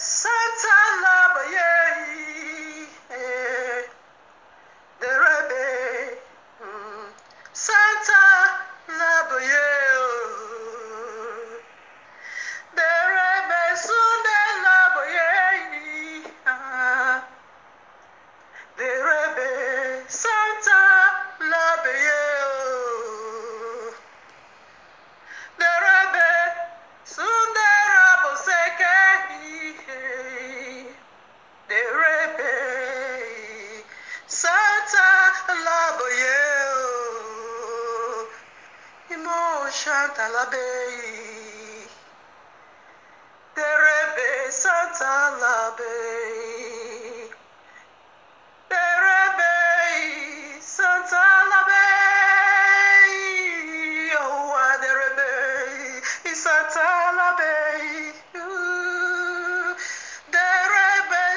Santa Labaye, the Rebbe, Santa Labaye, the Rebbe, Sunday Labaye, the Rebbe, Santa Labaye, the Rebbe, Sunday Raboseke. The Rebbe, Santa Laboye, Emotion Talabe, the Rebbe, Santa Labe, the Rebbe, Santa Labe, oh, the Rebbe, Santa Labe.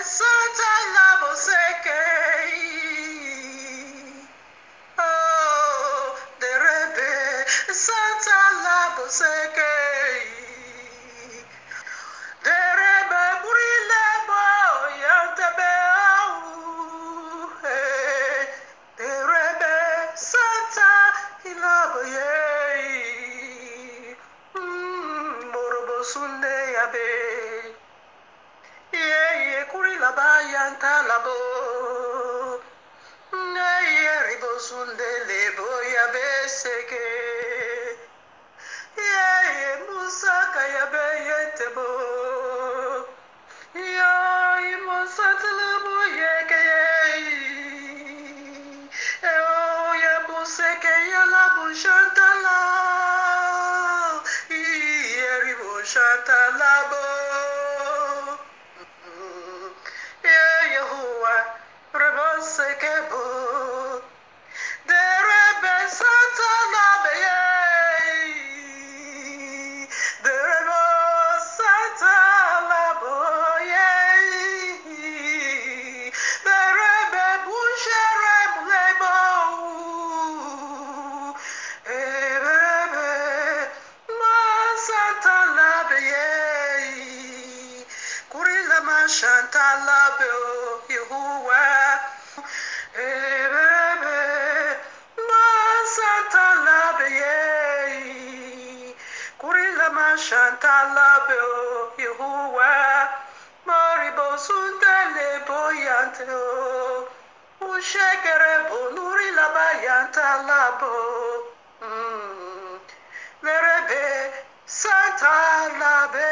Santa Laboseke, oh, the Rebbe, Santa Laboseke, the Rebbe, Burilebo, Yantabe, the Rebbe, Santa Ilaboye, Morobo Sunde Abe. Yanta labo, ribo sunde lebo ya beseke, musaka ya beyetebo, musatlubu yeke, ya buseke ya labu shantala, ribo shantalabo. Yahuah, the Rebbe Santa Labaye, the Rebbe Santa Labaye, the Rebbe Bushere Mulebo, the Rebbe Santa Labaye, Kurilama Shanta Labeo, Yahuah. Shantalabe Yahuah, Maribo Sundale Boyanteo, Ushekere Bonuri Labayantalabo, Lerebe Santa Labe,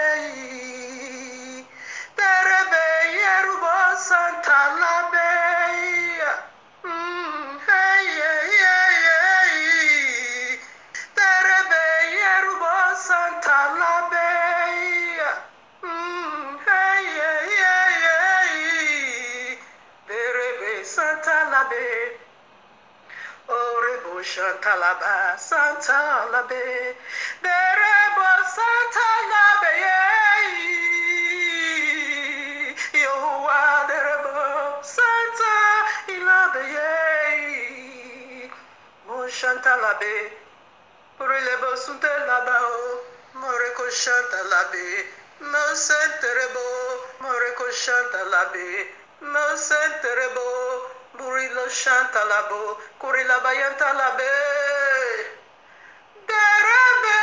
Lerebe Yerubo Santa Labe. Santa Labe, Santa Labe, Derebo Santa Labe, Yahuah, Derebo Santa Labe, Mo Santa Labe, Purelebo Sunte Labao, Moreko Santa Labe, Mo Senterebo, Moreko Santa Labe, Mo Senterebo. Burilo Shantalabo, Kurila Bayantalabe, Derebe,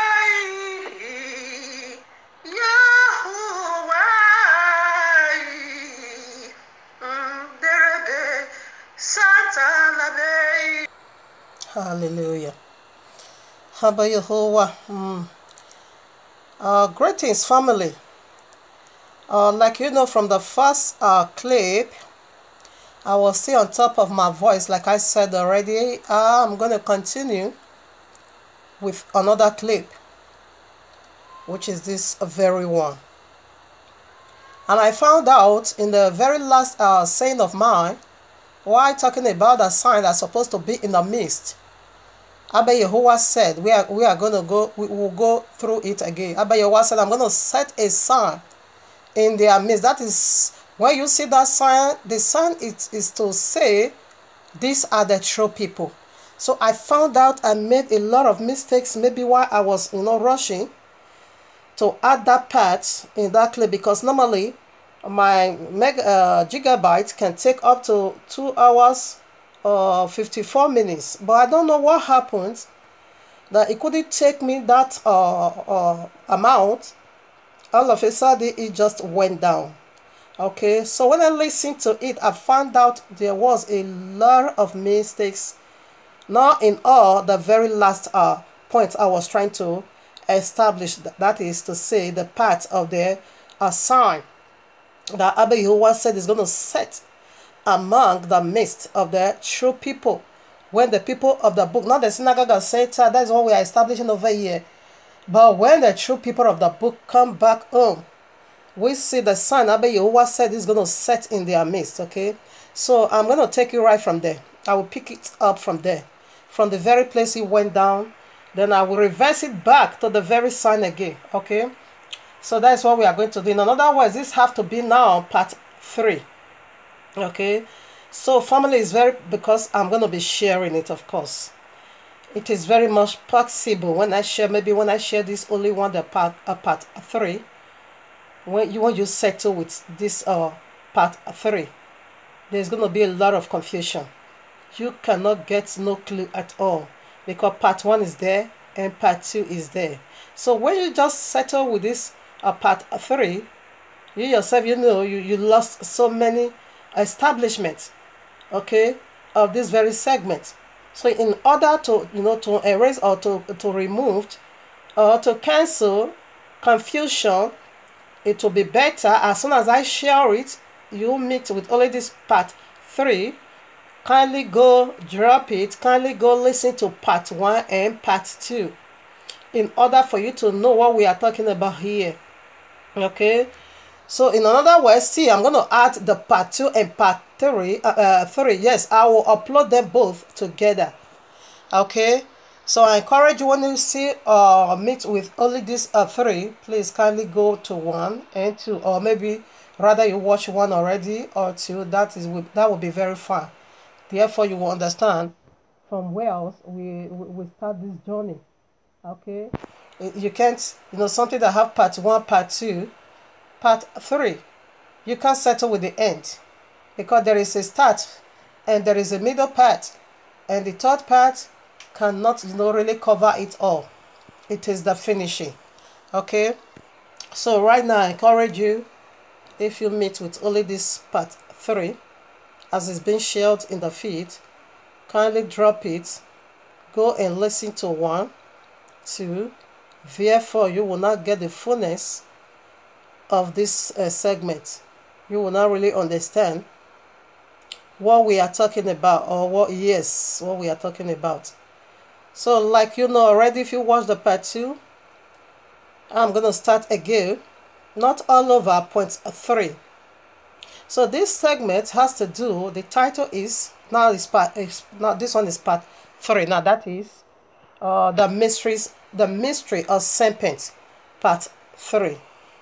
Yahuah, Derebe, Santa Labe. Hallelujah. Haba Yahuah. Greetings, family. Like you know from the first clip, I was still on top of my voice, like I said already. I'm going to continue with another clip, which is this very one. And I found out in the very last saying of mine, while talking about a sign that's supposed to be in the midst, Abba Yahuah said, we will go through it again. Abba Yahuah said, I'm going to set a sign in their midst. That is, when you see that sign, the sign is to say, these are the true people. So I found out I made a lot of mistakes, maybe while I was, rushing to add that part in that clip, because normally my gigabyte can take up to 2 hours or 54 minutes, but I don't know what happened that it couldn't take me that amount. All of a sudden it just went down. Okay, so when I listened to it, I found out there was a lot of mistakes. Not in all, the very last point I was trying to establish, that is to say, the part of the sign that YAHUAH said is going to set among the midst of the true people. When the people of the book, not the synagogue of Satan, that's what we are establishing over here. But when the true people of the book come back home, we see the sign YAHUAH said is going to set in their midst. Okay, so I'm going to take you right from there. I will pick it up from there, from the very place it went down. Then I will reverse it back to the very sign again. Okay, so that's what we are going to do. In other words, this have to be now part 3. Okay, so family is very, because I'm going to be sharing it, of course. It is very much possible when I share, maybe when I share this only one, the part 3, when you settle with this part 3, there's going to be a lot of confusion. You cannot get no clue at all, because part 1 is there and part 2 is there. So when you just settle with this part 3, you yourself, you know, you lost so many establishments, okay, of this very segment. So in order to, you know, to erase or to remove or to cancel confusion, it will be better as soon as I share it, you meet with only this part 3. Kindly go drop it, kindly go listen to part 1 and part 2 in order for you to know what we are talking about here. Okay, so in another words, see, I'm going to add the part 2 and part 3. Yes, I will upload them both together. Okay, so I encourage you, when you see meet with only these 3, please kindly go to 1 and 2, or maybe rather you watch 1 already or 2. That will be very fine. Therefore, you will understand from where else we start this journey. Okay, you can't, you know, something that have part 1, part 2, part 3, you can't settle with the end, because there is a start and there is a middle part, and the third part cannot, you know, really cover it all. It is the finishing. Okay, so right now I encourage you, if you meet with only this part 3 as it's been shared in the feed, kindly drop it, go and listen to 1, 2. Therefore you will not get the fullness of this segment. You will not really understand what we are talking about, or what we are talking about. So like you know already, if you watch the part 2, I'm going to start again, not all over point 3. So this segment has to do, the title is, now this one is part 3. Now that is the mystery of serpent, part 3.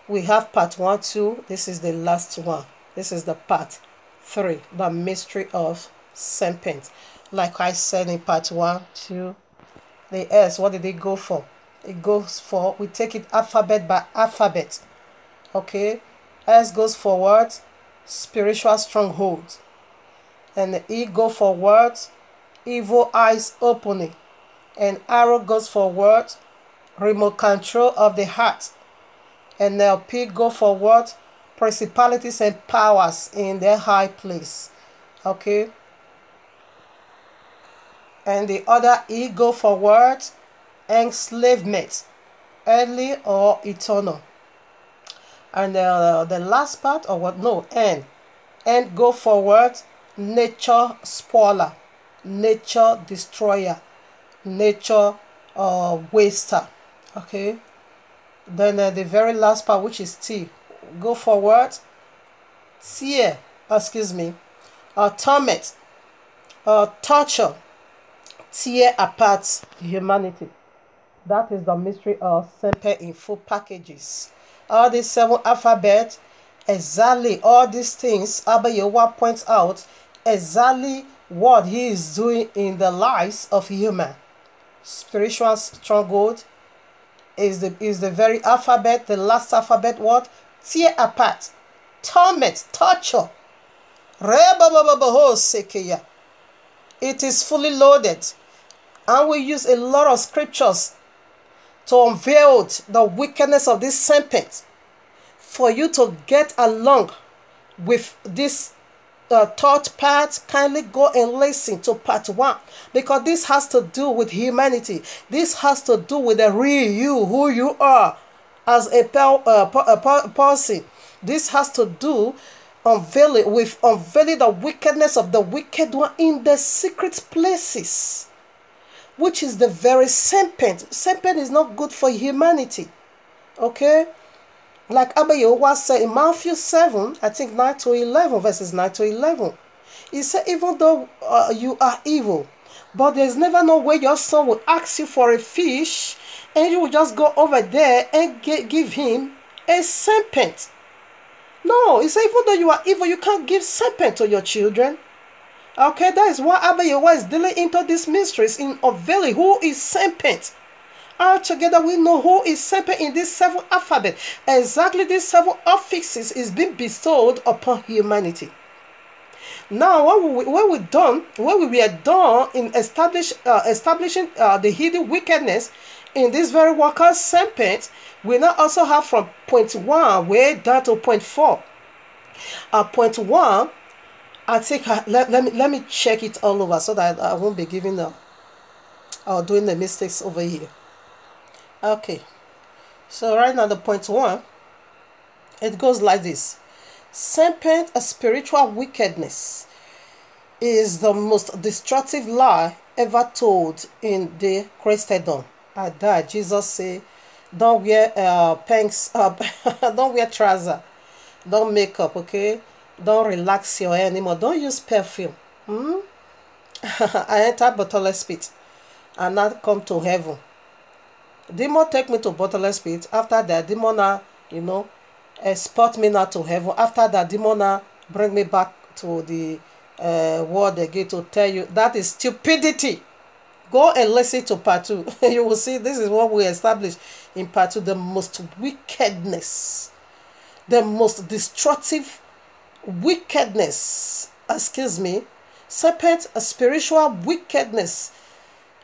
We have part 1, 2. This is the last one. This is the part 3, the mystery of serpent. Like I said in part 1, 2, the S, what did it go for? It goes for, we take it alphabet by alphabet. Okay, S goes for word, spiritual stronghold, and the E go for word, evil eyes opening, and arrow goes for word, remote control of the heart, and the P go for word, principalities and powers in their high place. Okay, and the other E go for word, enslavement, earthly or eternal. And the last part, or what? No, N go forward, nature spoiler, nature destroyer, nature waster. Okay, then the very last part, which is T, go forward, tear, torment, torture, tear apart humanity. That is the mystery of serpent in full packages. All these 7 alphabets, exactly all these things, YAHUAH points out exactly what he is doing in the lives of human. Spiritual stronghold is the very alphabet, the last alphabet, what? Tear apart. torment, torture. It is fully loaded. And we use a lot of scriptures to unveil the wickedness of this serpent for you to get along with this third part. Kindly go and listen to part 1, because this has to do with humanity. This has to do with the real you, who you are as a person. This has to do unveiling the wickedness of the wicked one in the secret places, which is the very serpent. Serpent is not good for humanity. Okay? Like Abba Yahuwah said in Matthew 7, I think 9 to 11, verses 9 to 11. He said, even though you are evil, but there's never no way your son will ask you for a fish, and you will just go over there and give him a serpent. No, he said, even though you are evil, you can't give serpent to your children. Okay, that is why Abba Yahuwah is dealing into these mysteries in unveiling who is serpent. Altogether, we know who is serpent in this 7 alphabet. Exactly these 7 offices is being bestowed upon humanity. Now, when we were done in establishing the hidden wickedness in this very worker serpent, we now also have from point 1 way down to point 4. Point 1, I think let me check it all over so that I won't be giving doing the mistakes over here. Okay, so right now the point 1, it goes like this. Serpent, a spiritual wickedness, is the most destructive lie ever told in the Christendom. At that, Jesus said, don't wear pants up, don't wear trousers, don't make up, okay? Don't relax your hair anymore, don't use perfume. I enter bottomless pit and not come to heaven. Demon take me to bottomless pit. After that, demon escort me now to heaven. After that, demon bring me back to the world again to tell you that is stupidity. Go and listen to part 2. You will see this is what we established in part 2. The most wickedness, the most destructive wickedness, serpent, a spiritual wickedness,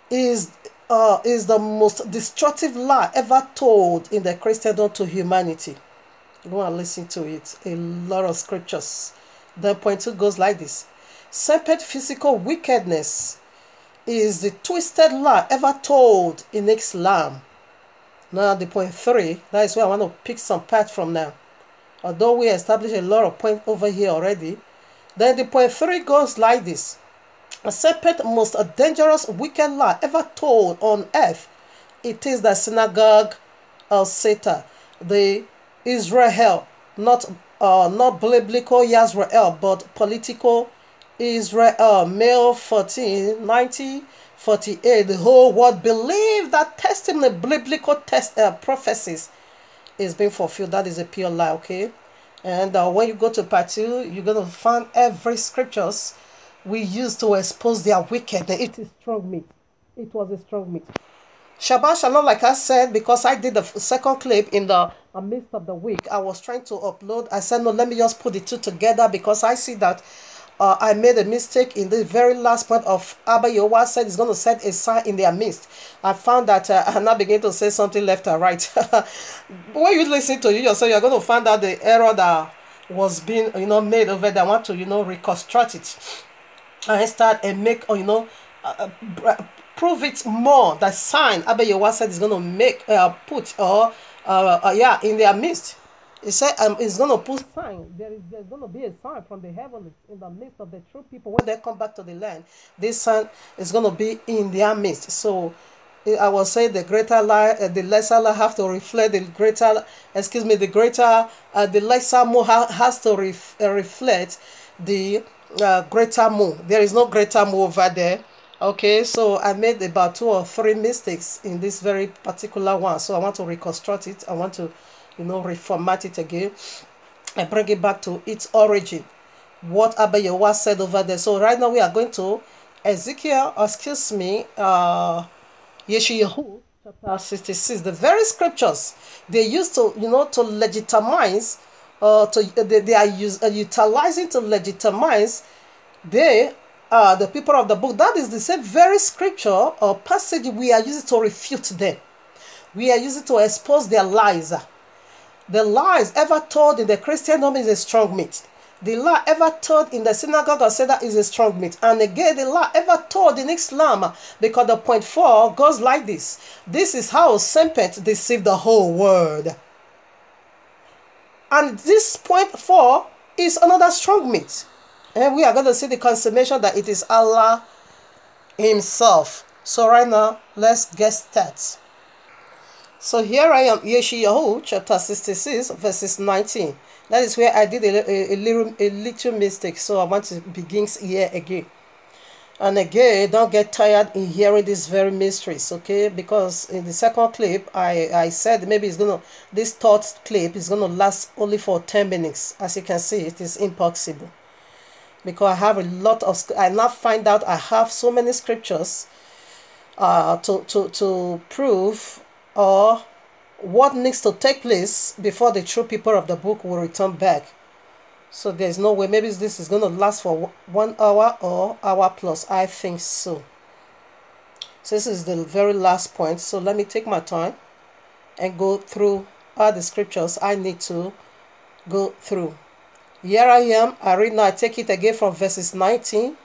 is the most destructive lie ever told in the Christendom to humanity. Go and listen to it. A lot of scriptures. The point 2 goes like this. Serpent physical wickedness is the twisted lie ever told in Islam. Now the point 3, that is where I want to pick some part from now. Although we established a lot of points over here already. Then the point 3 goes like this. A serpent, most dangerous wicked lie ever told on earth. It is the synagogue of Satan, the Israel, not biblical Israel, but political Israel. Male 14, 1948. The whole world believed that testimony, biblical prophecies is being fulfilled. That is a pure lie, okay? And when you go to part 2, you're going to find every scriptures we use to expose their wickedness. It is strong meat. It was a strong meat. Shabbat Shalom, like I said, because I did the second clip in the midst of the week, I was trying to upload. I said, no, let me just put the 2 together, because I see that I made a mistake in the very last point of Abba Yahuwah said he's going to set a sign in their midst. I found that I now begin to say something left and right. When you listen to you yourself, you're going to find out the error that was being made over there. I want to reconstruct it and start and make prove it more. That sign Abba Yahuwah said is going to make put in their midst. He said it's going to put sign. There's going to be a sign from the heavens in the midst of the true people when they come back to the land. This sign is going to be in their midst. So I will say the greater lie, the lesser lie have to reflect the greater. The lesser more has to reflect the greater more. There is no greater more over there. Okay, so I made about 2 or 3 mistakes in this very particular one. So I want to reconstruct it. I want to reformat it again and bring it back to its origin. What Abba Yahuwah said over there. So right now we are going to Yeshayahu chapter 66. The very scriptures they used to to legitimize they are utilizing to legitimize the people of the book. That is the same very scripture or passage we are using to refute them. We are using to expose their lies. The lies ever told in the Christendom is a strong meat. The lie ever told in the synagogue of Satan is a strong meat. And again, the lie ever told in Islam, because the point 4 goes like this. This is how serpent deceived the whole world. And this point 4 is another strong meat. And we are going to see the consummation that it is Allah himself. So right now, let's get started. So here I am, YAHUAH'S chapter 66, verses 19. That is where I did a little mistake. So I want to begin here again. And again, don't get tired in hearing these very mysteries, okay? Because in the second clip, I said maybe this third clip is going to last only for 10 minutes. As you can see, it is impossible. Because I have a lot of, I now find out I have so many scriptures to prove or what needs to take place before the true people of the book will return back. So there's no way. Maybe this is going to last for 1 hour or hour plus. I think so. So this is the very last point. So let me take my time and go through all the scriptures I need to go through. Here I am. I read now. I take it again from verses 19.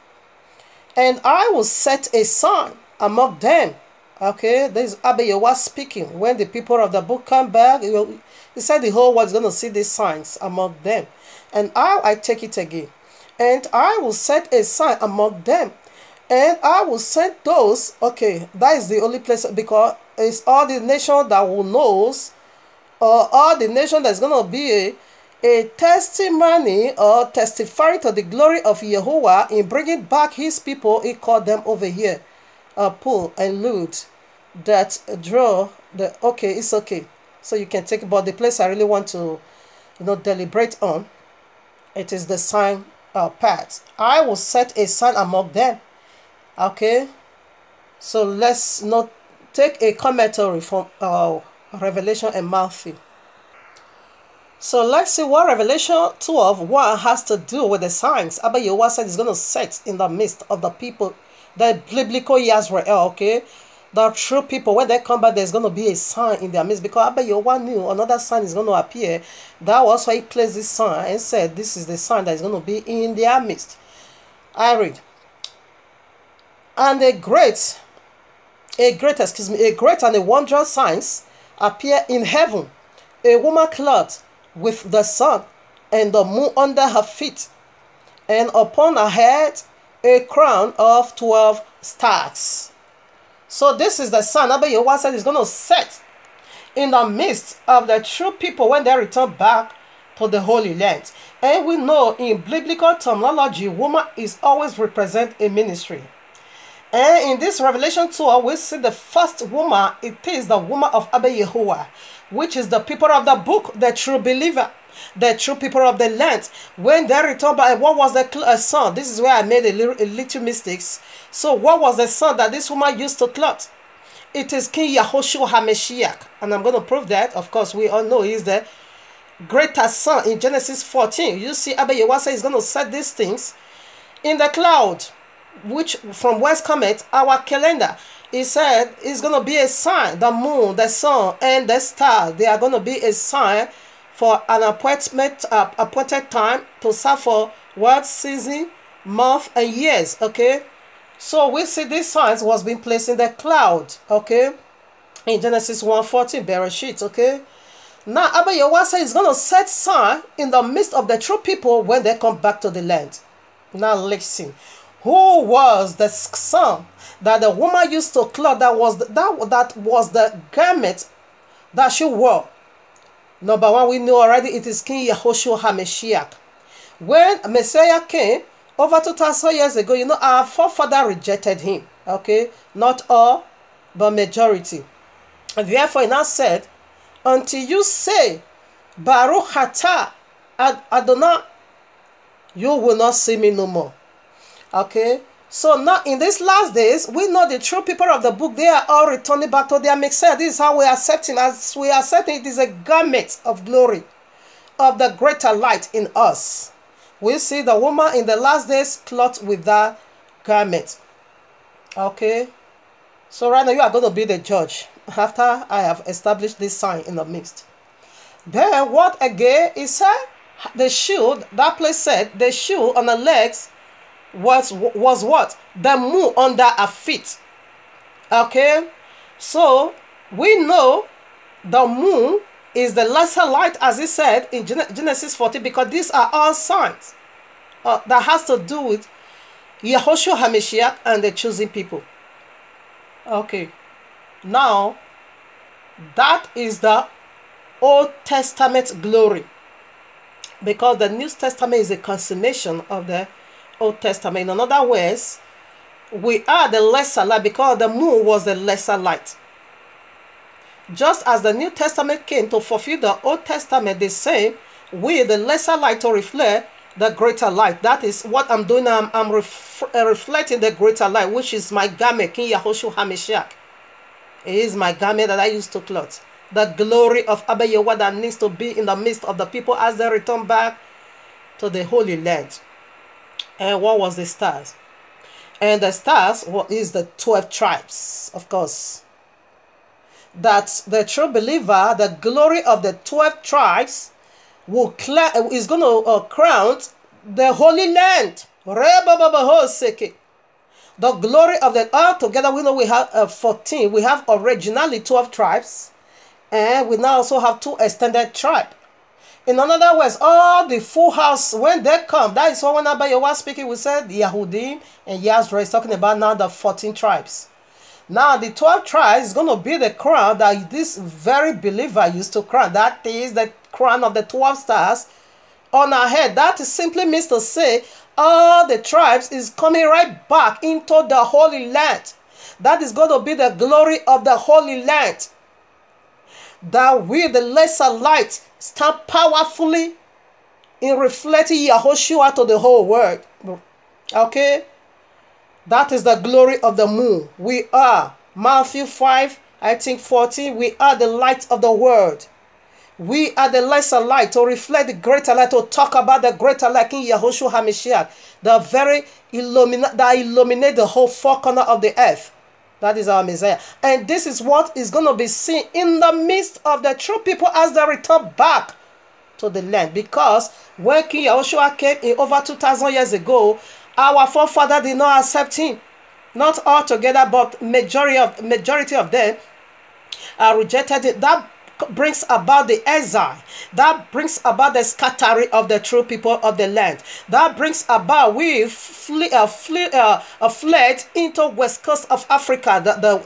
And I will set a sign among them. Okay, this is Abba Yahweh speaking. When the people of the book come back, he said the whole world is going to see these signs among them. And I take it again. And I will set a sign among them. And I will send those. Okay, that is the only place, because it's all the nation that will knows, or all the nation that's going to be a testimony or testifying to the glory of Yahuwah in bringing back his people. He called them over here. Pull and loot that draw the okay, it's okay. So you can take, but the place I really want to deliberate on, it is the sign part. I will set a sign among them. Okay, so let's not take a commentary from Revelation and Matthew. So let's see what Revelation 12:1 has to do with the signs Abba Yahweh said is going to set in the midst of the people. The biblical Israel, okay? The true people, when they come back, there's going to be a sign in their midst. Because Abba Yahweh knew another sign is going to appear. That was why he placed this sign and said, this is the sign that is going to be in their midst. I read. And a great and a wondrous signs appear in heaven. A woman clothed with the sun and the moon under her feet. And upon her head a crown of 12 stars. So this is the sign Abba Yahweh said is going to set in the midst of the true people when they return back to the Holy Land. And we know in biblical terminology, woman is always represent a ministry. And in this Revelation 2, we see the first woman. It is the woman of Abba Yahweh, which is the people of the book, the true believer, the true people of the land. When they return back, what was the son? This is where I made a little mistakes. So what was the son that this woman used to clothe? It is King Yahushua HaMashiach. And I'm going to prove that. Of course, we all know he's the greater son in Genesis 14. You see, Abba Yahweh says he's going to set these things in the cloud, which from whence cometh our calendar. He said it's going to be a sign. The moon, the sun, and the star, they are going to be a sign for an appointed time to serve for what? Season, month, and years. Okay, so we see these signs was being placed in the cloud. Okay, in Genesis 1:14, Bereshit. Okay, now Abba Yahweh says he's going to set sign in the midst of the true people when they come back to the land. Now listen, who was the son that the woman used to clothe? That was the garment that she wore. Number one, we know already it is King Yahushua HaMashiach. When Messiah came over 2,000 years ago, you know, our forefather rejected him. Okay, not all, but majority. And therefore, he now said, until you say, Baruch Atah Adonai, you will not see me no more. Okay, so now in these last days, we know the true people of the book, they are all returning back to their Messiah. This is how we accept him. As we accept him, it is a garment of glory. of the greater light in us. We see the woman in the last days clothed with that garment. Okay. So right now you are going to be the judge after I have established this sign in the midst. Then what again? It said the shoe, that place said the shoe on the legs was what? The moon under her feet. Okay. So we know the moon is the lesser light, as it said in Genesis 40, because these are all signs that has to do with Yahushua HaMashiach and the chosen people. Okay, now that is the Old Testament glory, because the New Testament is a consummation of the Old Testament. In other words, we are the lesser light because the moon was the lesser light. Just as the New Testament came to fulfill the Old Testament, the same, we, the lesser light, to reflect the greater light. That is what I'm doing. I'm reflecting the greater light, which is my garment, King Yahushua HaMashiach. It is my garment that I used to clothe. The glory of Abba Yahweh that needs to be in the midst of the people as they return back to the Holy Land. And what was the stars? And the stars is the 12 tribes, of course. That the true believer, the glory of the 12 tribes is going to crown the Holy Land. The glory of the together, we know we have 14. We have originally 12 tribes, and we now also have 2 extended tribes. In other words, all the full house, when they come, that is what when Abba Yahweh speaking, we said Yahudim and YAHUAH'S is talking about now the 14 tribes. Now, the 12 tribes is going to be the crown that this very believer used to crown. That is the crown of the 12 stars on our head. That simply means to say all the tribes is coming right back into the Holy Land. That is going to be the glory of the Holy Land. That we, the lesser light, stand powerfully in reflecting Yahushua to the whole world. Okay? That is the glory of the moon. We are, Matthew 5, I think 14, we are the light of the world. We are the lesser light to reflect the greater light, to talk about the greater light in Yahushua HaMashiach, the very that illuminate the whole 4 corners of the earth. That is our Messiah. And this is what is going to be seen in the midst of the true people as they return back to the land. Because when King Yahushua came in over 2,000 years ago, our forefathers did not accept him. Not all together, but majority of them rejected it. That brings about the exile. That brings about the scattering of the true people of the land. That brings about we fled into west coast of Africa. The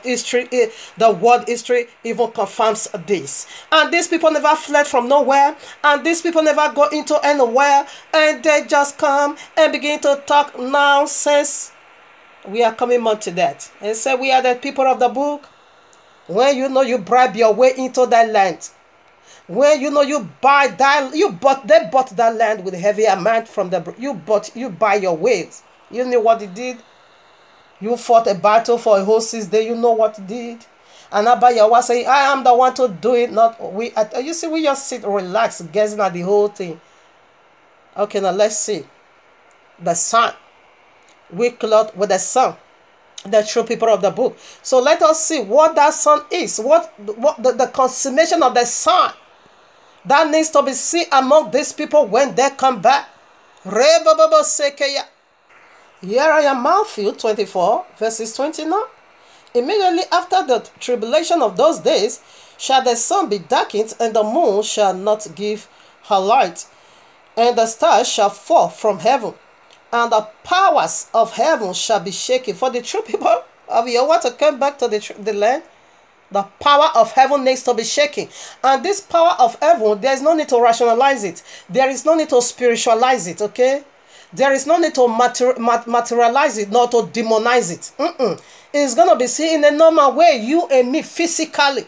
world history even confirms this. And these people never fled from nowhere. And these people never go into anywhere. And they just come and begin to talk nonsense. We are coming on to that. And say we are the people of the book. When you know you bribe your way into that land, when you know you buy that, they bought that land with a heavy amount from the you buy your ways. You know what it did. You fought a battle for a whole 6 days. You know what it did. And Abba Yahweh say, I am the one to do it, not we. You see, we just sit, relax, guessing at the whole thing. Okay, now let's see. The sun. We clothed with the sun. The true people of the book. So let us see what that sun is. What the consummation of the sun that needs to be seen among these people when they come back. Here I am, Matthew 24, verses 29. Immediately after the tribulation of those days shall the sun be darkened, and the moon shall not give her light, and the stars shall fall from heaven, and the powers of heaven shall be shaken. For the true people of Yahweh to come back to the land, the power of heaven needs to be shaken. And this power of heaven, there is no need to rationalize it. There is no need to spiritualize it, okay? There is no need to materialize it, nor to demonize it. It's going to be seen in a normal way, you and me, physically.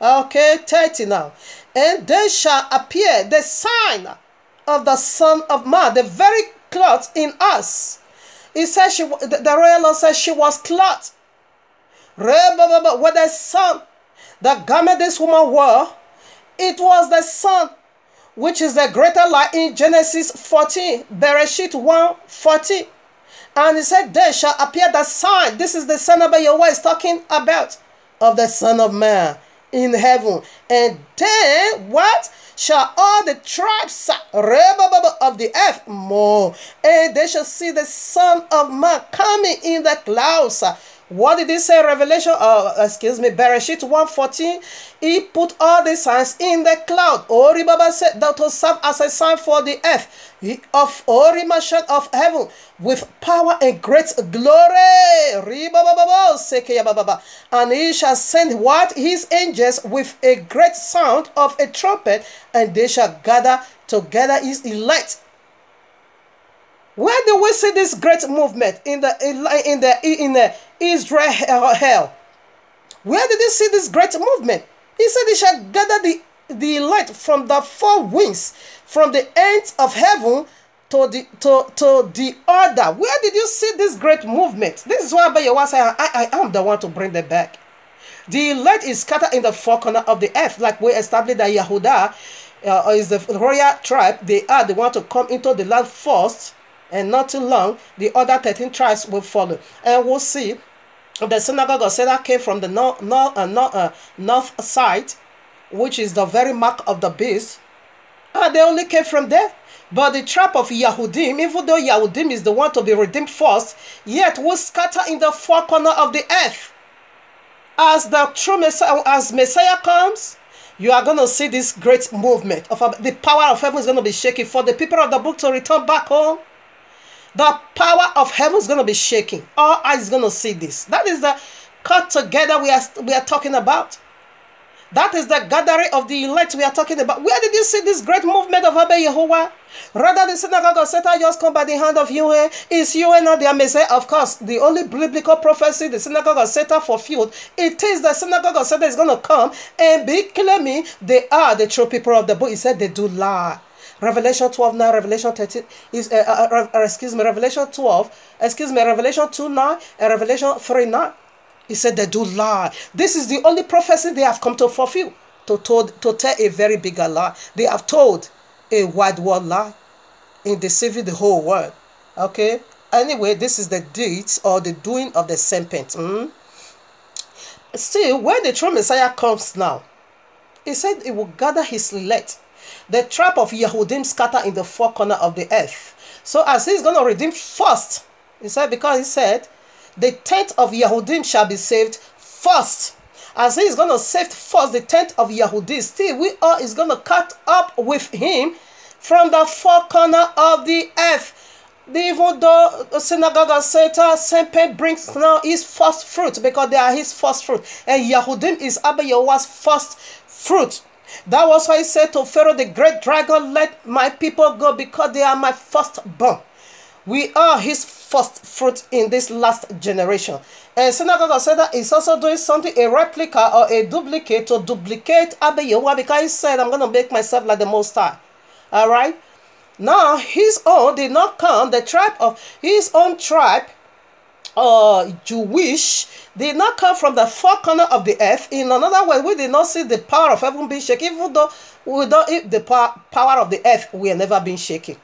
Okay, 30 now. And there shall appear the sign of the Son of Man, the very clothed in us. He said the royal Lord said she was clothed with the sun. The garment this woman wore, it was the sun which is the greater light in Genesis 14, Bereshit 1:14. And he said, there shall appear the sign. This is the Son of Yahweh is talking about, of the Son of Man in heaven. And then what? Shall all the tribes of the earth more, and they shall see the Son of Man coming in the clouds. What did he say? Bereshit 1:14. He put all the signs in the cloud. Oribaba said that will serve as a sign for the earth of Orimashat of heaven with power and great glory. And he shall send what? His angels with a great sound of a trumpet, and they shall gather together his elect. Where do we see this great movement in the Israel? Where did you see this great movement? He said he shall gather the elect from the four winds, from the ends of heaven to the other. Where did you see this great movement? This is why Yahweh said, I am the one to bring them back. The elect is scattered in the four corners of the earth, like we established that Yehudah is the royal tribe. They are the one to come into the land first, and not too long, the other 13 tribes will follow. And we'll see the synagogue of Satan came from the north side, which is the very mark of the beast. They only came from there. But the tribe of Yahudim, even though Yahudim is the one to be redeemed first, yet will scatter in the four corners of the earth. As the true Messiah, as Messiah comes, you are going to see this great movement of the power of heaven is going to be shaking for the people of the book to return back home. The power of heaven is going to be shaking. All eyes going to see this. That is the cut together we are talking about. That is the gathering of the elect we are talking about. Where did you see this great movement of Abba Yehovah? Rather, the synagogue of Satan just come by the hand of Yahweh. Is Yahweh not their Messiah? Of course, the only biblical prophecy the synagogue of Satan fulfilled, it is the synagogue of Satan is going to come and be claiming they are the true people of the book. He said they do lie. Revelation 12 9, Revelation 13 is Revelation 12, Revelation 2 9 and Revelation 3 9. He said they do lie. This is the only prophecy they have come to fulfill, to tell a very big lie. They have told a wide world lie in deceiving the whole world. Okay. Anyway, this is the deeds or the doing of the serpent. Still, when the true Messiah comes now, he said he will gather his elect. The tribe of Yahudim scatter in the four corners of the earth. So as he's going to redeem first, he said, because he said, the tenth of Yahudim shall be saved first. As he is going to save first the tenth of Yahudim, still we all is going to cut up with him from the four corners of the earth. Even though the synagogue of Satan, Serpent brings now his first fruit, because they are his first fruit. And Yahudim is Abba Yahuwah's first fruit. That was why he said to Pharaoh, the great dragon, let my people go, because they are my firstborn. We are his first fruit in this last generation. And synagogue of Satan is also doing something, a replica or a duplicate, to duplicate Abba Yahuwah, because he said, I'm going to make myself like the Most High. All right. Now, his own did not come, the tribe of his own tribe, Jewish, did not come from the four corners of the earth. In another way, we did not see the power of heaven being shaken, even though the power of the earth we have never been shaken.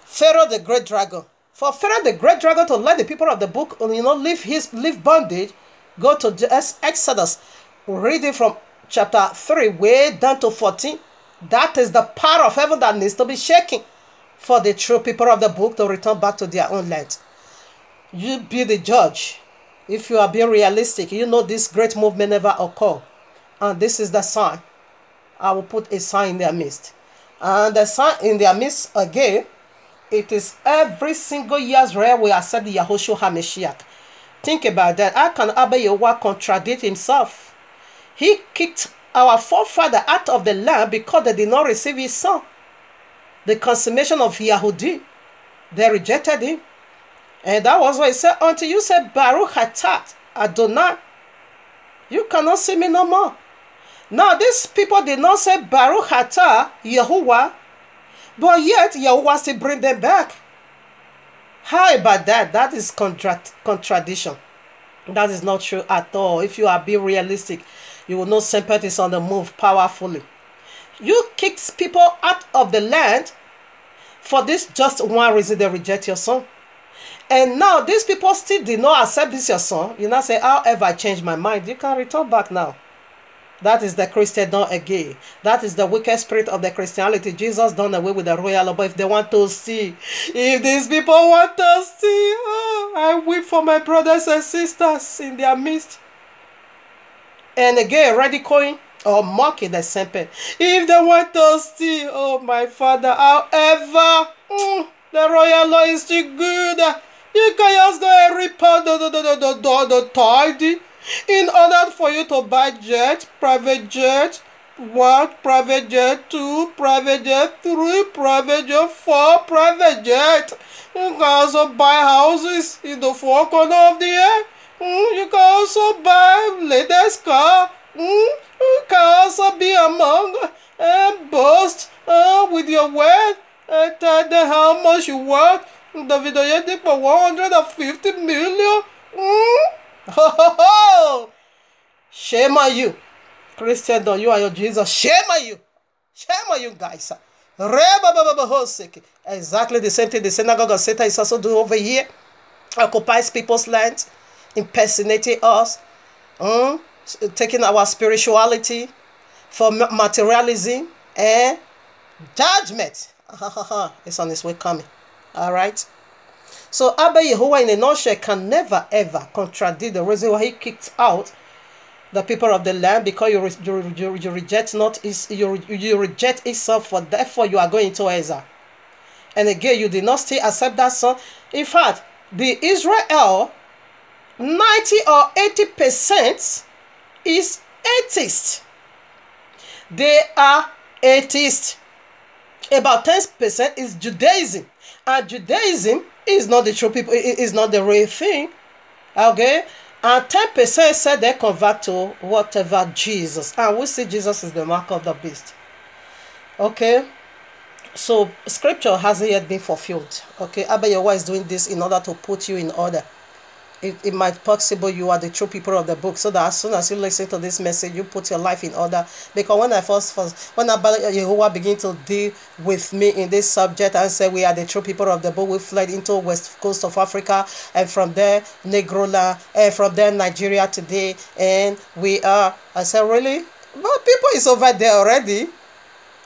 Pharaoh the great dragon. For Pharaoh the great dragon to let the people of the book, leave bondage, go to Exodus, reading from chapter 3 way down to 14. That is the power of heaven that needs to be shaken for the true people of the book to return back to their own land. You be the judge. If you are being realistic, you know this great movement never occurred. And this is the sign. I will put a sign in their midst. And the sign in their midst again, it is every single year's where we accept the Yahushua HaMashiach. Think about that. How can Abba Yahuwah contradict himself? He kicked our forefather out of the land because they did not receive his son. The consummation of Yahudi, they rejected him. And that was why he said, until you say Baruch Atah Adonai, you cannot see me no more. Now these people did not say Baruch Atah Yahuwah, but yet Yahuwah still bring them back. How about that? That is contradiction. That is not true at all. If you are being realistic, you will know Serpent is on the move powerfully. You kicked people out of the land for this just one reason: they reject your son. And now these people still did not accept this your son. You now say, however, I changed my mind. You can return back now. That is the Christian done again. That is the wicked spirit of the Christianity. Jesus done away with the royal law. But if they want to see, if these people want to see, I weep for my brothers and sisters in their midst. And again, ridiculing or mocking the serpent. If they want to see, oh my Father, however, the royal law is too good. You can just go and report the tithe in order for you to buy jet, private jet, 1, private jet 2, private jet 3, private jet 4, private jet. You can also buy houses in the four corners of the earth. You can also buy latest car. You can also be among and boast with your wealth and tell them how much you worth. The video you did for 150 million. Shame on you, Christendom. You and your Jesus. Shame on you. Shame on you guys. Exactly the same thing the synagogue of Satan is also doing over here. Occupies people's land, impersonating us, taking our spirituality for materialism and judgment. It's on its way coming. All right. So Abba Yahuwah in a nutshell can never ever contradict the reason why he kicked out the people of the land, because you reject not you reject itself, for therefore you are going to Ezra. And again, you did not still accept that son. In fact, the Israel 90 or 80% is atheist. They are atheist. About 10% is Judaism. And Judaism is not the true people, it is not the real thing. Okay? And 10% said they convert to whatever Jesus. And we see Jesus is the mark of the beast. Okay? So scripture hasn't yet been fulfilled. Okay? Abba Yahuwah is doing this in order to put you in order. It might possible you are the true people of the book, so that as soon as you listen to this message, you put your life in order. Because when Abba Yahuwah began to deal with me in this subject and said we are the true people of the book, we fled into west coast of Africa, and from there Negrola, and from there Nigeria today, and we are. I said, really? But people is over there already.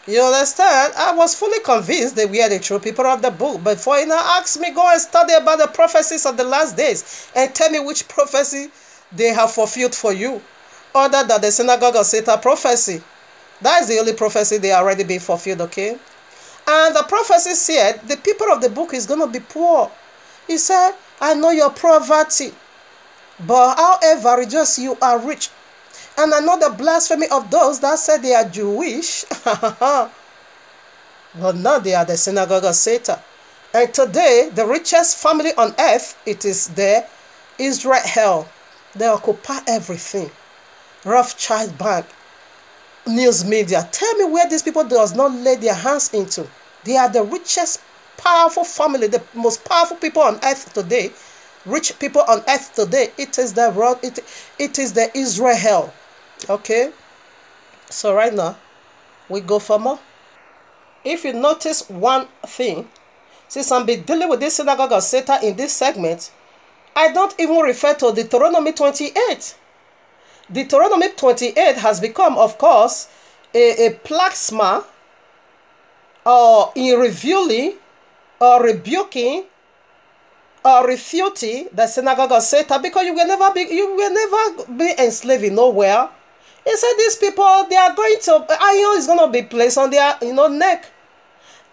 You understand? I was fully convinced that we are the true people of the book. But before you now ask me, go and study about the prophecies of the last days and tell me which prophecy they have fulfilled for you, other than the synagogue of Satan prophecy. That is the only prophecy they already been fulfilled, okay? And the prophecy said the people of the book is going to be poor. He said, I know your poverty, but however, rejoice you are rich. And I know the blasphemy of those that said they are Jewish. But now they are the synagogue of Satan. And today, the richest family on earth, it is the Israel. They occupy everything. Rothschild Bank, news media. Tell me where these people does not lay their hands into. They are the richest, powerful family, the most powerful people on earth today. Rich people on earth today. It is the it is the Israel. Okay, so right now we go for more. If you notice one thing, since I'm been dealing with this synagogue of Satan in this segment, I don't even refer to Deuteronomy 28. Deuteronomy 28 has become, of course, a plasma or in revealing or rebuking or refuting the synagogue of Satan, because you will never be enslaved nowhere. He said these people, they are going to, iron is going to be placed on their neck,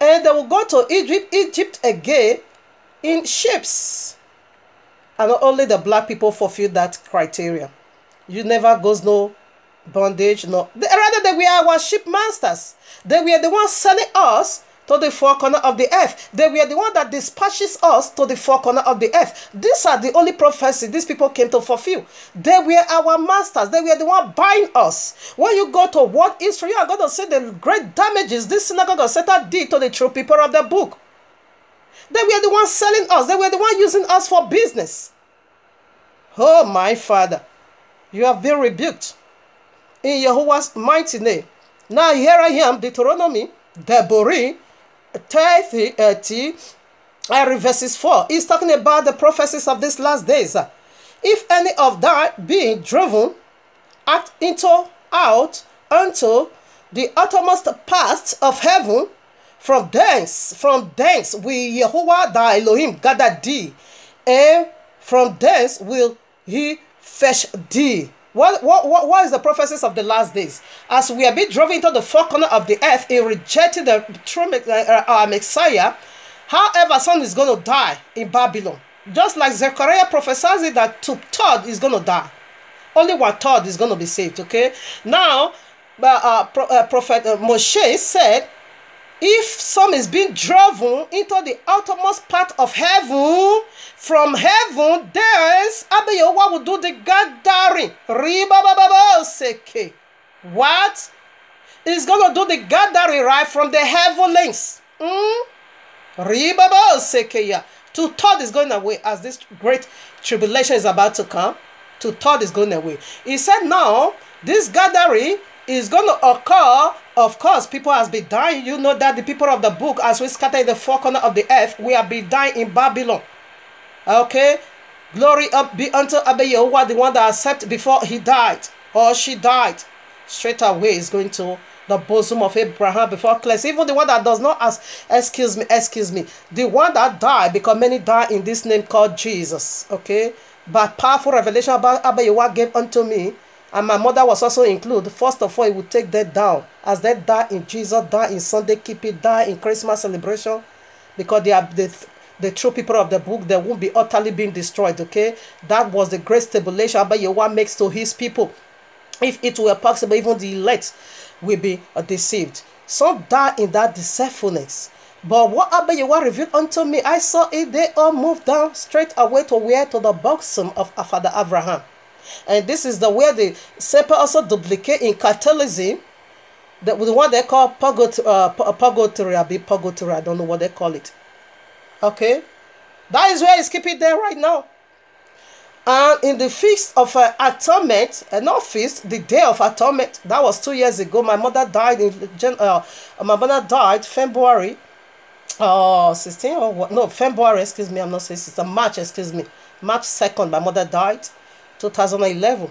and they will go to Egypt again in ships. And not only the black people fulfill that criteria. You never goes no bondage, no. Rather, they were our ship masters. They were the ones selling us to the four corners of the earth. They were the one that dispatches us to the four corners of the earth. These are the only prophecy these people came to fulfill. They were our masters. They were the one buying us. When you go to world history, you are going to see the great damages this synagogue of Satan did to the true people of the book. They were the ones selling us. They were the ones using us for business. Oh, my Father, you have been rebuked in Yahuwah's mighty name. Now here I am, Deuteronomy, Deborah, 30, verses 4. He's talking about the prophecies of these last days. If any of that being driven out unto the uttermost parts of heaven, from thence will Yahuwah thy Elohim gather thee, and from thence will he fetch thee. What is the prophecies of the last days? As we are being driven into the four corners of the earth in rejecting the true Messiah, however, son is going to die in Babylon. Just like Zechariah prophesies it that two-thirds is going to die. Only one-third is going to be saved, okay? Now, Prophet Moshe said, if some is being driven into the outermost part of heaven, from heaven, thence Abayewa will do the gathering. What? He's going to do the gathering right from the heavens. Two-thirds is going away as this great tribulation is about to come. Two-thirds is going away. He said now, this gathering is going to occur. Of course, people has been dying. You know that the people of the book, as we scatter in the four corners of the earth, we have been dying in Babylon. Okay? Glory up be unto Abayewa, the one that accepted before he died or she died. Straight away is going to the bosom of Abraham before Christ. Even the one that does not ask, excuse me, the one that died, because many died in this name called Jesus. Okay? But powerful revelation about Abayewa gave unto me, and my mother was also included. First of all, it would take that down. As they die in Jesus, die in Sunday keeping, die in Christmas celebration. Because they are the true people of the book, they won't be utterly being destroyed, okay? That was the great stipulation Abayewa makes to his people. If it were possible, even the elect will be deceived. Some die in that deceitfulness. But what Abayewa revealed unto me, I saw it, they all moved down straight away to where? To the bosom of Father Abraham. And this is the way the Serpent also duplicate in Catholicism, the one they call purgatory, I don't know what they call it. Okay? That is where it's keeping there right now. And in the feast of atonement, not feast, the day of atonement, that was 2 years ago. My mother died February 16 or what? No, February, excuse me, I'm not saying it's March, excuse me. March 2nd, my mother died, 2011.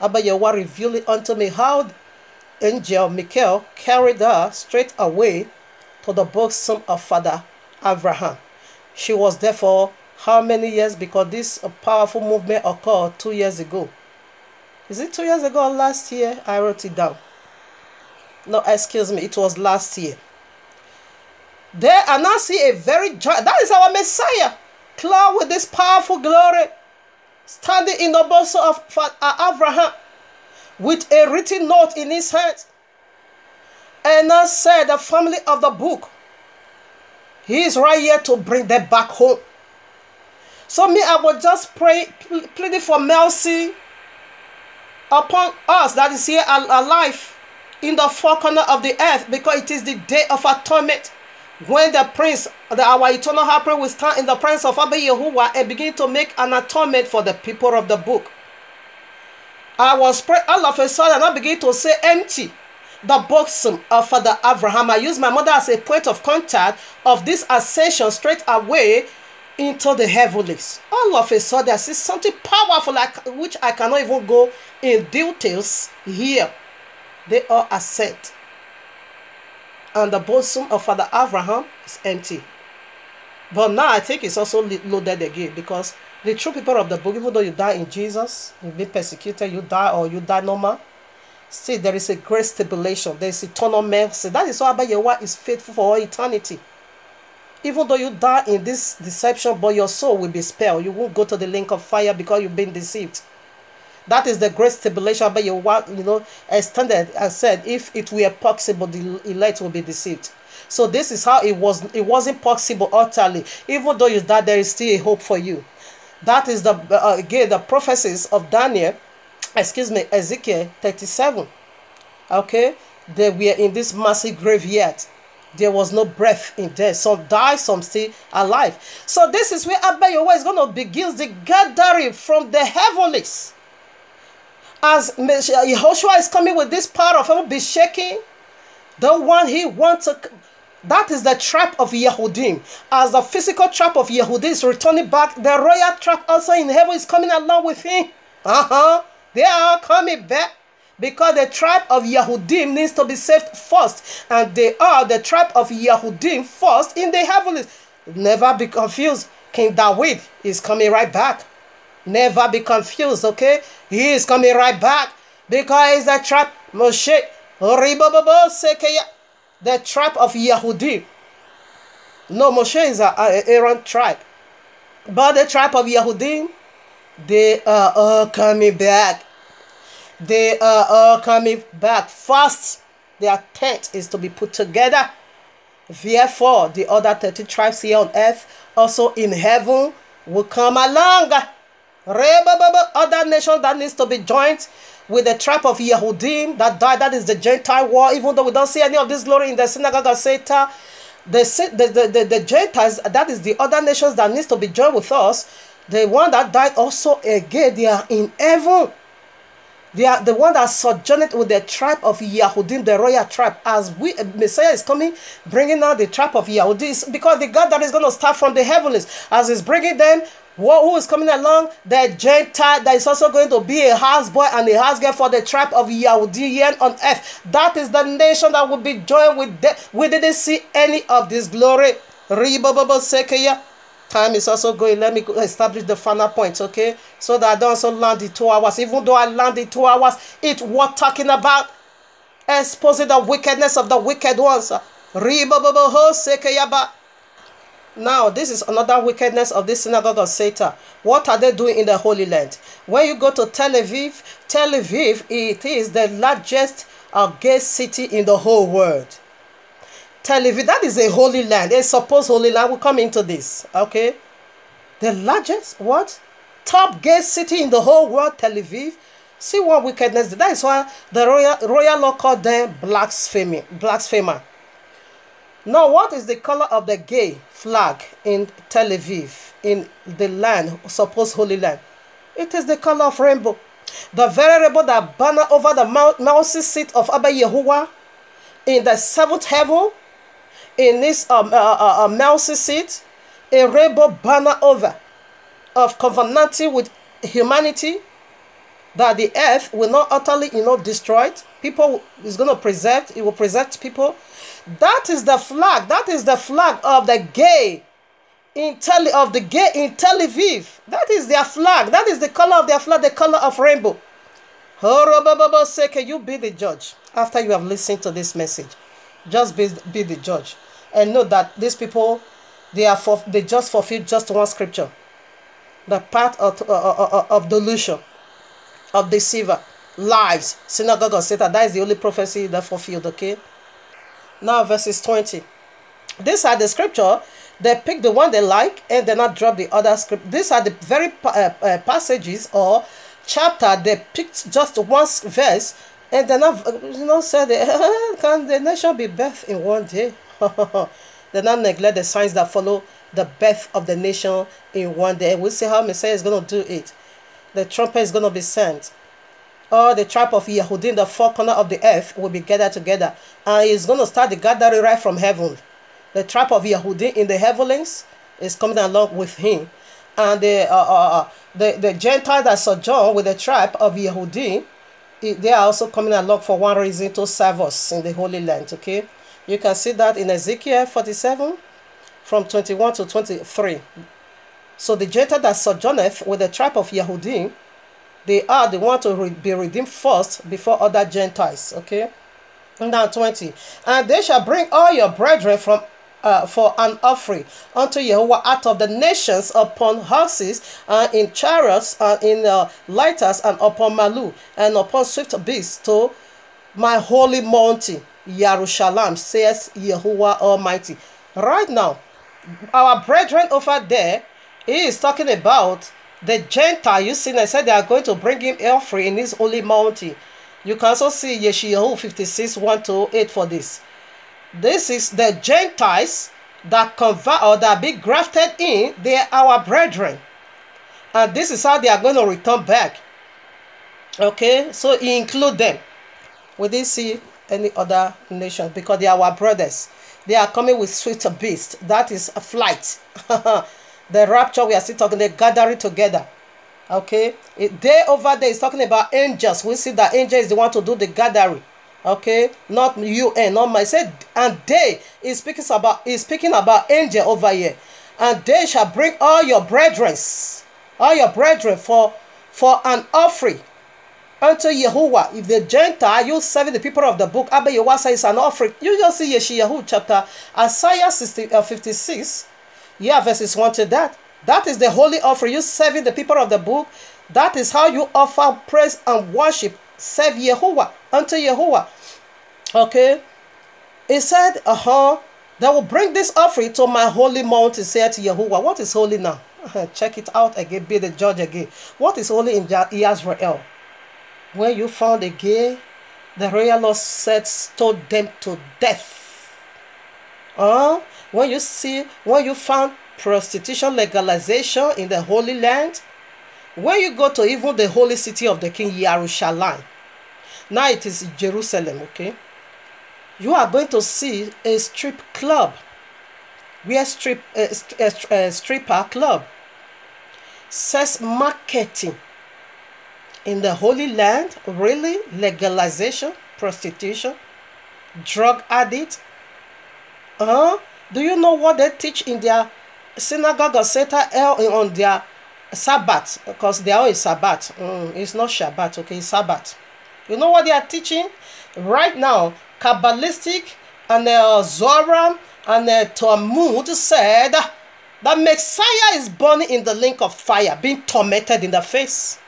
Abayewa revealed it unto me how angel Michael carried her straight away to the bosom of Father Abraham. She was there for how many years? Because this powerful movement occurred 2 years ago. Is it 2 years ago or last year? I wrote it down. No, excuse me, it was last year. There I now see a very giant, that is our Messiah, clothed with this powerful glory, standing in the bosom of Abraham, with a written note in his hand. And I said, the family of the book, he is right here to bring them back home. So me, I will just pray, pleading for mercy upon us that is here alive in the four corners of the earth, because it is the day of atonement, when the prince, our eternal high priest, will stand in the presence of Abba Yahuwah and begin to make an atonement for the people of the book. I was praying all of a sudden, I began to say empty the bosom of Father Abraham. I used my mother as a point of contact of this ascension straight away into the heavens. All of a sudden, I see something powerful, like which I cannot even go in details here. They all ascend, and the bosom of Father Abraham is empty. But now I think it's also loaded again, because the true people of the book, even though you die in Jesus, you've been persecuted, you die or you die normal, still there is a great stipulation. There is eternal mercy. That is why Abba Yahuwah is faithful for all eternity. Even though you die in this deception, but your soul will be spared. You won't go to the lake of fire because you've been deceived. That is the great stipulation Abba Yahuwah, extended and said, if it were possible, the elect will be deceived. So this is how it was. It wasn't possible utterly. Even though you die, there is still a hope for you. That is the again the prophecies of Daniel, Ezekiel 37. Okay, they were in this massive graveyard. There was no breath in there. Some died, some still alive. So this is where Abba Yahuwah is going to begin the gathering from the heavens. As Yehoshua is coming with this power of heaven, be shaking. The one he wants to, that is the trap of Yehudim. As the physical trap of Yehudim is returning back, the royal trap also in heaven is coming along with him. They are coming back. Because the tribe of Yehudim needs to be saved first. And they are the tribe of Yehudim first in the heavens. Never be confused. King David is coming right back. Never be confused, okay? He is coming right back. Because the tribe, Moshe, the tribe of Yehudim. No, Moshe is an Aaron tribe. But the tribe of Yehudim, they are all coming back. They are all coming back fast. Their tent is to be put together. Therefore, the other 30 tribes here on earth, also in heaven, will come along. Other nations that needs to be joined with the tribe of Yehudim that died. That is the Gentile war. Even though we don't see any of this glory in the synagogue of Satan, the Gentiles, that is the other nations that needs to be joined with us. The one that died also again, they are in heaven. They are the one that sojourned with the tribe of Yehudim, the royal tribe. As Messiah is coming, bringing out the tribe of Yehudim, because the God that is going to start from the heavens, as he's bringing them, who is coming along? The Gentile that is also going to be a houseboy and a housegirl for the tribe of Yehudim on earth. That is the nation that will be joined with them. We didn't see any of this glory. Time is also going. Let me establish the final point, okay? So that I don't also land in 2 hours. Even though I land in 2 hours, it's worth talking about. Exposing the wickedness of the wicked ones. Now, this is another wickedness of this synagogue of Satan. What are they doing in the Holy Land? When you go to Tel Aviv, it is the largest gay city in the whole world. Tel Aviv, that is a holy land, a supposed holy land. We'll come into this, okay? The largest, what? Top gay city in the whole world, Tel Aviv. See what wickedness. That is why the royal law called them blasphemer. Now, what is the color of the gay flag in Tel Aviv, in the land, supposed holy land? It is the color of rainbow. The very rainbow that banner over the mousy seat of Abba Yahuwah in the 7th heaven. In this mousy seat, a rainbow banner over of covenanting with humanity, that the earth will not utterly, destroyed. People is going to preserve. It will preserve people. That is the flag. That is the flag of the gay in Tel Aviv. That is their flag. That is the color of their flag. The color of rainbow. Can you be the judge after you have listened to this message? Just be the judge. And know that these people, they just fulfill just one scripture. The part of delusion, of deceiver, lies, synagogue of Satan. That is the only prophecy that fulfilled, okay? Now verses 20. These are the scripture. They pick the one they like and they not drop the other script. These are the very passages or chapter. They picked just one verse and then said, can the nation be birthed in one day? They not neglect the signs that follow the birth of the nation in one day. We'll see how Messiah is going to do it. The trumpet is going to be sent. All the tribe of Yehudim, the four corners of the earth, will be gathered together. And he's going to start the gathering right from heaven. The tribe of Yehudim in the heavens is coming along with him. And the Gentiles that sojourn with the tribe of Yehudim, they are also coming along for one reason, to serve us in the Holy Land, okay? You can see that in Ezekiel 47 from 21 to 23. So the Gentiles that sojourneth with the tribe of Yehudim, they are the one to be redeemed first before other Gentiles, okay? Now 20. And they shall bring all your brethren from for an offering unto Yahuwah out of the nations upon horses and in chariots and in lighters and upon malu and upon swift beasts to my holy mountain Jerusalem, says Yahuwah Almighty. Right now, our brethren over there, he is talking about the Gentile. You see, I said they are going to bring him offering in his holy mountain. You can also see Yeshayahu 56 1 to 8 for this. This is the Gentiles that convert or that be grafted in. They are our brethren. And this is how they are going to return back. Okay, so he include them. We didn't see any other nation because they are our brothers. They are coming with sweeter beast. That is a flight. The rapture, we are still talking, the gathering together. Okay, they over there is talking about angels. We see that angel is the one to do the gathering. Okay, not UN, not my said, and they is speaking about angel over here, and they shall bring all your brethren for an offering unto Yahuwah. If the Gentile, you serving the people of the book, Abba Yahuwah is an offering. You just see Yeshayahu chapter Isaiah 56, yeah, verses 1 to that. That is the holy offering. You serving the people of the book. That is how you offer praise and worship. Serve Yahuwah unto Yahuwah. Okay. He said, they will bring this offering to my holy mountain, said to Yahuwah. What is holy now? Check it out again. Be the judge again. What is holy in Israel? When you found a gay, the royal law said, stone them to death. When you found prostitution legalization in the Holy Land, when you go to even the holy city of the King, Yerushalayim, now it is Jerusalem, okay, you are going to see a strip club, where stripper club, sex marketing in the Holy Land. Really? Legalization, prostitution, drug addict. Do you know what they teach in their synagogue or center on their Sabbath? Because they are on Sabbath. It's not Shabbat, okay, it's Sabbath. You know what they are teaching right now? Kabbalistic and Zoram and Talmud said that Messiah is burning in the lake of fire, being tormented in the face.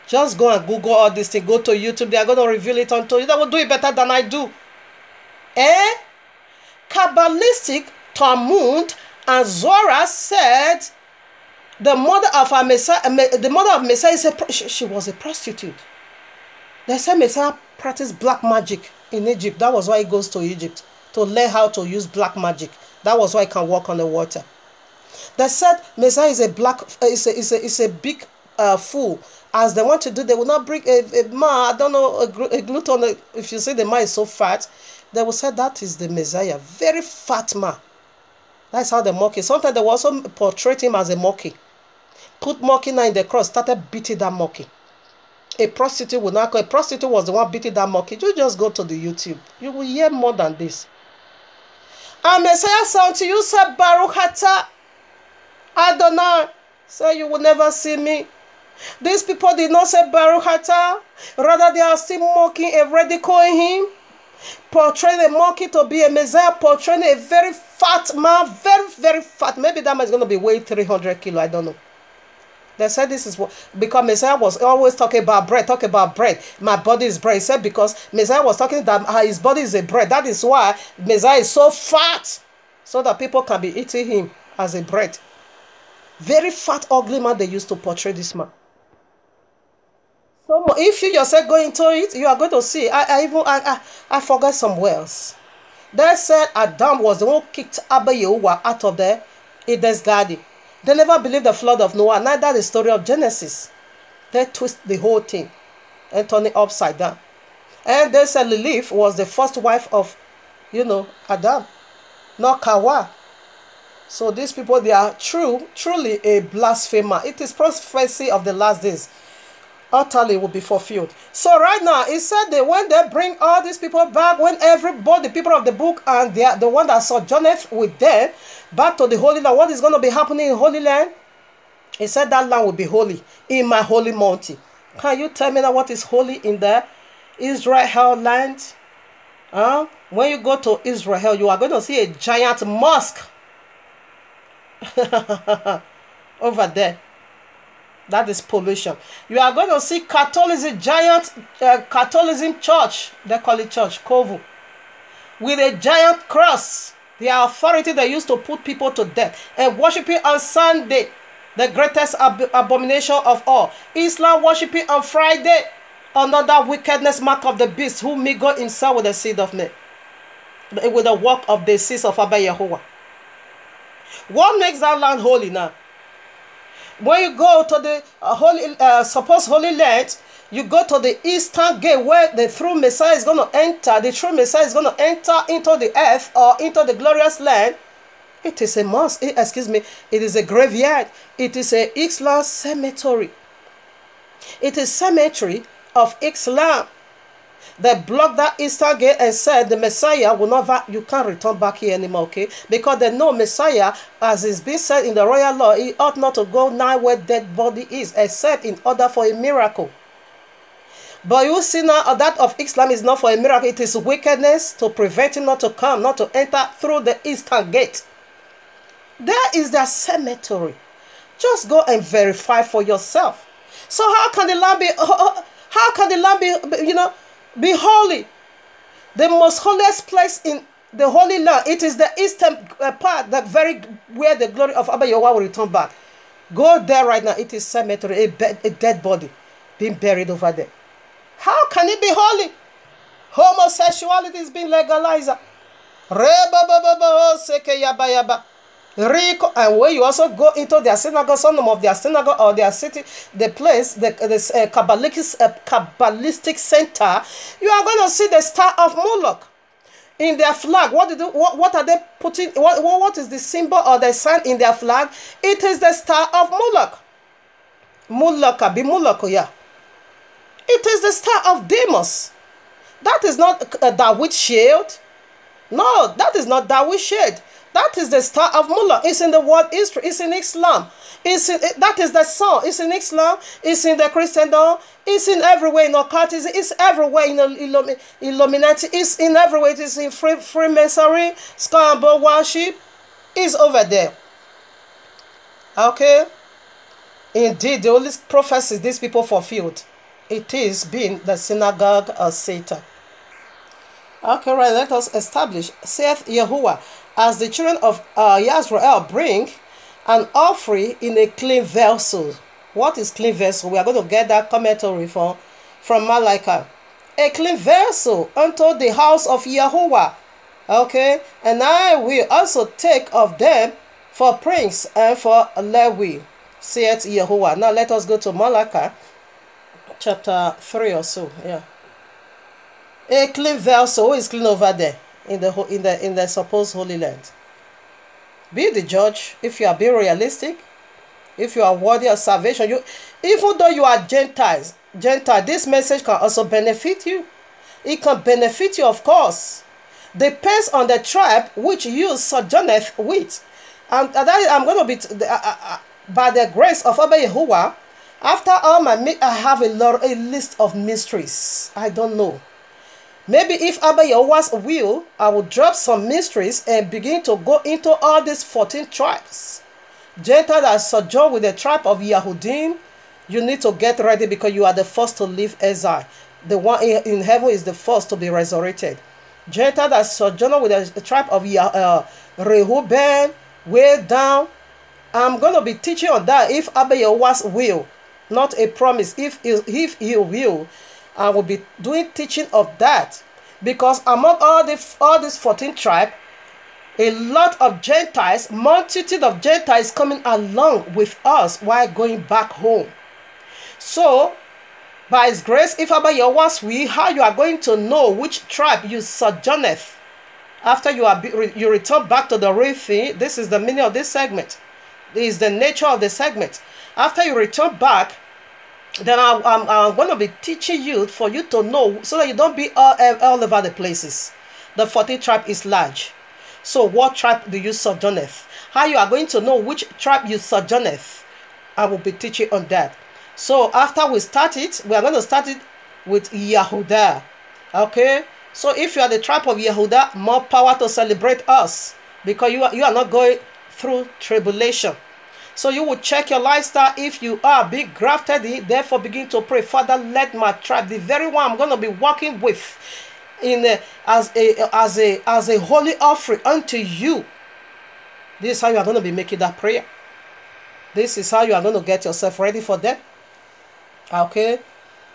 Just go and Google all this thing. Go to YouTube. They are going to reveal it unto you. They will do it better than I do. Kabbalistic, Talmud, and Zora said the mother of Messiah, she was a prostitute. They said Messiah practiced black magic in Egypt. That was why he goes to Egypt, to learn how to use black magic. That was why he can walk on the water. They said Messiah is a big fool. As they want to do, they will not bring a man, I don't know, a gluten. If you say the man is so fat, they will say that is the Messiah. Very fat man. That's how they mock it. Sometimes they will also portray him as a monkey. Put monkey now in the cross, started beating that monkey. A prostitute will not go. A prostitute was the one beating that monkey. You just go to the YouTube. You will hear more than this. And Messiah said unto you, said Baruch Atah Adonai. Say you will never see me. These people did not say Baruch Atah. Rather, they are still mocking and ridiculing him. Portraying a monkey to be a Messiah. Portraying a very fat man. Very, very fat. Maybe that man is going to be weighing 300 kilos. I don't know. They said this is what, because Messiah was always talking about bread, My body is bread. He said because Messiah was talking that his body is a bread. That is why Messiah is so fat. So that people can be eating him as a bread. Very fat, ugly man they used to portray this man. So if you yourself go into it, you are going to see. I forgot some words. They said Adam was the one who kicked Abba Yahuwah out of the Eden's garden. They never believed the flood of Noah, neither the story of Genesis. They twist the whole thing and turn it upside down. And they said Lilith was the first wife of, Adam, not Kawa. So these people, they are truly a blasphemer. It is prophecy of the last days. Utterly will be fulfilled. So right now, it said that when they bring all these people back, when everybody, the people of the book, and they are the one that sojourneth with them, back to the Holy Land, what is going to be happening in Holy Land? He said that land will be holy in my holy mountain. Can you tell me now what is holy in the Israel land? When you go to Israel, you are going to see a giant mosque over there. That is pollution. You are going to see Catholicism, giant Catholicism church. They call it church, Kovu. With a giant cross. The authority they used to put people to death. And worshiping on Sunday. The greatest abomination of all. Islam worshiping on Friday. Another wickedness mark of the beast. Who mingled himself with the seed of men. With the work of the seeds of Abba Yahuwah. What makes that land holy now? When you go to the supposed Holy Land, you go to the eastern gate where the true Messiah is going to enter. The true Messiah is going to enter into the earth or into the glorious land. It is a mosque. Excuse me. It is a graveyard. It is a Islam cemetery. It is cemetery of Islam. They blocked that eastern gate and said the Messiah will not, you can't return back here anymore, okay? Because they know Messiah, as is being said in the royal law, he ought not to go nigh where dead body is, except in order for a miracle. But you see now, that of Islam is not for a miracle. It is wickedness to prevent him not to come, not to enter through the eastern gate. There is their cemetery. Just go and verify for yourself. So how can the land be, be holy? The most holiest place in the Holy Land, it is the eastern part, the very where the glory of Abba Yahuwah will return back. Go there right now. It is cemetery, a dead body being buried over there. How can it be holy? Homosexuality is being legalized. And when you also go into their synagogue, some of their synagogue or their city, the place, the Kabbalistic center, you are going to see the star of Moloch in their flag. What are they putting? What is the symbol or the sign in their flag? It is the star of Moloch. Moloch, yeah. It is the star of Deimos. That is not David's shield. No, that is not David's shield. That is the star of Moloch. It's in the world history. It's in Islam. That is the sun. It's in Islam. It's in the Christendom. It's in everywhere in occultism. It's everywhere in Illuminati. It's in everywhere. It is in Freemasonry, Scarborough worship. It's over there. Okay? Indeed, the only prophecies these people fulfilled. It is being the synagogue of Satan. Okay, right. Let us establish, saith Yahuwah, as the children of Israel bring an offering in a clean vessel. What is clean vessel? We are going to get that commentary from Malachi. A clean vessel unto the house of Yahuwah. Okay, and I will also take of them for prince and for Levi, saith Yahuwah. Now let us go to Malachi chapter 3 or so. Yeah. A clean vessel. Who is clean over there in the supposed Holy Land? Be the judge. If you are being realistic, if you are worthy of salvation, even though you are Gentile, this message can also benefit you. It can benefit you, of course. Depends on the tribe which you sojourneth with. And that I'm going to be by the grace of Abba Yahuwah. After all I have a list of mysteries. I don't know. Maybe if Abba Yahuwah's will, I will drop some mysteries and begin to go into all these 14 tribes. Gentiles that sojourn with the tribe of Yahudim, you need to get ready because you are the first to leave exile. The one in heaven is the first to be resurrected. Gentiles that sojourn with the tribe of Reuben, way down. I'm going to be teaching on that if Abba Yahuwah's will, not a promise. If he will, I will be doing teaching of that, because among all these 14 tribes, a lot of Gentiles, multitude of Gentiles coming along with us while going back home. So, by His grace, if Abba Yahuwah's will, how you are going to know which tribe you sojourneth after you return back to the real thing. This is the meaning of this segment. This is the nature of the segment. After you return back, then I'm going to be teaching you for you to know, so that you don't be all over the places. The 14 tribe is large. So what tribe do you sojourneth? How you are going to know which tribe you sojourneth? I will be teaching on that. So after we start it, we are going to start it with Yehudah. Okay? So if you are the tribe of Yehudah, more power to celebrate us, because you are not going through tribulation. So you will check your lifestyle. If you are being grafted in, therefore begin to pray, Father, let my tribe, the very one I'm going to be working with, as a holy offering unto you. This is how you are going to be making that prayer. This is how you are going to get yourself ready for that. Okay?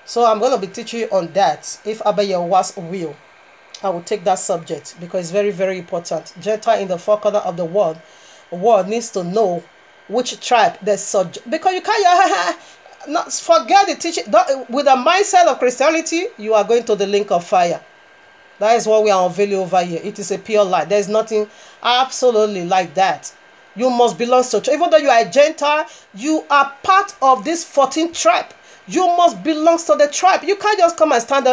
So I'm going to be teaching you on that. If Abba Yahuwah's will, I will take that subject, because it's very, very important. Gentile in the four corners of the world needs to know which tribe they because you can't not forget the teaching. With the mindset of Christianity, you are going to the link of fire. That is what we are unveiling over here. It is a pure lie. There is nothing absolutely like that. You must belong to church. Even though you are a Gentile, you are part of this 14th tribe. You must belong to the tribe. You can't just come and stand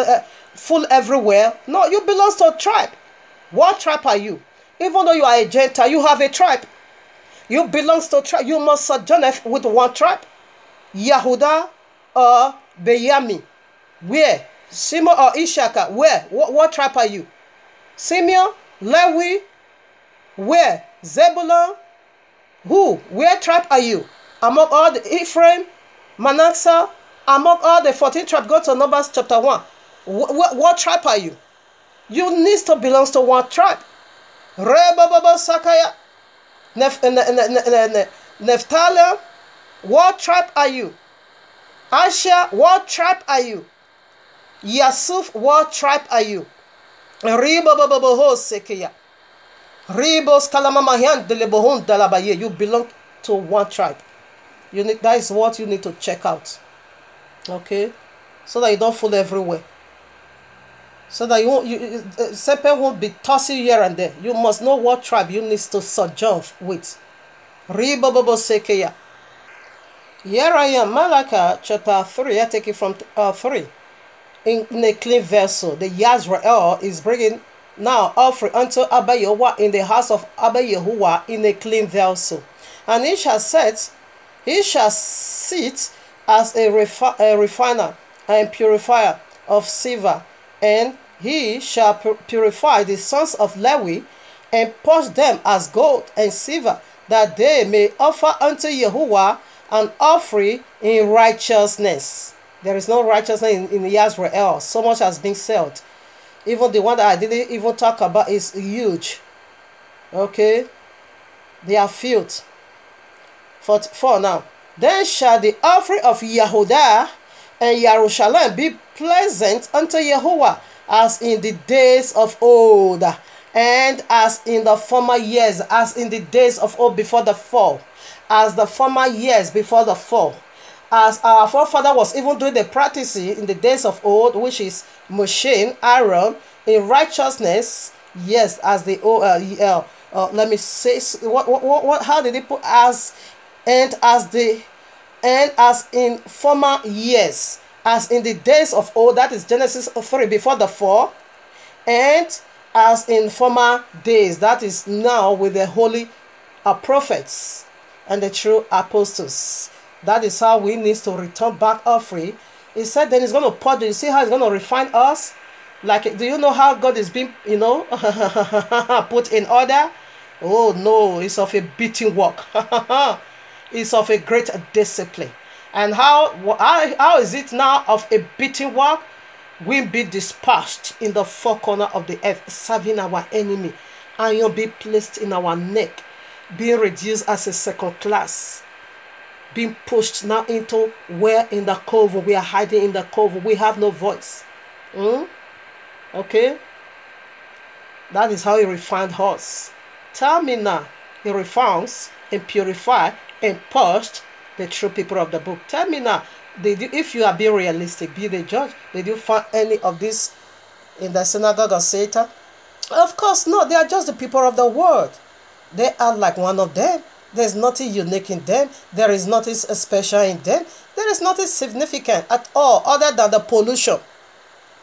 full everywhere. No, you belong to a tribe. What tribe are you? Even though you are a Gentile, you have a tribe. You belong to a tribe. You must sojourn with one tribe. Yahudah or Benjamin. Where? Simon or Ishaka? Where? What tribe are you? Simeon? Lewi? Where? Zebulun? Who? Where tribe are you? Among all the Ephraim, Manasseh, among all the 14 tribes, go to Numbers chapter 1. What tribe are you? You need to belong to one tribe. Rebababa Sakaya. Naphtali, what tribe are you? Asher, what tribe are you? Yasuf, what tribe are you? Ribababaho Sekeya. Ribos Kalamamahan Delebohun Dalabaye. You belong to one tribe. That is what you need to check out. Okay? So that you don't fool everywhere. So that serpent won't be tossing here and there. You must know what tribe you need to sojourn with. Ribababo Sekeya. Here I am, Malachi chapter 3. I take it from 3. In a clean vessel, the Yazrael is bringing now offering unto Abba Yahuwah in the house of Abba Yahuwah in a clean vessel. And he shall sit as a refiner and purifier of silver, and he shall purify the sons of Lewi and purge them as gold and silver, that they may offer unto Yahuwah an offering in righteousness. There is no righteousness in Israel. So much has been said. Even the one that I didn't even talk about is huge. Okay? They are filled. 44 now. Then shall the offering of Yahudah and Jerusalem be pleasant unto Yahuwah, as in the days of old, and as in the former years, as in the days of old before the fall, as the former years before the fall. As our forefather was even doing the practicing in the days of old, which is Moshe, Aaron, in righteousness, yes, as the let me say what how did he put as in former years, as in the days of old, that is Genesis 3 before the fall, and as in former days, that is now with the holy prophets and the true apostles. That is how we need to return back offering. He said then he's going to purge. You see how he's going to refine us? Like, do you know how God is being, put in order? Oh no, it's of a beating work. It's of a great discipline. And how is it now of a beating work? We'll be dispatched in the four corners of the earth, serving our enemy. And you'll be placed in our neck, being reduced as a second class. Being pushed now into where in the cove. We are hiding in the cove. We have no voice. Okay? That is how he refined us. Tell me now, he refines and purifies and purged the true people of the book. Tell me now, if you are being realistic, be the judge, did you find any of this in the synagogue of Satan? Of course not. They are just the people of the world. They are like one of them. There is nothing unique in them. There is nothing special in them. There is nothing significant at all other than the pollution.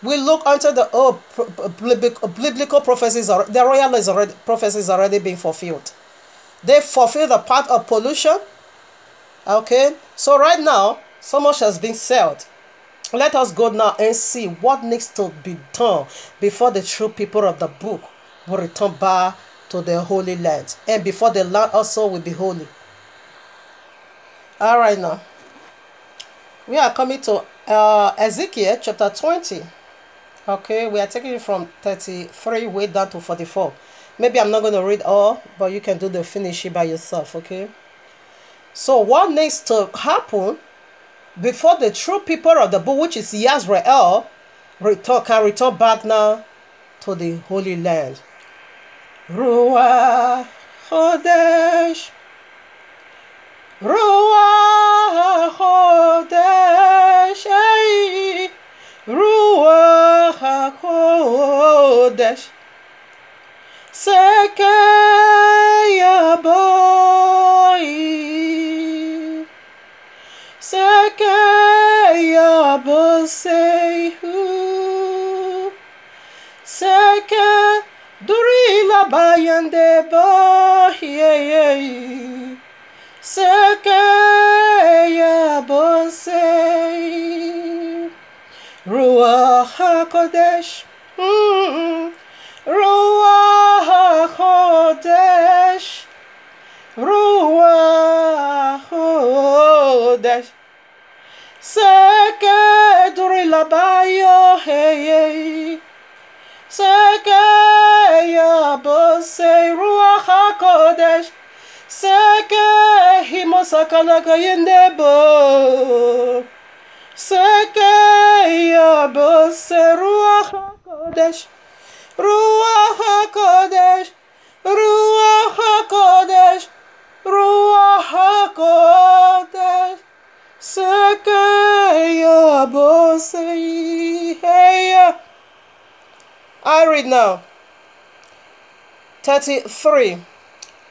We look unto the biblical prophecies. The royal prophecies already being fulfilled. They fulfill the part of pollution. Okay. So right now, so much has been said. Let us go now and see what needs to be done before the true people of the book will return back to the Holy Land, and before the land also will be holy. All right, now we are coming to Ezekiel chapter 20. Okay, we are taking it from 33 way down to 44. Maybe I'm not going to read all, but you can do the finishing by yourself. Okay, so what needs to happen before the true people of the book, which is Yazrael, can return back now to the Holy Land? Ruach Chodesh Ruach HaKodesh, Ruach HaKodesh, Sekeya Boi, Sekeya Bosehu, Seke Durila Bayande Bohi, Sekeya Bosei, Ruach HaKodesh, Ruach HaKodesh, Ruach HaKodesh, Seke Durila Bayo, hey, Sekeya Bosei, Ruach HaKodesh, Seke Himosakalaka Yendebo, Sekeya Bose, Ruach HaKodesh, Ruach HaKodesh, Ruach HaKodesh, Ruach HaKodesh, Sekeya Bose. Hey, I read now. 33.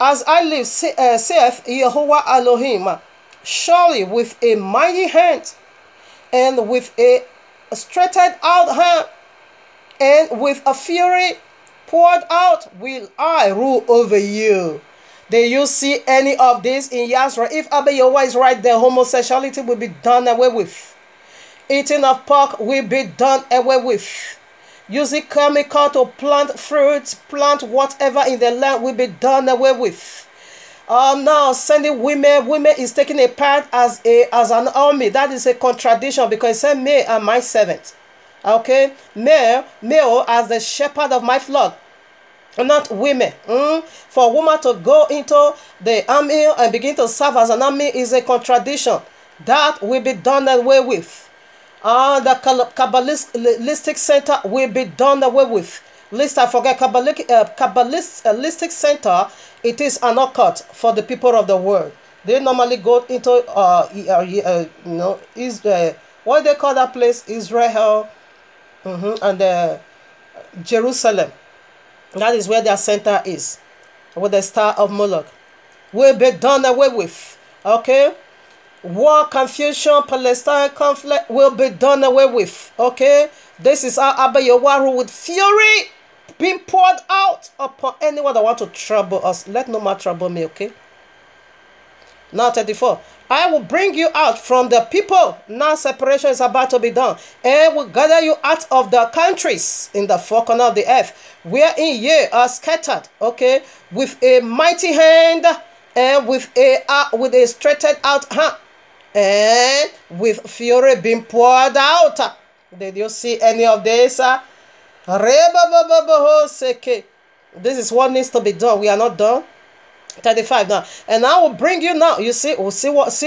As I live, saith Yahuwah Elohim, surely with a mighty hand, and with a stretched out hand, and with a fury poured out, will I rule over you. Did you see any of this in Yahweh? If Abba Yahweh is right there, homosexuality will be done away with. Eating of pork will be done away with. Using chemical to plant fruits, plant whatever in the land will be done away with. Now sending women is taking a part as an army. That is a contradiction, because it said, "Me and my servant." Okay, male as the shepherd of my flock, not women. For a woman to go into the army and begin to serve as an army is a contradiction. That will be done away with. The Kabbalistic center will be done away with. List, I forget, Kabbalistic center, it is an occult for the people of the world. They normally go into, what they call that place? Israel, and Jerusalem. That is where their center is, with the star of Moloch. Will be done away with. Okay? War, confusion, Palestine conflict will be done away with. Okay? This is how Abba Yahweh with fury being poured out upon anyone that want to trouble us. Let no man trouble me, okay? Now 34. I will bring you out from the people. Now separation is about to be done. And will gather you out of the countries in the four corners of the earth, wherein ye are scattered, okay? With a mighty hand, and with a stretched out hand, and with fury being poured out. Did you see any of this? This is what needs to be done. We are not done. 35 now. And I will bring you now. You see,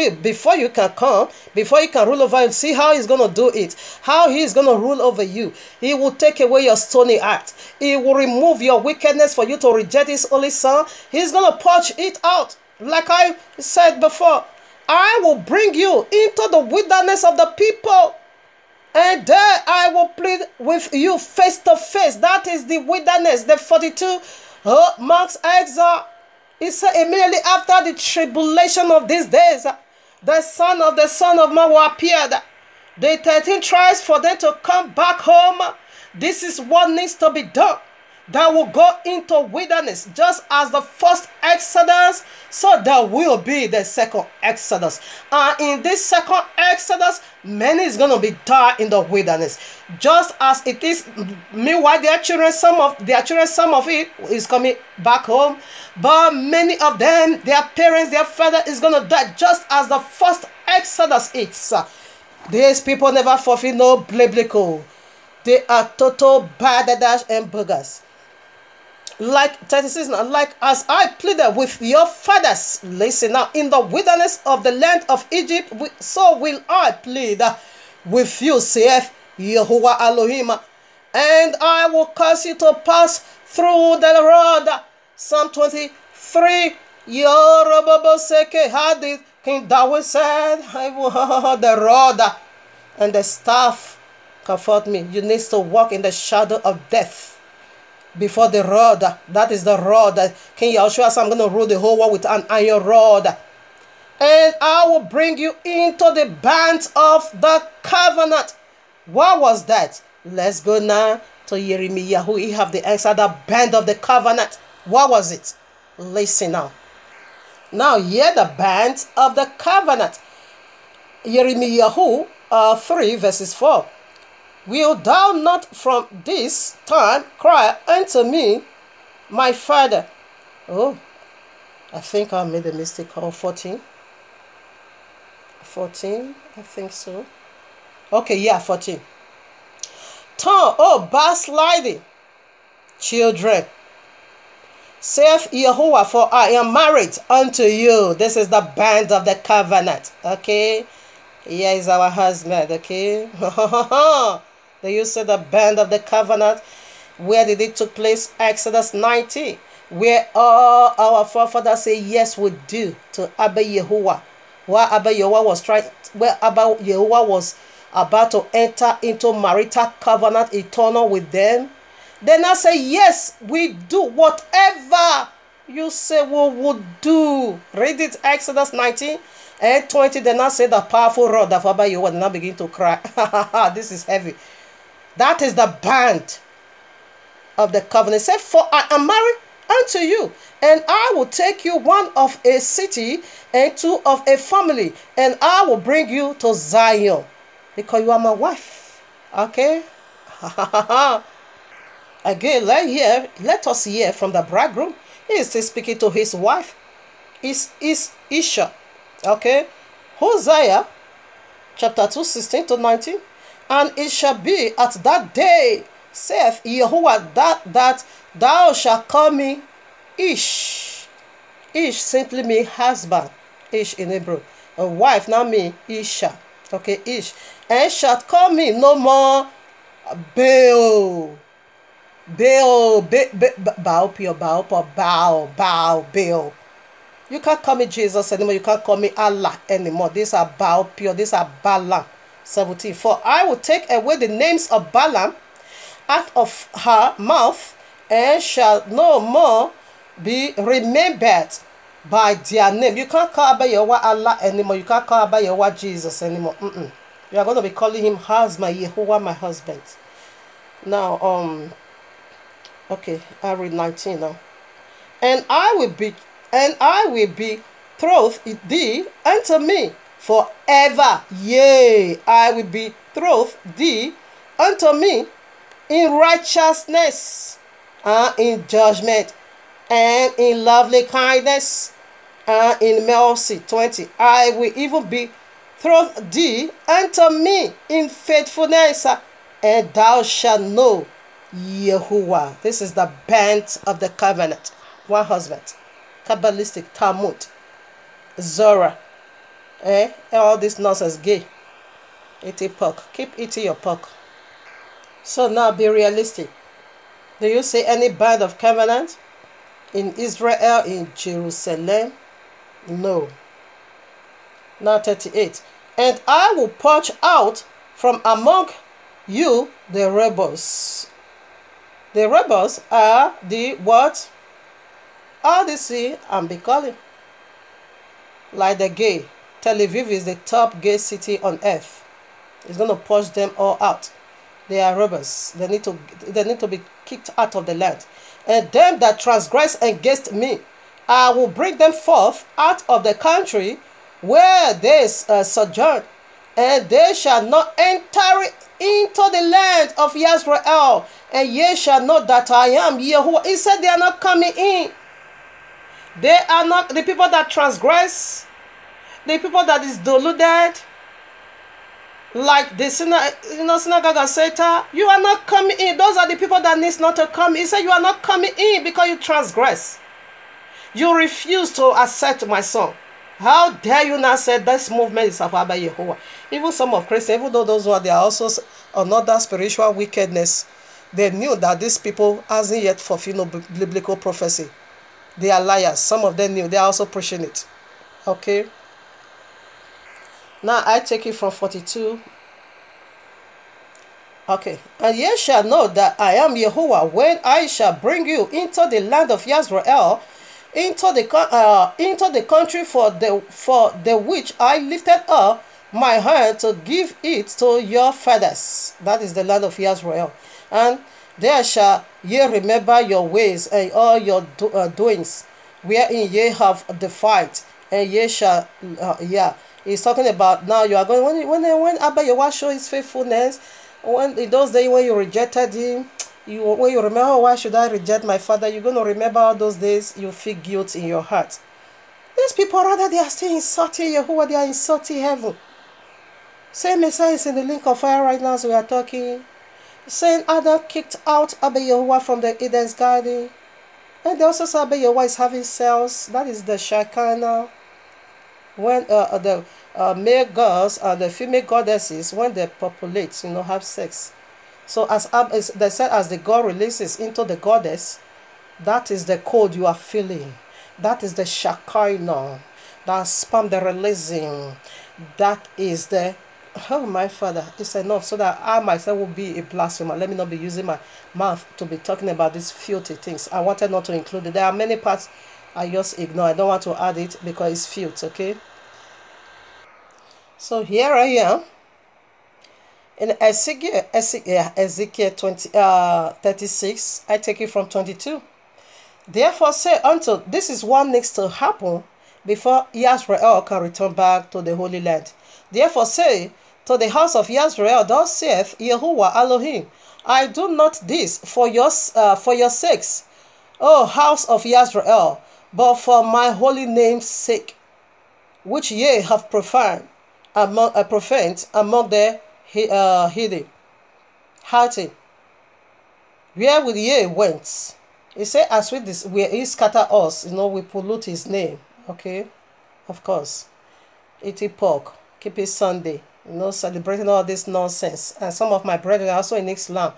before you can come, before you can rule over you, see how he's going to do it. How he is going to rule over you. He will take away your stony heart. He will remove your wickedness for you to reject his only son. He's going to purge it out. Like I said before, I will bring you into the wilderness of the people, and there I will plead with you face to face. That is the wilderness, the 42 months exile. It said immediately after the tribulation of these days, the son of man will appear. The 13 tribes for them to come back home. This is what needs to be done. That will go into wilderness, just as the first Exodus, so there will be the second Exodus. And in this second Exodus, many is going to be died in the wilderness, just as it is. Meanwhile, their children, some of it is coming back home, but many of them, their parents, their father is going to die, just as the first Exodus is. These people never fulfill no biblical. They are total bad and burgers. Like 36 now, like as I pleaded with your fathers, listen now, in the wilderness of the land of Egypt, so will I plead with you, saith Yahuwah Elohim, and I will cause you to pass through the road. Psalm 23, Yoroboseke Hadith King David said, the rod and the staff comfort me. You need to walk in the shadow of death before the rod. That is the rod. King Yahushua said, I'm going to rule the whole world with an iron rod. And I will bring you into the band of the covenant. What was that? Let's go now to Jeremiah, who he have the answer. The band of the covenant. What was it? Listen now. Now hear the band of the covenant. Jeremiah 3 verses 4. Will thou not from this time cry unto me, my father? Oh, I think I made a mistake of 14. 14, I think so. Okay, yeah, 14. Turn, oh, backsliding children, saith Yahuwah, for I am married unto you. This is the band of the covenant. Okay, here is our husband. Okay, they used to say the band of the covenant. Where did it took place? Exodus 19, where all our forefathers say yes, we do to Abba Yahuwah. Where Abba Yahuwah was about to enter into marital covenant eternal with them. Then I say, yes, we do whatever you say we would do. Read it, Exodus 19 and 20. Then I say the powerful rod of Abba Yahuwah. Then I begin to cry. This is heavy. That is the band of the covenant. Say, for I am married unto you, and I will take you one of a city and two of a family, and I will bring you to Zion, because you are my wife. Okay. Again, let us hear from the bridegroom. He is still speaking to his wife. Is Isha. Okay. Hosea chapter 2, 16 to 19. And it shall be at that day, saith Yahuwah, that thou shalt call me Ish. Ish simply means husband. Ish in Hebrew. A wife now mean Isha. Okay, Ish. And shalt call me no more Baal. Baal. Baal. You can't call me Jesus anymore. You can't call me Allah anymore. These are Baal pure. These are Balaam. 17. For I will take away the names of Balaam out of her mouth, and shall no more be remembered by their name. You can't call Abba Yahuwah Allah anymore. You can't call Abba Yahuwah Jesus anymore. You are going to be calling him husband, Yahuwah, my husband. Now, okay, I read 19 now. And I will betroth thee unto me forever. Yea, I will betroth thee unto me in righteousness, in judgment, and in lovely kindness, and in mercy. 20. I will even betroth thee unto me in faithfulness, and thou shalt know Yahuwah. This is the band of the covenant. One husband. Kabbalistic, Talmud, Zorah. All this nonsense, gay. Eating pork. Keep eating your pork. So now be realistic. Do you see any band of covenant in Israel, in Jerusalem? No. Now 38. And I will purge out from among you the rebels. The rebels are the what? RDC and be calling. Like the gay. Tel Aviv is the top gay city on earth. It's going to push them all out. They are rebels. They need to be kicked out of the land. And them that transgress against me, I will bring them forth out of the country where they sojourn, and they shall not enter into the land of Israel, and ye shall know that I am Yahuwah. He said they are not coming in. They are not the people that transgress, the people that is deluded, like the synagogue of Satan. You are not coming in. Those are the people that needs not to come. He said you are not coming in because you transgress. You refuse to accept my son. How dare you not say this movement is of Abba Yahuwah? Even some of Christians, even though those who are there also another spiritual wickedness, they knew that these people hasn't yet fulfilled no biblical prophecy. They are liars. Some of them knew. They are also pushing it. Okay. Now I take it from 42. Okay. And ye shall know that I am Yahuwah when I shall bring you into the land of Yisrael, into the country for the which I lifted up my hand to give it to your fathers. That is the land of Yisrael. And there shall ye remember your ways and all your doings, wherein ye have defied, and ye shall, he's talking about now you are going, when Abba Yahuwah show his faithfulness, when in those days when you rejected him, when you remember, oh, why should I reject my father, you're going to remember all those days, you feel guilt in your heart. These people, rather, they are still insulting Yahuwah, they are insulting heaven. Same Messiah is in the link of fire right now as we are talking. Saying Adam kicked out Abba Yahuwah from the Eden's garden. And they also say Abba Yahuwah is having cells. That is the Shekinah. When the male gods and the female goddesses, when they populate, have sex. So they said, as the god releases into the goddess, that is the code you are feeling. That is the Shekinah. That sperm they're releasing. That is the, oh my Father, it's enough so that I myself will be a blasphemer. Let me not be using my mouth to be talking about these filthy things. I wanted not to include it. There are many parts I just ignore. I don't want to add it because it's filth, okay? So here I am in Ezekiel 36. I take it from 22. Therefore say unto, this is what needs to happen before Israel can return back to the Holy Land. Therefore say to the house of Israel, thus saith Yahuwah Elohim, I do not this for your sakes, O house of Israel, but for my holy name's sake, which ye have profaned among the heathen. Where will ye went? He said, as with this, where he scatter us, we pollute his name. Okay, of course. Eating pork, keep it Sunday, celebrating all this nonsense. And some of my brethren are also in Islam,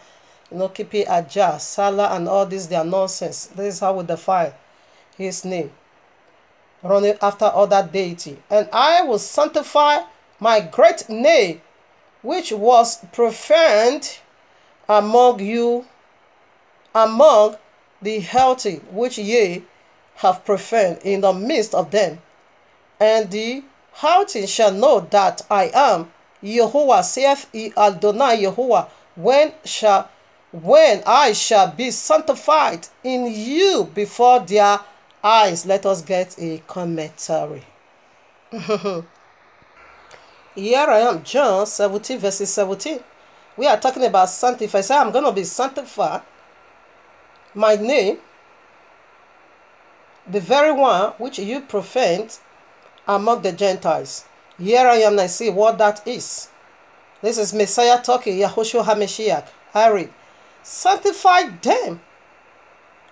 keep it Ajah, Salah, and all this, they are nonsense. This is how we defile his name, running after other deity. And I will sanctify my great name, which was profaned among you, among the healthy, which ye have profaned in the midst of them. And the healthy shall know that I am Yahuwah, saith Adonai Yahuwah, when I shall be sanctified in you before their eyes. Let us get a commentary. Here I am, John 17, verses 17. We are talking about sanctify. Say, I'm going to be sanctified. My name, the very one which you profaned among the Gentiles. Here I am, and I see what that is. This is Messiah talking, Yahushua HaMashiach. I read, sanctify them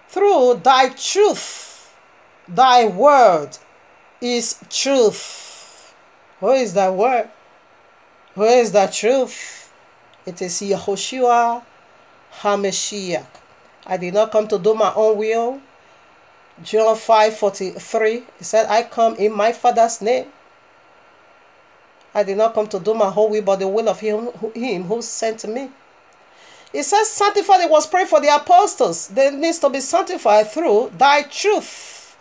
through thy truth. Thy word is truth. Who is that word? Who is that truth? It is Yahushua HaMashiach. I did not come to do my own will. John 5:43, he said, I come in my Father's name. I did not come to do my whole will, but the will of him who sent me. It says, sanctified. It was prayed for the apostles. They need to be sanctified through thy truth.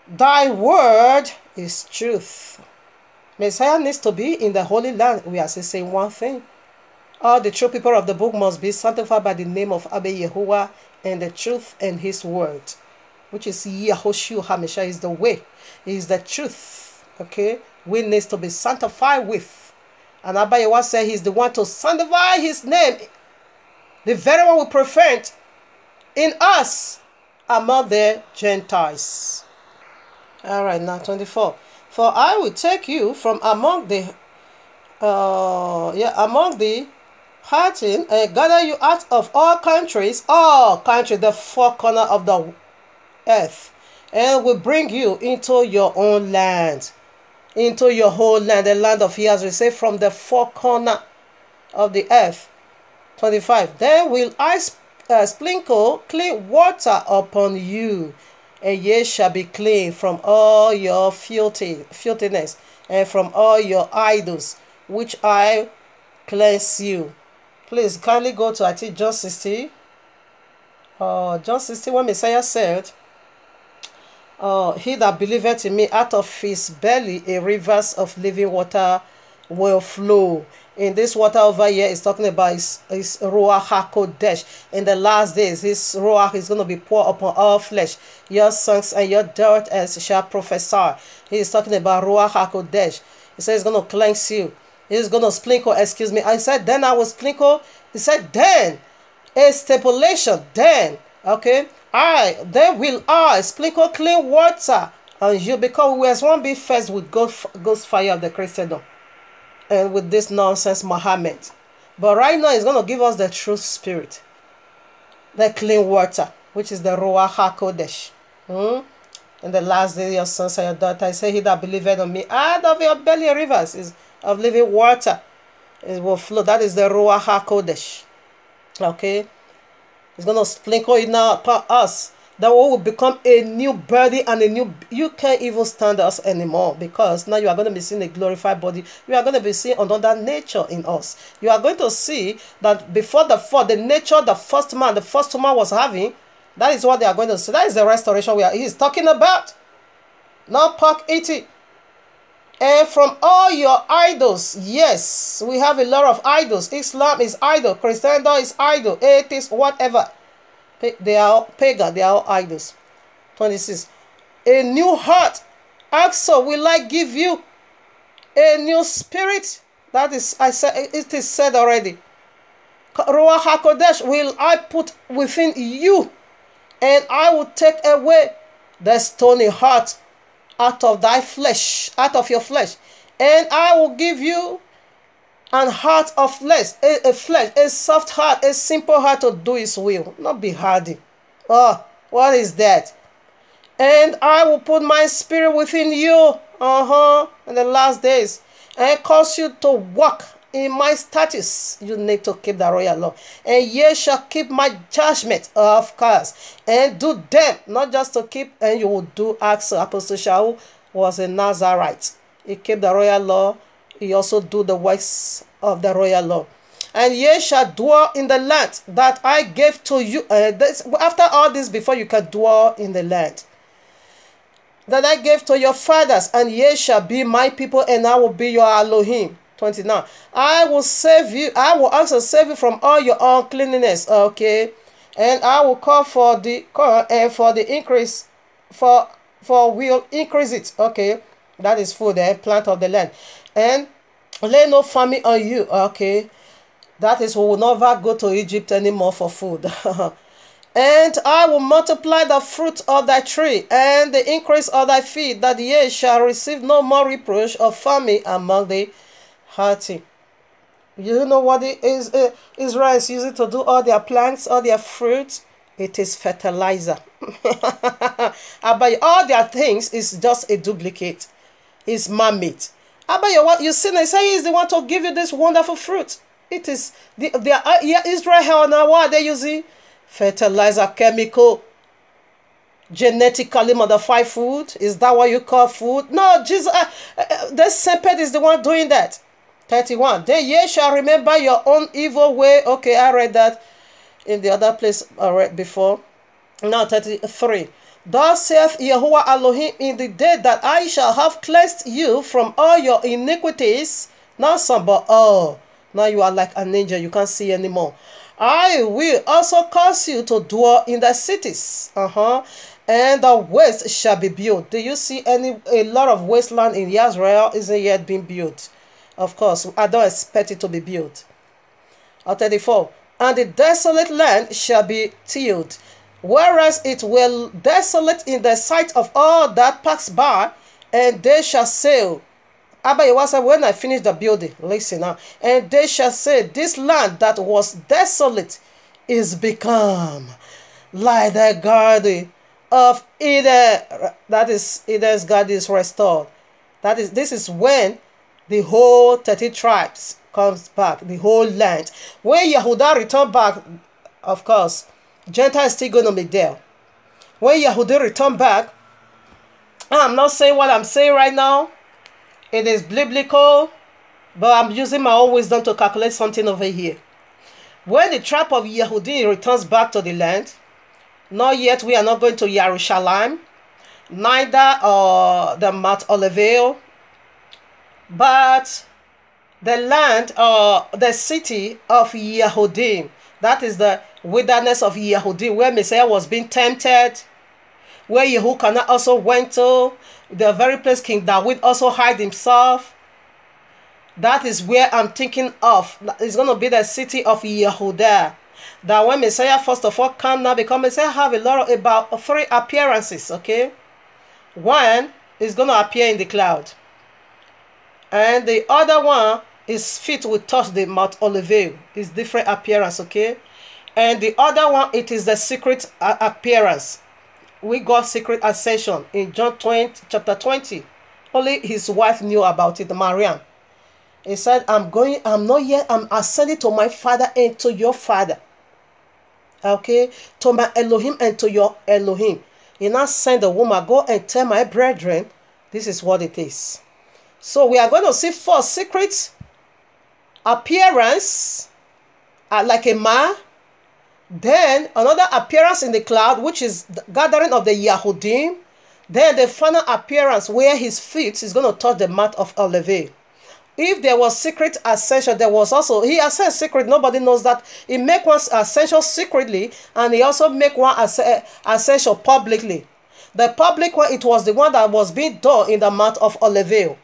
Thy word is truth. Messiah needs to be in the Holy Land. We are still saying one thing. All the true people of the book must be sanctified by the name of Abba Yahuwah and the truth and his word, which is Yahushua HaMashiach, is the way, is the truth. Okay? We need to be sanctified with. And Abba Yahuwah said he's the one to sanctify his name, the very one we prefer in us among the Gentiles. All right, now 24. For I will take you from among the heathen, and gather you out of all countries, the four corners of the earth, and will bring you into your own land, into your whole land, the land of Israel. Say, from the four corners of the earth. 25. Then will I sprinkle clean water upon you, and ye shall be clean from all your filthiness. and from all your idols, which I cleanse you. Please kindly go to, I think, John 60. John 60, when Messiah said, he that believeth in me, out of his belly a rivers of living water will flow. In this water over here is talking about his Ruach HaKodesh. In the last days, his Ruach is going to be poured upon all flesh. Your sons and your daughters shall prophesy. He is talking about Ruach HaKodesh. He says he's going to cleanse you. He's going to sprinkle, excuse me. I said, then I will sprinkle. He said, then. A stipulation, then. Okay. Then will I sprinkle clean water on you, because we as one be first with ghost fire of the Christendom and with this nonsense Muhammad. But right now he's going to give us the true spirit, the clean water, which is the Ruach HaKodesh. In the last day, your sons and your daughters, I say, he that believeth on me, out of your belly rivers is of living water, it will flow. That is the Ruach HaKodesh. Okay. It's going to sprinkle it now upon us, that we will become a new body and a new... You can't even stand us anymore, because now you are going to be seeing a glorified body. You are going to be seeing another nature in us. You are going to see that before the fall, the nature the first man was having, that is what they are going to see. That is the restoration he's talking about. Not pork eating. And from all your idols, yes, we have a lot of idols. Islam is idol, Christendom is idol, atheists, whatever. They are pagan, they are all idols. 26. A new heart, also will I give you. A new spirit, that is, I said, it is said already. Ruach HaKodesh will I put within you, and I will take away the stony heart out of thy flesh, out of your flesh, and I will give you an heart of flesh, a soft heart, a simple heart to do his will, not be hardy. Oh, what is that? And I will put my spirit within you, in the last days, and cause you to walk in my statutes. You need to keep the royal law. And ye shall keep my judgment, of course, and do them, not just to keep, and you will do. Acts. Apostle Shaul was a Nazarite. He kept the royal law. He also do the works of the royal law. And ye shall dwell in the land that I gave to you. After all this, before you can dwell in the land that I gave to your fathers, and ye shall be my people, and I will be your Elohim. 29. I will save you. I will also save you from all your uncleanness. Okay, and I will call for the increase, for will increase it. Okay, that is food, the plant of the land, and lay no famine on you. Okay, that is, we will never go to Egypt anymore for food. And I will multiply the fruit of thy tree and the increase of thy feed, that ye shall receive no more reproach of famine among the hearty. You know what it is? Israel is using to do all their plants, all their fruits. It is fertilizer. But all their things is just a duplicate. It's man-made. But what you see, they say is the one to give you this wonderful fruit. It is Israel now. What are they using? Fertilizer, chemical, genetically modified food. Is that what you call food? No, Jesus. The serpent is the one doing that. 31. Then ye shall remember your own evil way. Okay, I read that in the other place I read before. Now 33. Thus saith Yahuwah Elohim, in the day that I shall have cleansed you from all your iniquities. Not some, but all. Now you are like an angel. You can't see anymore. I will also cause you to dwell in the cities. And the waste shall be built. Do you see a lot of wasteland in Israel isn't yet being built? Of course, I don't expect it to be built. 34. And the desolate land shall be tilled, whereas it will desolate in the sight of all that pass by, and they shall say, when I finish the building, listen now, and they shall say, this land that was desolate is become like the garden of Eden. That is, Eden's garden is restored. This is when the whole 30 tribes comes back, the whole land. When Yehuda return back, of course, Gentiles is still going to be there. When Yehuda return back, I'm not saying what I'm saying right now. It is biblical, but I'm using my own wisdom to calculate something over here. When the tribe of Yehudim returns back to the land, not yet we are not going to Jerusalem, neither the Mount Olivet, but the land or the city of Yehudim. That is the wilderness of Yehudim, where Messiah was being tempted, where Yehoshaphat also went to, the very place King David also hid himself. That is where I'm thinking of. It's going to be the city of Yehudah. That when Messiah first of all come now, because Messiah have a lot of, about 3 appearances, okay? One is going to appear in the cloud. And the other one, his feet will touch the Mount Olivet. It's different appearance, okay? And the other one, it is the secret appearance. We got secret ascension in John 20, chapter 20. Only his wife knew about it, Mariam. He said, I'm not yet, I'm ascending to my Father and to your Father. Okay? To my Elohim and to your Elohim. He now sent the woman, go and tell my brethren, this is what it is. So we are going to see 4 secret appearance like a man. Then another appearance in the cloud, which is the gathering of the Yehudim. Then the final appearance where his feet is going to touch the Mount of Olivet. If there was secret ascension, there was also, he ascends secret, nobody knows that. He make one ascension secretly, and he also make one ascension publicly. The public one, it was the one that was being done in the Mount of Olivet.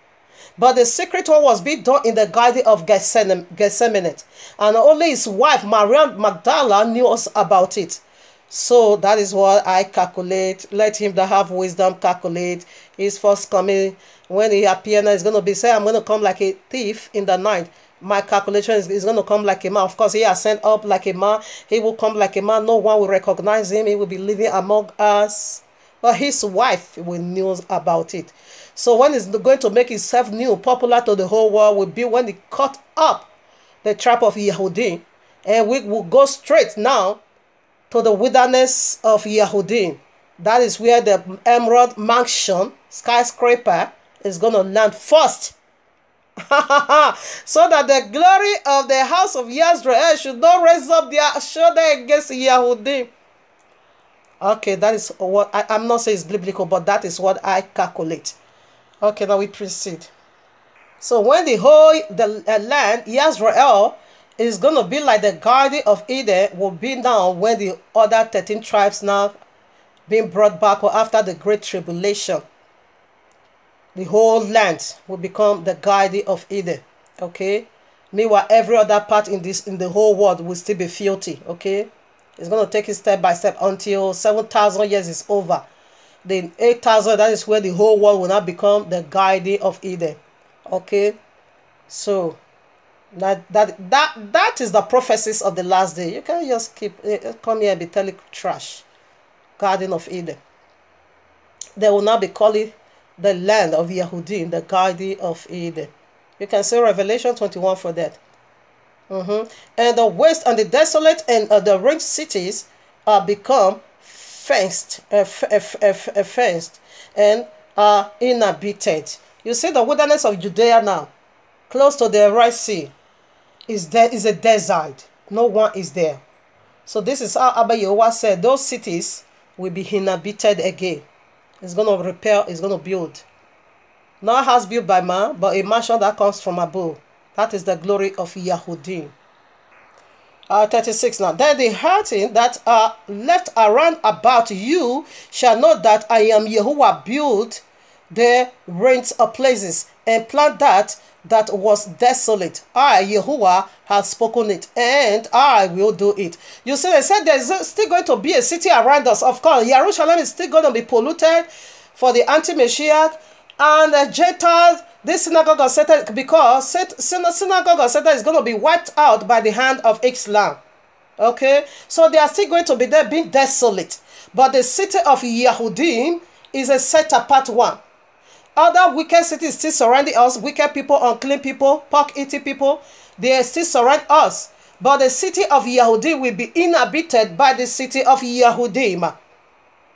But the secret one was being done in the garden of Gethsemane. And only his wife, Mariam Magdala, knew us about it. So that is what I calculate. Let him that have wisdom calculate. His first coming, when he appears, is going to be, say, I'm going to come like a thief in the night. My calculation is going to come like a man. Of course, he has sent up like a man. He will come like a man. No one will recognize him. He will be living among us. But his wife will know about it. So when he's going to make himself new, popular to the whole world, will be when he cut up the tribe of Yehudim. And we will go straight now to the wilderness of Yehudim. That is where the Emerald Mansion, skyscraper, is going to land first. So that the glory of the house of Israel should not raise up their shoulder against Yehudim. Okay, that is what I'm not saying it's biblical, but that is what I calculate. Okay, now we proceed. So when the land, Israel, is going to be like the Garden of Eden, will be now when the other 13 tribes now being brought back, or after the Great Tribulation. The whole land will become the Garden of Eden. Okay? Meanwhile, every other part in the whole world will still be filthy. Okay? It's going to take it step by step until 7,000 years is over. Then 8,000, that is where the whole world will now become the Garden of Eden. Okay? So that is the prophecies of the last day. You can just come here and be telling trash. Garden of Eden. They will now be calling the land of Yehudim the Garden of Eden. You can see Revelation 21 for that. And the waste and the desolate and the rich cities become fenced and inhabited. You see the wilderness of Judea now, close to the Red Sea, is a desert. No one is there. So this is how Abba Yehovah said those cities will be inhabited again. It's going to repair, it's going to build. Not a house built by man, but a mansion that comes from above. That is the glory of Yehudim. 36 now. Then the hurting that are left around about you shall know that I am Yahuwah, build the ruins of places and plant that was desolate. I, Yahuwah, have spoken it, and I will do it. You see, they said there's still going to be a city around us. Of course, Jerusalem is still going to be polluted for the anti-Mashiach, and the Gentiles, this synagogue of Satan, because synagogue of Satan is going to be wiped out by the hand of Islam. Okay? So they are still going to be there being desolate. But the city of Yehudim is a set apart one. Other wicked cities still surrounding us, wicked people, unclean people, pork-eating people, they still surround us. But the city of Yehudim will be inhabited by the city of Yehudim.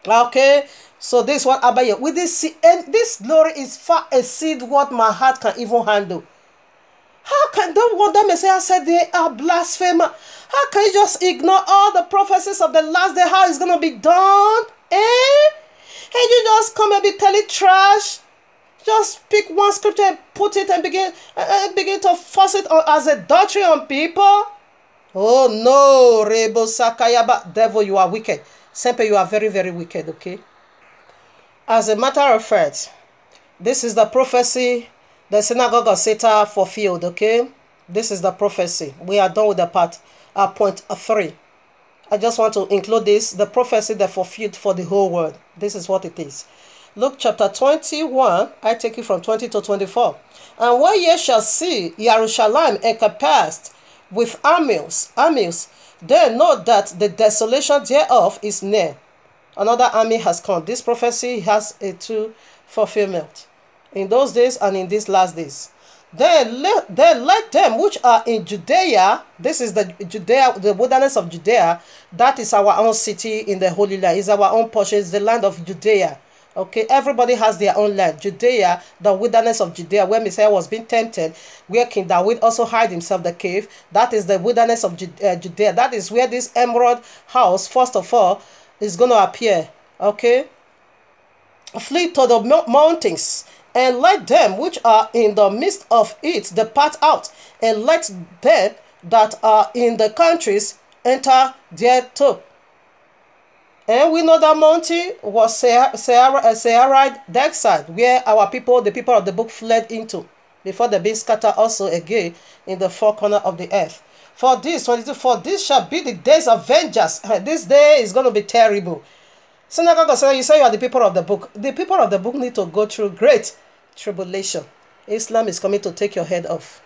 Okay? So this is what Abaye with this, and this glory is far exceed what my heart can even handle. How can the one that Messiah said they are blasphemer? How can you just ignore all the prophecies of the last day? How it's gonna be done? And you just come and be telling trash. Just pick one scripture and put it and begin to force it on, as a doctrine on people. Oh no, Rebo Sakayaba, devil, you are wicked. Simple, you are very, very wicked, okay? As a matter of fact, this is the prophecy the synagogue of Satan fulfilled, okay? This is the prophecy. We are done with the point 3. I just want to include this, the prophecy that fulfilled for the whole world. This is what it is. Luke chapter 21, I take it from 20 to 24. And when ye shall see Jerusalem encompassed with armies, then know that the desolation thereof is near. Another army has come. This prophecy has a true fulfillment in those days and in these last days. Then let them which are in Judea, this is the Judea, the wilderness of Judea, that is our own city in the Holy Land, is our own portion, is the land of Judea. Okay, everybody has their own land. Judea, the wilderness of Judea, where Messiah was being tempted, where King David also hid himself in the cave. That is the wilderness of Judea. That is where this emerald house, first of all, is going to appear. Okay, flee to the mountains, and let them which are in the midst of it depart out, and let them that are in the countries enter thereto. And we know that mountain was Seiride Dexide, where our people, the people of the book, fled into before the being scattered also again in the four corners of the earth. For this, 22, for this shall be the days of vengeance. This day is going to be terrible. Synagogue, you say you are the people of the book. The people of the book need to go through great tribulation. Islam is coming to take your head off,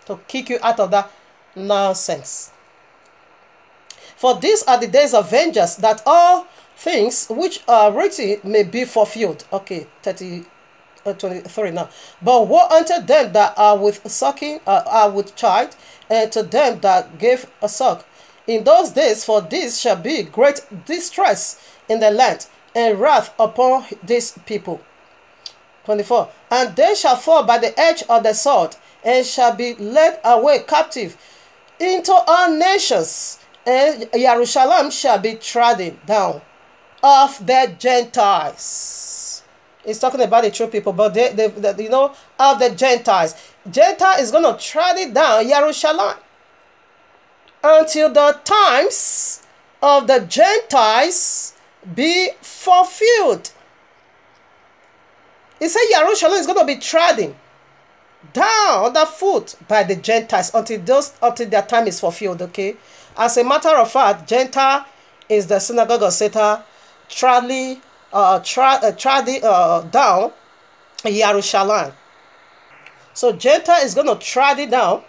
to kick you out of that nonsense. For these are the days of vengeance, that all things which are written may be fulfilled. Okay, 23 now. But woe unto them that are with sucking, are with child, and to them that gave a suck in those days, for this shall be great distress in the land, and wrath upon this people. 24. And they shall fall by the edge of the sword, and shall be led away captive into all nations, and Jerusalem shall be trodden down of the Gentiles. It's talking about the true people, but they you know, of the Gentiles. Gentile is going to trod it down, Jerusalem, until the times of the Gentiles be fulfilled. It said Jerusalem is going to be trodden down the foot by the Gentiles until their time is fulfilled. Okay. As a matter of fact, Gentile is the synagogue of Satan, treading down Jerusalem. So Gentile is going to tread it down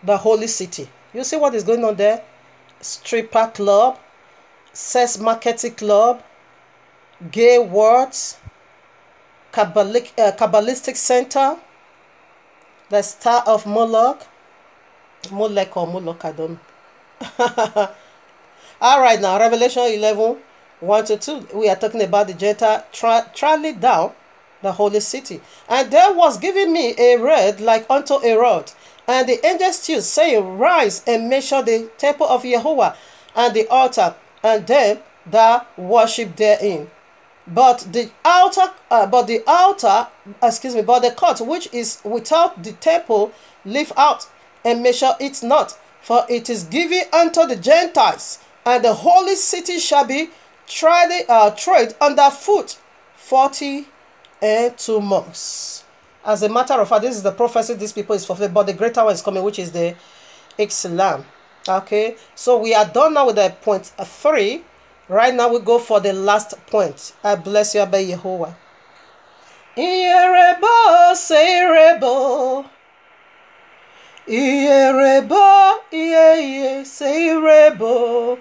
the holy city. You see what is going on there? Stripper club, sex marketing club, gay words, Kabbalistic center, the star of Moloch, I don't know. All right, now Revelation 11, 1-2. We are talking about the Gentile traveling down the holy city. And there was given me a reed like unto a rod, and the angel stood, saying, Rise and measure the temple of Yahuwah, and the altar, and them that worship therein. But the court which is without the temple, leave out, and measure it not, for it is given unto the Gentiles, and the holy city shall be trod under foot 42 months. As a matter of fact, this is the prophecy these people is fulfilled, but the greater one is coming, which is the Islam. Okay, so we are done now with the point 3. Right now we go for the last point. I bless you, Abba Yehovah. Ierebo, Seirebo. Ierebo, Iye, Seirebo.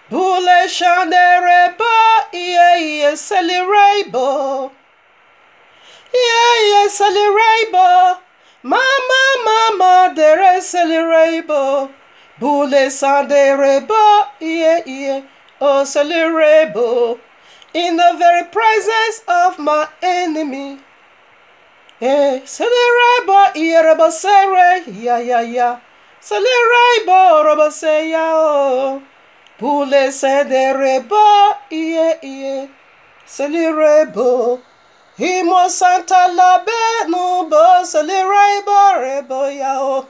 Bule Shanderebo, Iye, Selirebo. Iye, Selirebo. Mama, dere Selirebo. Bule Sanderebo, Iye. Oh, Selirebo, in the very presence of my enemy. Selerebo ierebo sere ya ya ya. Selerebo robo se ya o. Pule senderebo iye iye. Selerebo. Himo santa labe nubo selerebo rebo ya o.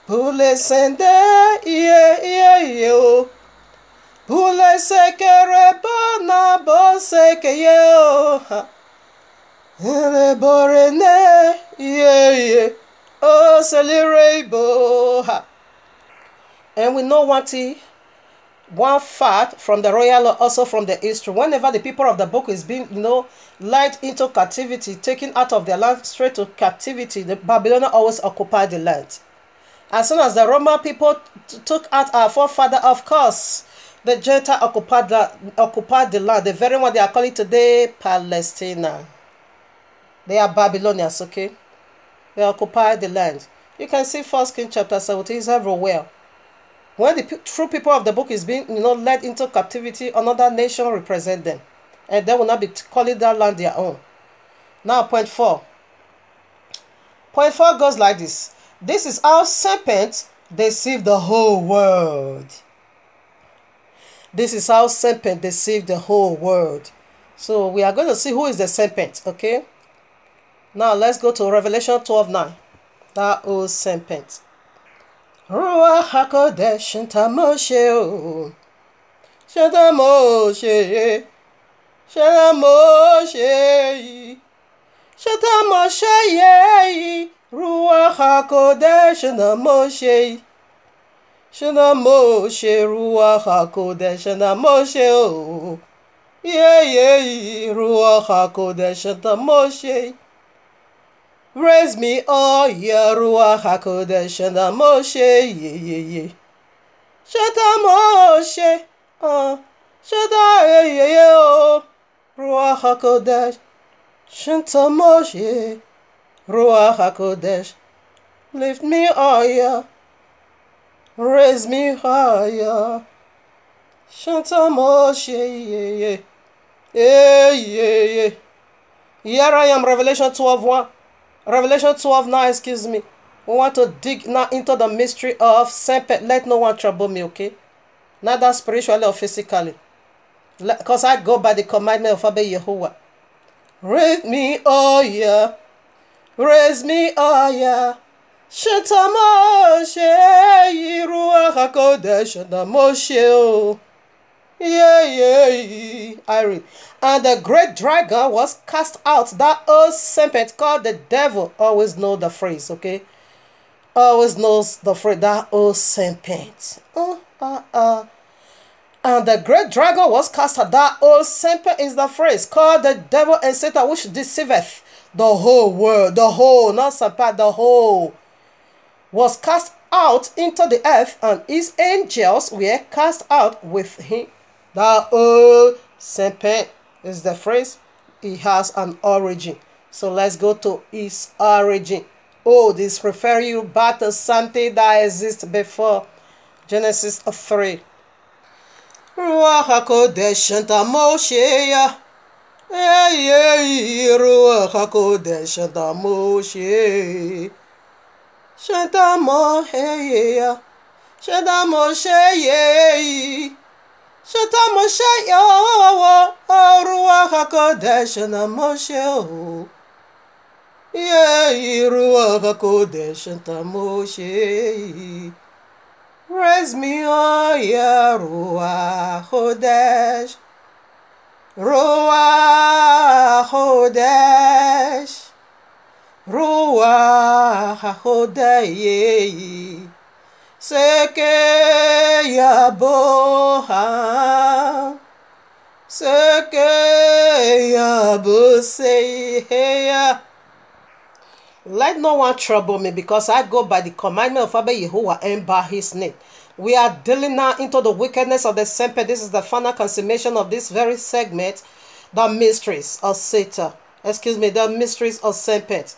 Pule sende iye iye iye o. Pule sekerebo na bo sekeye o. Borene, yeah. Oh, Celerabo. And we know one fact from the royal, also from the history. Whenever the people of the book is being, led into captivity, taken out of their land straight to captivity, the Babylonians always occupied the land. As soon as the Roman people took out our forefather, of course, the Gentile occupied the land. The very one they are calling today Palestina. They are Babylonians, okay? They occupy the land. You can see 1 Kings chapter 17 is everywhere. When the true people of the book is being, led into captivity, another nation represent them. And they will not be calling that land their own. Now, point 4. Point 4 goes like this. This is how serpent deceived the whole world. This is how serpent deceived the whole world. So, we are going to see who is the serpent, okay? Now let's go to Revelation 12:9. That old serpent. Ruach HaKodesh Shantamoshe o. Shantamoshe. Shantamoshe. Shantamoshe. Ruach HaKodesh Shantamoshe. Shantamoshe. Ruach HaKodesh Shantamoshe o. Yeah. Ruach HaKodesh Shantamoshe. Raise me, oh, yeah, Ruach HaKodesh, Shanta Moshe, yeah. Shanta Moshe, Shanta, yeah, oh, Ruach HaKodesh, Shanta Moshe, Ruach HaKodesh, lift me higher, raise me higher, Shanta Moshe, yeah. Here I am, Revelation 12:1. Revelation 12:9, excuse me. We want to dig now into the mystery of serpent. Let no one trouble me, okay? Neither spiritually or physically. Because I go by the commandment of Abba Yahuwah. Raise me, oh yeah. Raise me, oh yeah. Shantamoshe, Ruach HaKodesh, Shantamoshe, yeah. I read. And the great dragon was cast out. That old serpent called the devil. Always know the phrase, okay? Always knows the phrase. That old serpent. And the great dragon was cast out. That old serpent is the phrase. Called the devil and Satan, which deceiveth the whole world. The whole, not serpent, the whole. Was cast out into the earth, and his angels were cast out with him. That old serpent is the phrase. It has an origin. So let's go to its origin. Oh, this refers you back to something that existed before Genesis 3. Ruach HaKodesh Shanta Moshe, yeah. Ruach HaKodesh Shanta Moshe. Shanta Moshe, yeah. Shanta Moshe, yeah. Shanta Moshe, oh, Ruach HaKodesh Shanta Moshe, oh. Yeah, Ruach HaKodesh Shanta Moshe. Raise me, oh, yeah, Ruach HaKodesh. Ruach HaKodesh. Ruach HaKodesh. Seke yaboha, seke yaboseya. Let no one trouble me, because I go by the commandment of Abba Yahuwah and by his name. We are dealing now into the wickedness of the serpent. This is the final consummation of this very segment, the mysteries of Satan. The mysteries of serpent.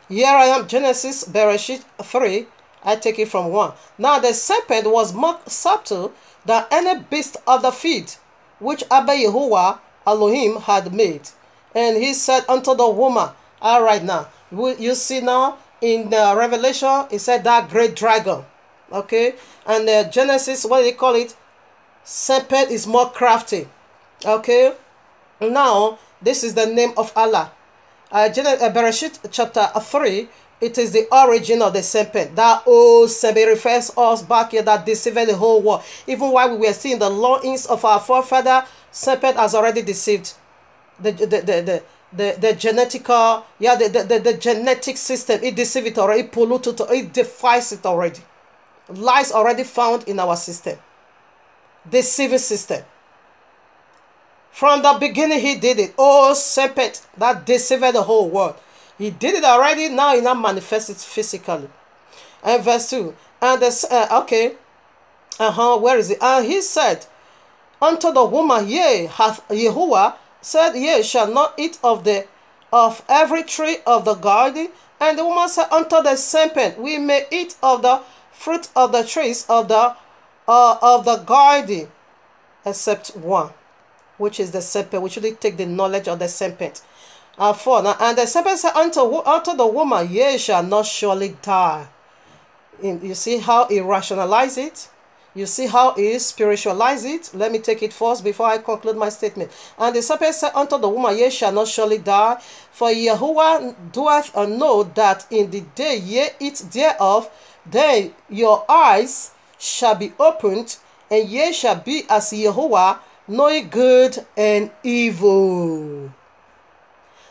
Here I am, Genesis, Bereshit 3. I take it from 1. Now the serpent was more subtle than any beast of the field, which Abba Yahuwah Elohim had made. And he said unto the woman, all right now, you see now in the Revelation, it said that great dragon. Okay, and Genesis, what do they call it? Serpent is more crafty. Okay, now this is the name of Allah. Bereshit chapter 3, it is the origin of the serpent. That old serpent refers us back here that deceived the whole world. Even while we were seeing the longings of our forefather, serpent has already deceived the genetical, the genetic system. It deceived it already, it polluted it, it defies it already. Lies already found in our system. Deceiving system. From the beginning he did it. Oh, serpent that deceived the whole world. He did it already, now he now manifests it physically. And verse 2. And where is it? And he said unto the woman, yea, hath Yahuwah said, ye shall not eat of every tree of the garden. And the woman said unto the serpent, we may eat of the fruit of the trees of the garden, except one, which is the serpent. We should take the knowledge of the serpent. 4. Now, and the serpent said unto the woman, ye shall not surely die. You see how he rationalized it? You see how he spiritualized it? Let me take it first before I conclude my statement. And the serpent said unto the woman, ye shall not surely die, for Yahuwah doeth know that in the day ye eat thereof, then your eyes shall be opened, and ye shall be as Yahuwah, knowing good and evil.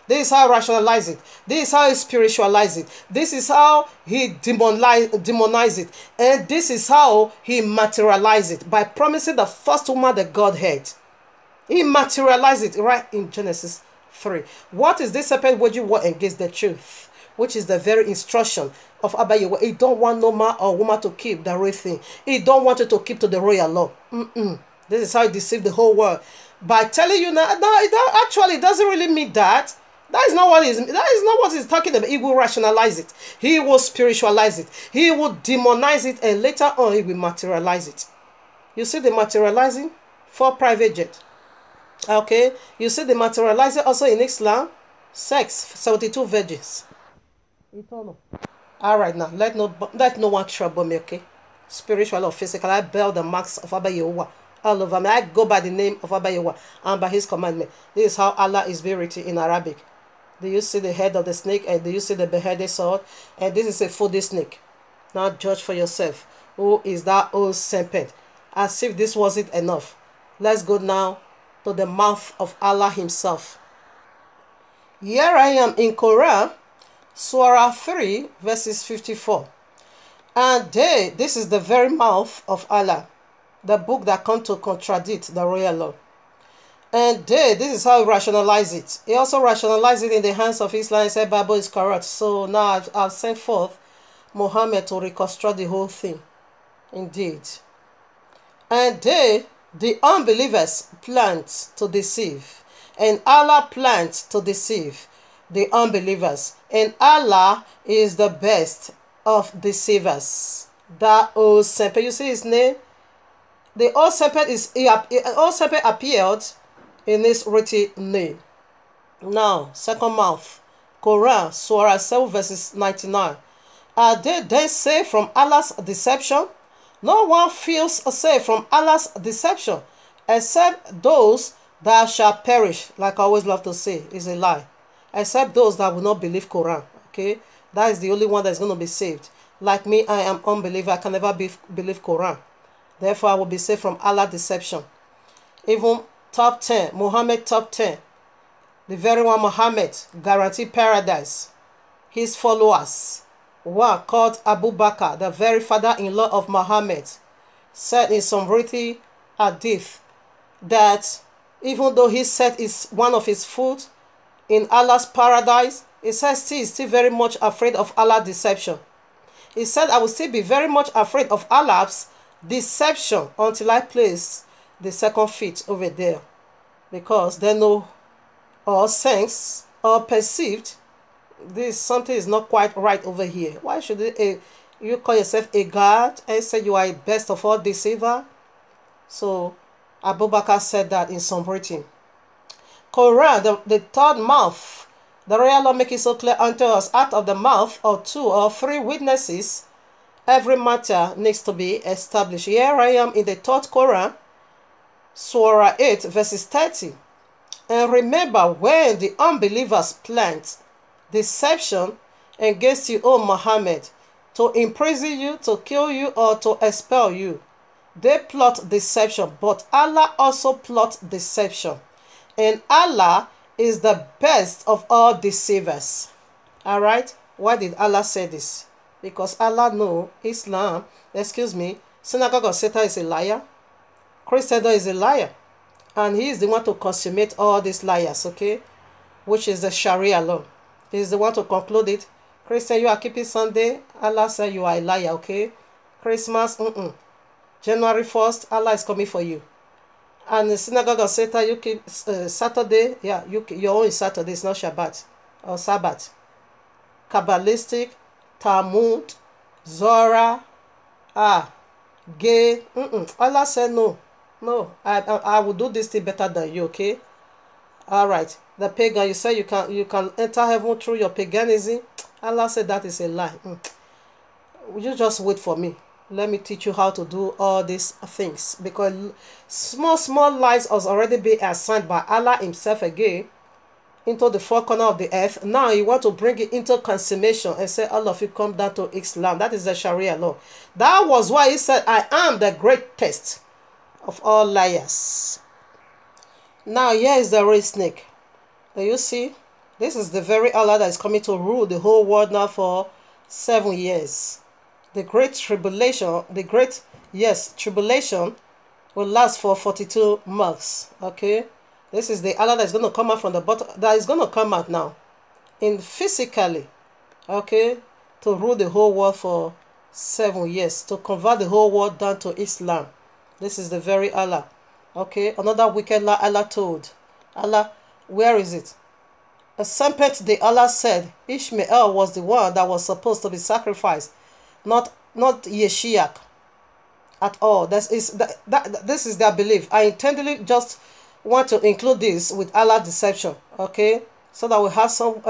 This is how he rationalized it. This is how he spiritualized it. This is how he demonized it. And this is how he materialized it. By promising the first woman the Godhead. He materialized it right in Genesis 3. What is this serpent waging war against the truth? Which is the very instruction of Abba Yahweh. He don't want no man or woman to keep the real thing. He don't want you to keep to the royal law. This is how he deceived the whole world. By telling you now, actually it doesn't really mean that. That is not what he's talking about. He will rationalize it. He will spiritualize it. He will demonize it, and later on he will materialize it. You see the materializing for private jet. Okay. You see the materializing also in Islam. Sex, 72 virgins. Eternal. All right now. Let no one trouble me. Okay. Spiritual or physical. I bear the marks of Abba Yahuwah all over me. I go by the name of Abba Yahuwah and by his commandment. This is how Allah is being written in Arabic. Do you see the head of the snake, and do you see the beheaded sword? And this is a foodie snake. Now judge for yourself. Who is that old serpent? As if this wasn't enough. Let's go now to the mouth of Allah himself. Here I am in Quran, Surah 3, verses 54. And this is the very mouth of Allah, the book that comes to contradict the royal law. And this is how he rationalized it. He also rationalized it in the hands of Islam and said Bible is corrupt. So now I've sent forth Muhammad to reconstruct the whole thing. Indeed. And the unbelievers plant to deceive. And Allah plans to deceive the unbelievers. And Allah is the best of deceivers. That old serpent, you see his name? The old serpent appeared in his written name. Now, second mouth, Quran, Surah 7, verses 99. Are they then saved from Allah's deception? No one feels saved from Allah's deception, except those that shall perish. Like I always love to say, is a lie. Except those that will not believe Quran. Okay, that is the only one that is going to be saved. Like me, I am unbeliever. I can never believe Quran. Therefore, I will be saved from Allah's deception. Even top 10, Muhammad top 10. The very one Muhammad guaranteed paradise. His followers, one called Abu Bakr, the very father-in-law of Muhammad, said in some written hadith that even though he said it's one of his food in Allah's paradise, he says he is still very much afraid of Allah's deception. He said, I will still be very much afraid of Allah's deception until I place the second feet over there, because they know or sense or perceived this something is not quite right over here. Why should you call yourself a God and say you are a best of all deceiver? So Abu Bakr said that in some writing. Quran, the third mouth. The royal law make it so clear unto us, out of the mouth of 2 or 3 witnesses, every matter needs to be established. Here I am in the third Quran, Surah 8, verses 30. And remember when the unbelievers plant deception against you, O Muhammad, to imprison you, to kill you, or to expel you. They plot deception, but Allah also plot deception. And Allah is the best of all deceivers. Alright? Why did Allah say this? Because Allah knows Synagogue of Satan is a liar. Christendom is a liar. And he is the one to consummate all these liars, okay? Which is the Sharia law. He is the one to conclude it. Christian, you are keeping Sunday. Allah said you are a liar, okay? Christmas, January 1st, Allah is coming for you. And the Synagogue of Satan, you keep Saturday. Yeah, your own is Saturday. It's not Shabbat or Sabbath. Kabbalistic, Talmud, Zora, gay. Allah said no. No, I will do this thing better than you, okay? Alright. The pagan, you say you can enter heaven through your paganism. Allah said that is a lie. You just wait for me. Let me teach you how to do all these things. Because small lies has already been assigned by Allah himself again into the four corners of the earth. Now you want to bring it into consummation and say all of you come down to Islam. That is the Sharia law. That was why he said, I am the greatest of all liars. Now here is the real snake. Do you see? This is the very Allah that is coming to rule the whole world now for 7 years. The great tribulation, tribulation will last for 42 months. Okay? This is the Allah that is going to come out from the bottom, that is going to come out now in physically, okay, to rule the whole world for 7 years, to convert the whole world down to Islam. This is the very Allah. Okay, another wicked lie Allah told. Allah, where is it? A serpent, the Allah said, Ishmael was the one that was supposed to be sacrificed, not Yeshiach at all. This is their belief. I intentionally just want to include this with Allah deception, okay, so that we have some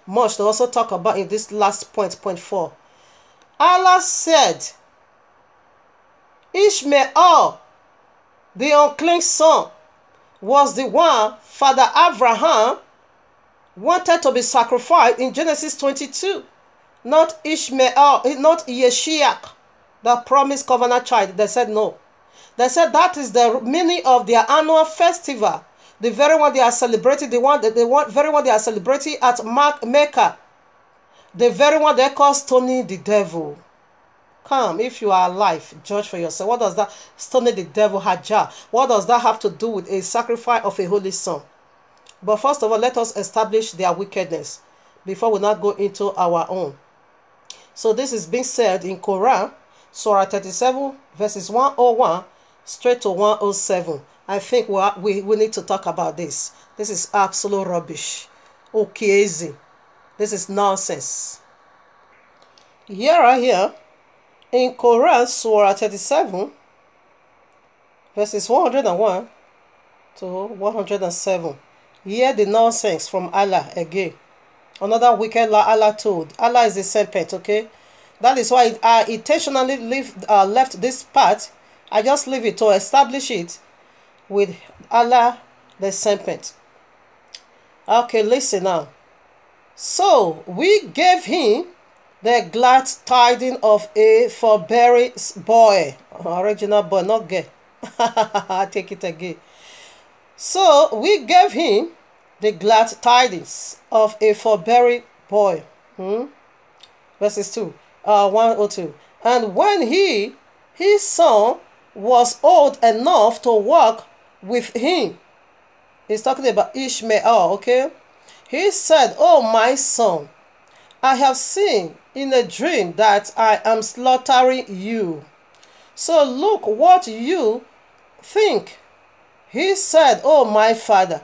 much to also talk about in this last point 4. Allah said Ishmael, the unclean son, was the one Father Abraham wanted to be sacrificed in Genesis 22. Not Ishmael, not Yeshiach, the promised covenant child. They said no. They said that is the meaning of their annual festival. The very one they are celebrating, very one they are celebrating at Mecca. The very one they call stoning the devil. Come, if you are alive, judge for yourself. What does that stoning the devil, Hajjah? What does that have to do with a sacrifice of a holy son? But first of all, let us establish their wickedness before we not go into our own. So this is being said in Quran, Surah 37, verses 101 straight to 107. I think we need to talk about this. This is absolute rubbish. Okay, easy. This is nonsense. Here in Quran, Surah 37, verses 101 to 107. Hear the nonsense from Allah again. Another wicked lie Allah told. Allah is the serpent, okay? That is why I intentionally left this part. I just leave it to establish it with Allah the serpent. Okay, listen now. So we gave him the glad tidings of a forbearing boy. Original boy, not gay. I take it again. So we gave him the glad tidings of a forbearing boy. Verses 2, 102. And when his son was old enough to walk with him, he's talking about Ishmael, okay? He said, "Oh, my son, I have seen in a dream that I am slaughtering you. So look what you think." He said, "Oh, my father,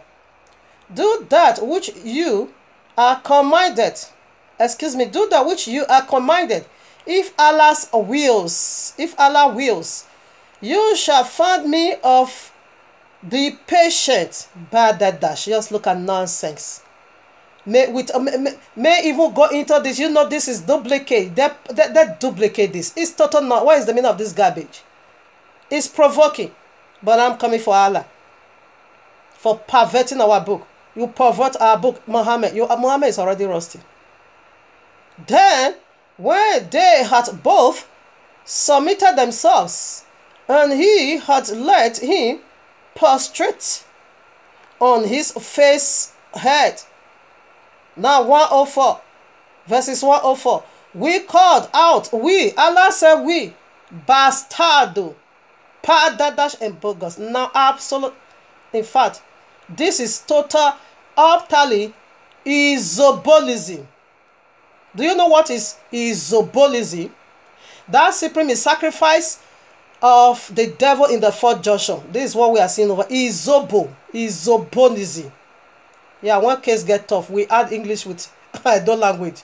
do that which you are commanded." Do that which you are commanded. If Allah wills, you shall find me of Be patient. Bad that dash. Just look at nonsense. May even go into this. You know this is duplicate. They duplicate this. It's total not. What is the meaning of this garbage? It's provoking. But I'm coming for Allah. For perverting our book. You pervert our book, Muhammad. Muhammad is already rusty. Then, when they had both submitted themselves, and he had let him prostrate on his face head. Now 104, verses 104. We called out, we, Allah said we, bastardo, padadash and bogus. Now absolute, in fact, this is total, utterly isobolism. Do you know what is isobolism? That simply means sacrifice of the devil in the fourth junction. This is what we are seeing over. Isobolism. Yeah, one case get tough. We add English with Edo language.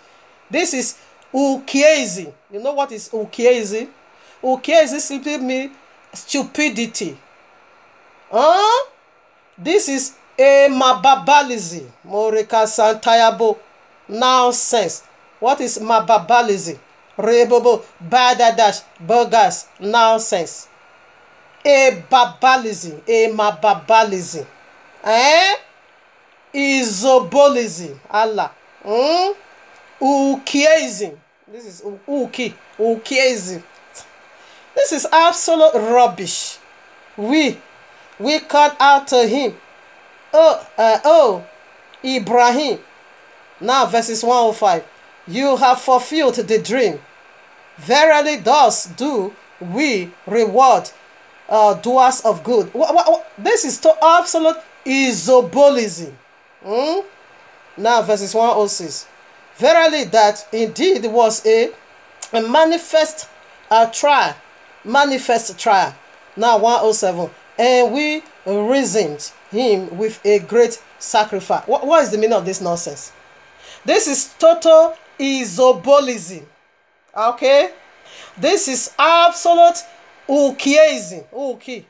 This is ukiezi. You know what is ukiezi? Ukiezi simply means stupidity. This is a mababalism. Morika santayabo. Nonsense. What is mababalism? Rebobo, badadash, bogus, nonsense. A babalism, a mababalism. Isobolism, Allah. Ukiism. This is ukiism. This is absolute rubbish. We called out to him. Ibrahim. Now verses 105. You have fulfilled the dream. Verily thus do we reward doers of good. This is to absolute isobolism. Now verses 106. Verily that indeed was a manifest trial. Manifest trial. Now 107. And we reasoned him with a great sacrifice. What is the meaning of this nonsense? This is total isobolism. Okay? This is absolute ukiism. Uki.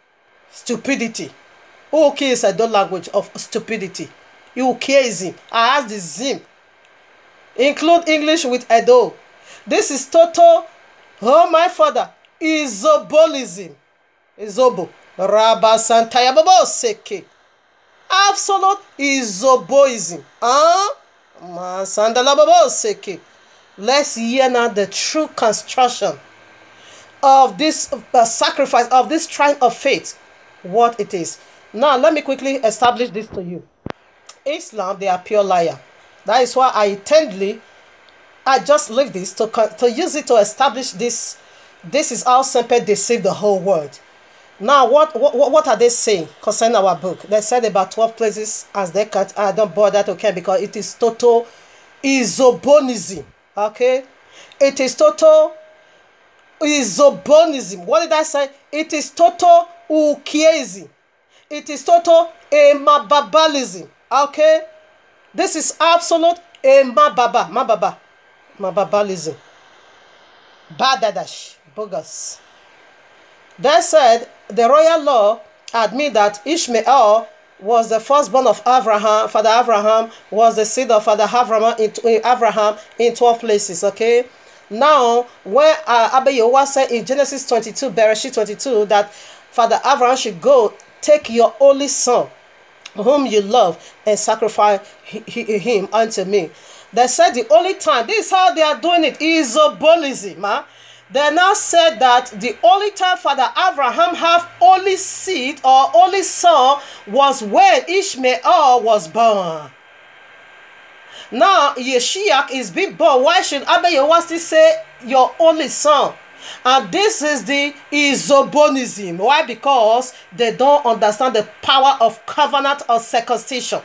Stupidity. Uki is a dot language of stupidity. Ukiism. I ask the zim. Include English with Edo. This is total, oh my father, isobolism. Isobo. Rabba Santayababo Seke. Absolute isoboism. Let's hear now the true construction of this sacrifice, of this trial of faith, what it is. Now, let me quickly establish this to you. Islam, they are pure liar. That is why I just leave this to use it to establish this. This is how Serpent deceived the whole world. Now, what are they saying concerning our book? They said about 12 places as they cut. I don't bother to care because it is total isobonism. Okay? It is total isobonism. What did I say? It is total ukiism. It is total mababalism. Okay? This is absolute mababalism. Badadash. Bogus. They said the royal law admit that Ishmael was the firstborn of Abraham. Father Abraham was the seed of Father Abraham in 12 places. Okay. Now, when YAHUAH said in Genesis 22, Bereshit 22, that Father Abraham should go take your only son, whom you love, and sacrifice him unto me. They said the only time, this is how they are doing it, isobolism. They now said that the only time Father Abraham have only seed or only son was when Ishmael was born. Now Yeshiach is being born. Why should YAHUAH still say your only son? And this is the isobonism. Why? Because they don't understand the power of covenant or circumcision.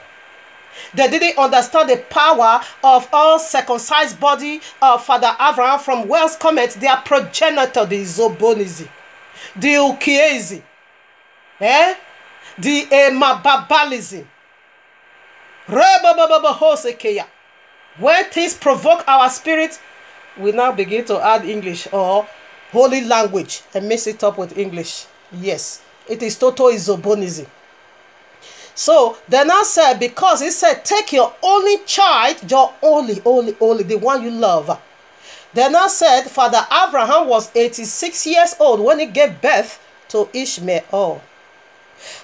They didn't understand the power of uncircumcised body of Father Abraham, from whence cometh their progenitor, the isobonism, the ukiism, the mababalism. When things provoke our spirit, we now begin to add English or holy language and mix it up with English. Yes, it is total isobonism. So then I said, because he said, take your only child, your only, the one you love. Then I said, Father Abraham was 86 years old when he gave birth to Ishmael.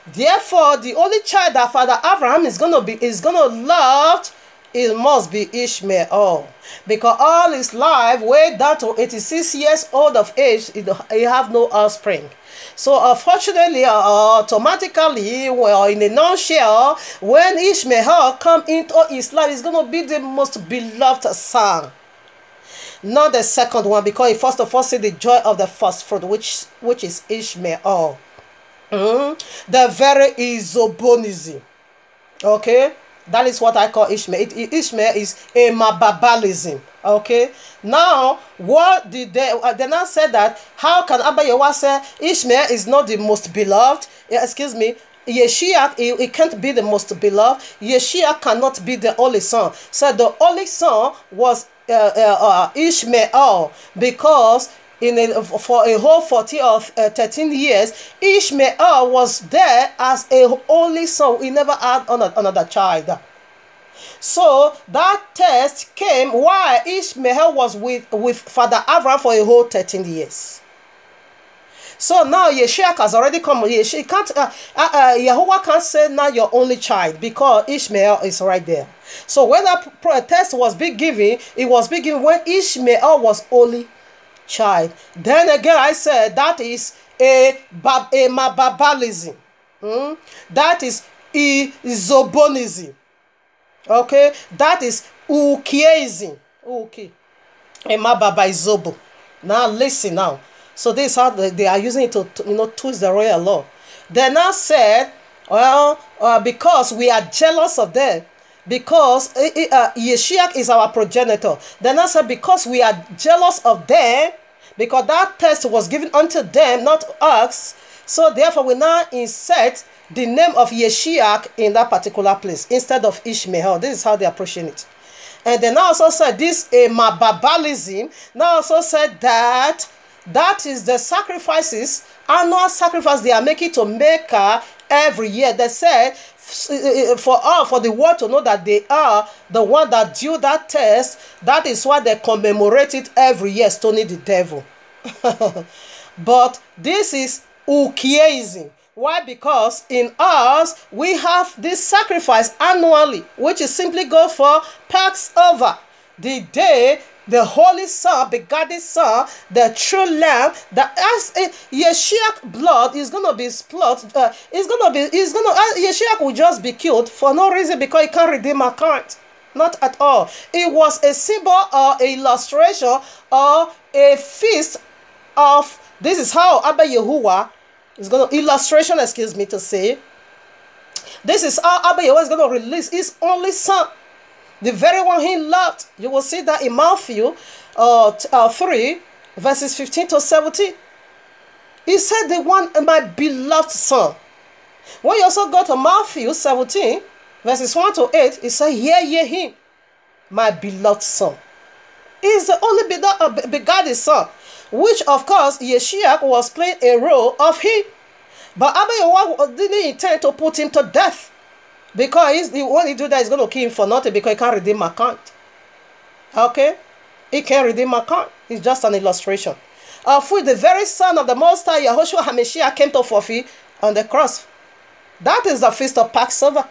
Therefore, the only child that Father Abraham is gonna love, it must be Ishmael, because all his life, way down to 86 years old of age, he have no offspring. So unfortunately, automatically, well, in a nutshell, when Ishmael come into his life, it's gonna be the most beloved son, not the second one, because he first of all see the joy of the first fruit, which is Ishmael. The very isobonism. Okay, that is what I call Ishmael. Ishmael is a mababalism. Okay, now what did they then I said that how can Abba Yahweh say Ishmael is not the most beloved? Excuse me, Yeshua, he can't be the most beloved. Yeshua cannot be the only son. So the only son was Ishmael, because for a whole 40 or 13 years, Ishmael was there as a only son. He never had another child. So that test came while Ishmael was with Father Abraham for a whole 13 years. So now Yeshua has already come. Yeshua can't, Yahuwah can't say now your only child, because Ishmael is right there. So when that test was being given, it was being given when Ishmael was only child. Then again, I said that is a mababalism. That is isobonism. Okay, that is ukieism. Okay, a mababa isobo. Now listen now. So this is how they are using it to twist the royal law. Then I said, well, because we are jealous of them, because Yeshua is our progenitor. Then I said, because we are jealous of them, because that test was given unto them, not us. So therefore we now insert the name of Yeshua in that particular place instead of Ishmael. This is how they are approaching it. And then I also said this mababalism. Now also said that is the sacrifices, annual sacrifice they are making to Mecca every year. They said for the world to know that they are the one that do that test. That is why they commemorate it every year, stoning the devil. But this is ukieism. Why? Because in us we have this sacrifice annually, which is simply go for Passover, the day the holy son, begotten son, the true lamb, that as Yeshua blood is gonna be split, Yeshua will just be killed for no reason, because he can't redeem account. Not at all. It was a symbol or a illustration or a feast of, this is how Abba Yahuwah is gonna illustration, excuse me to say. This is how Abba Yahuwah is gonna release his only son, the very one he loved. You will see that in Matthew 3, verses 15 to 17. He said, the one, my beloved son. When you also go to Matthew 17, verses 1 to 8, he said, hear ye him, my beloved son. He is the only begotten son, which of course Yeshua was playing a role of him. But Abba Yahuwah didn't intend to put him to death, because when he do that, he's going to kill him for nothing, because he can't redeem account. Okay? He can't redeem account. It's just an illustration. Of which the very son of the Most High, Yahushua HaMashiach, came to fulfill on the cross. That is the feast of Passover,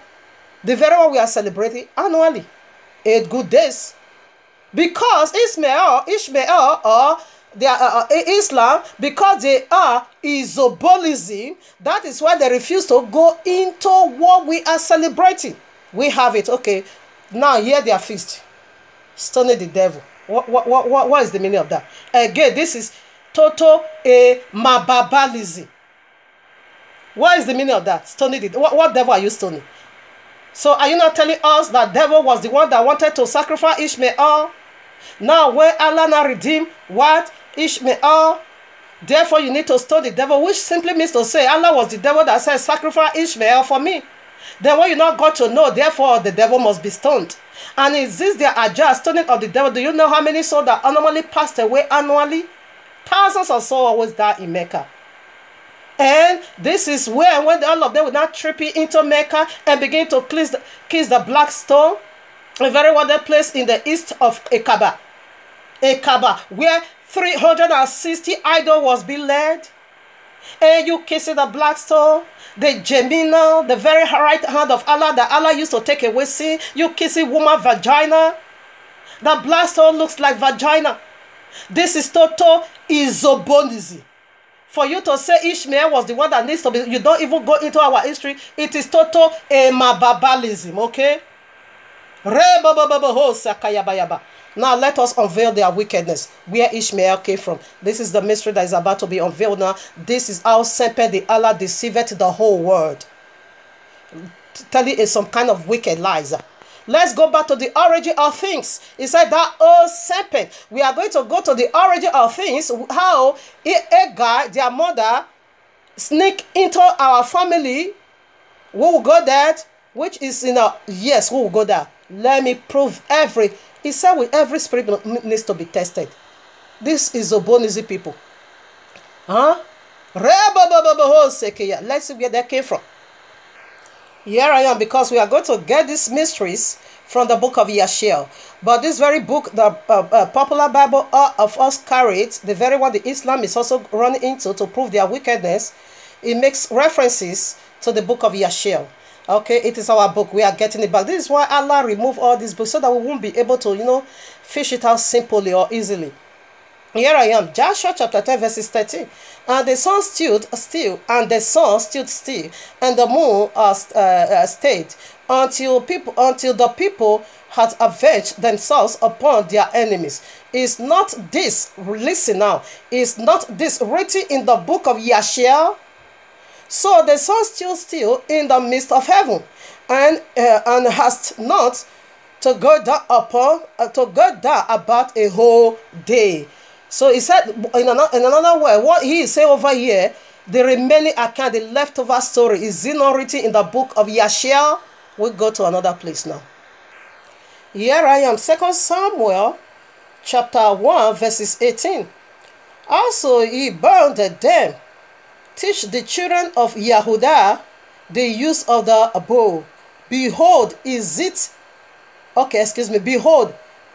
the very one we are celebrating annually. 8 good days. Because Ishmael or they are Islam, because they are isobolism, that is why they refuse to go into what we are celebrating. We have it. Okay, now hear their feast, stoning the devil. What is the meaning of that? Again, this is total mababalism. What is the meaning of that? Stoning the what devil are you stoning? So are you not telling us that devil was the one that wanted to sacrifice Ishmael? Now when Allah now redeemed what? Ishmael. Therefore you need to stone the devil, which simply means to say Allah was the devil that said sacrifice Ishmael for me. Then when you not got to know, therefore the devil must be stoned. And is this their adjust stoning of the devil? Do you know how many souls that normally passed away annually? Thousands of souls always die in Mecca. And this is where when all of them will not trip into Mecca and begin to kiss the black stone, a very wonderful place in the east of Akaba, where 360 idol was being led. And you kissing the black stone, the Jemina, the very right hand of Allah that Allah used to take away sin. You kissing woman vagina. The black stone looks like vagina. This is total isobonism. For you to say Ishmael was the one that needs to be, you don't even go into our history. It is total emababalism, okay? Now let us unveil their wickedness, where Ishmael came from. This is the mystery that is about to be unveiled now. This is how Serpent the Allah deceived the whole world. Telling you some kind of wicked lies. Let's go back to the origin of things. He said that old serpent. We are going to go to the origin of things. How a guy, their mother, sneak into our family. We will go there, which is in a yes, we will go there. Let me prove he said with every spirit needs to be tested. This is Obonism people. Huh? Let's see where that came from. Here I am, because we are going to get these mysteries from the book of Yashiel. But this very book, the popular Bible of us carry it, the very one the Islam is also running into to prove their wickedness, it makes references to the book of Yashiel. Okay, it is our book. We are getting it back. This is why Allah removed all these books, so that we won't be able to, fish it out simply or easily. Here I am, Joshua chapter 10, verses 13. And the sun stood still, and the sun stood still, and the moon stayed, until the people had avenged themselves upon their enemies. Is not this, listen now, is not this written in the book of Yashiel? So the sun stood still in the midst of heaven, and has not to go down about a whole day. So he said, in another way, what he is saying over here, the remaining account, the leftover story, is it not written in the book of Yashiel? We'll go to another place now. Here I am, 2 Samuel chapter 1, verses 18. Also he bound them, teach the children of Yahudah the use of the bow. Behold, behold,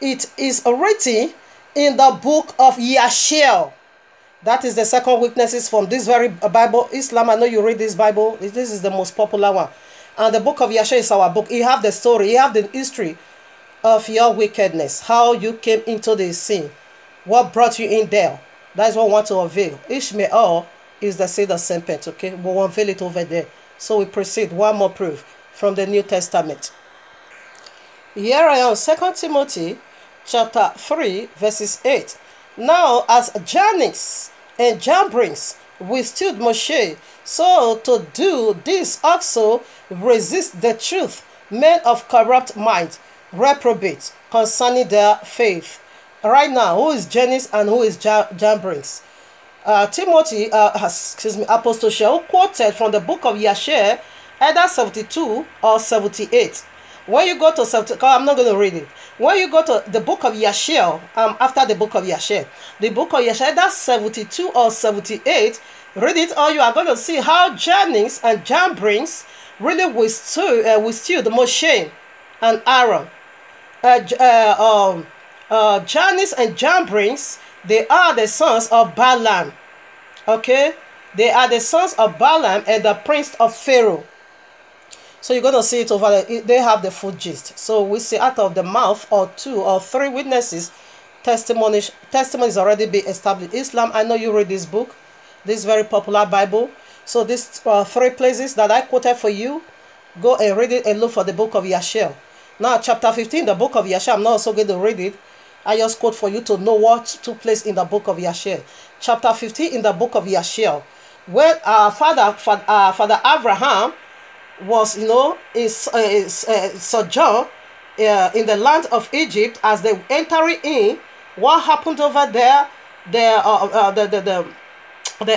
it is written in the book of Yashiel. That is the second witnesses from this very Bible. Islam, I know you read this Bible. This is the most popular one. And the book of Yashiel is our book. You have the story. You have the history of your wickedness. How you came into the sin. What brought you in there. That is what we want to unveil. Ishmael is the seed of serpent. Okay, we'll unveil it over there. So we proceed. One more proof from the New Testament. Here I am, 2 Timothy chapter 3, verses 8. Now, as Jannes and Jambres withstood Moshe, so to do this also resist the truth, men of corrupt mind, reprobate concerning their faith. Right now, who is Jannes and who is Jambres? Timothy, Apostle Shaul quoted from the book of Yashiel, either 72 or 78. When you go to 70, I'm not going to read it. When you go to the book of Yashiel, after the book of Yashiel, the book of Yashiel, that's 72 or 78, read it, or you are going to see how Jannes and Jambres really withstood Moshe and Aaron. Jannes and Jambres, they are the sons of Balaam. Okay? They are the sons of Balaam and the prince of Pharaoh. So you're going to see it over there. They have the full gist. So we see out of the mouth or 2 or 3 witnesses, testimonies already be established. Islam, I know you read this book, this very popular Bible. So these 3 places that I quoted for you, go and read it and look for the book of Yashiel. Now chapter 15, the book of Yashiel, I'm not also going to read it. I just quote for you to know what took place in the book of Yashiel. Chapter 15 in the book of Yashiel, when Father Abraham was, sojourn in the land of Egypt, as they entering in, what happened over there? The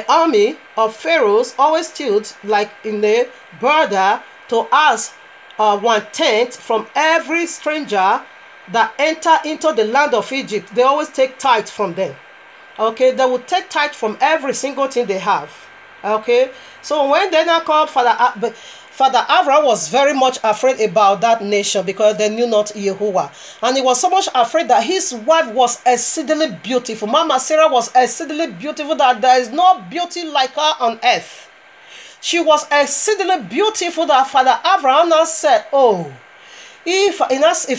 army of pharaohs always stood like in the border to ask 1/10 from every stranger that enter into the land of Egypt. They always take tithe from them. Okay, they will take tithe from every single thing they have. Okay, so when they now called Father Abraham was very much afraid about that nation because they knew not Yahuwah. And he was so much afraid that his wife was exceedingly beautiful. Mama Sarah was exceedingly beautiful that there is no beauty like her on earth. She was exceedingly beautiful that Father Abraham now said, oh, if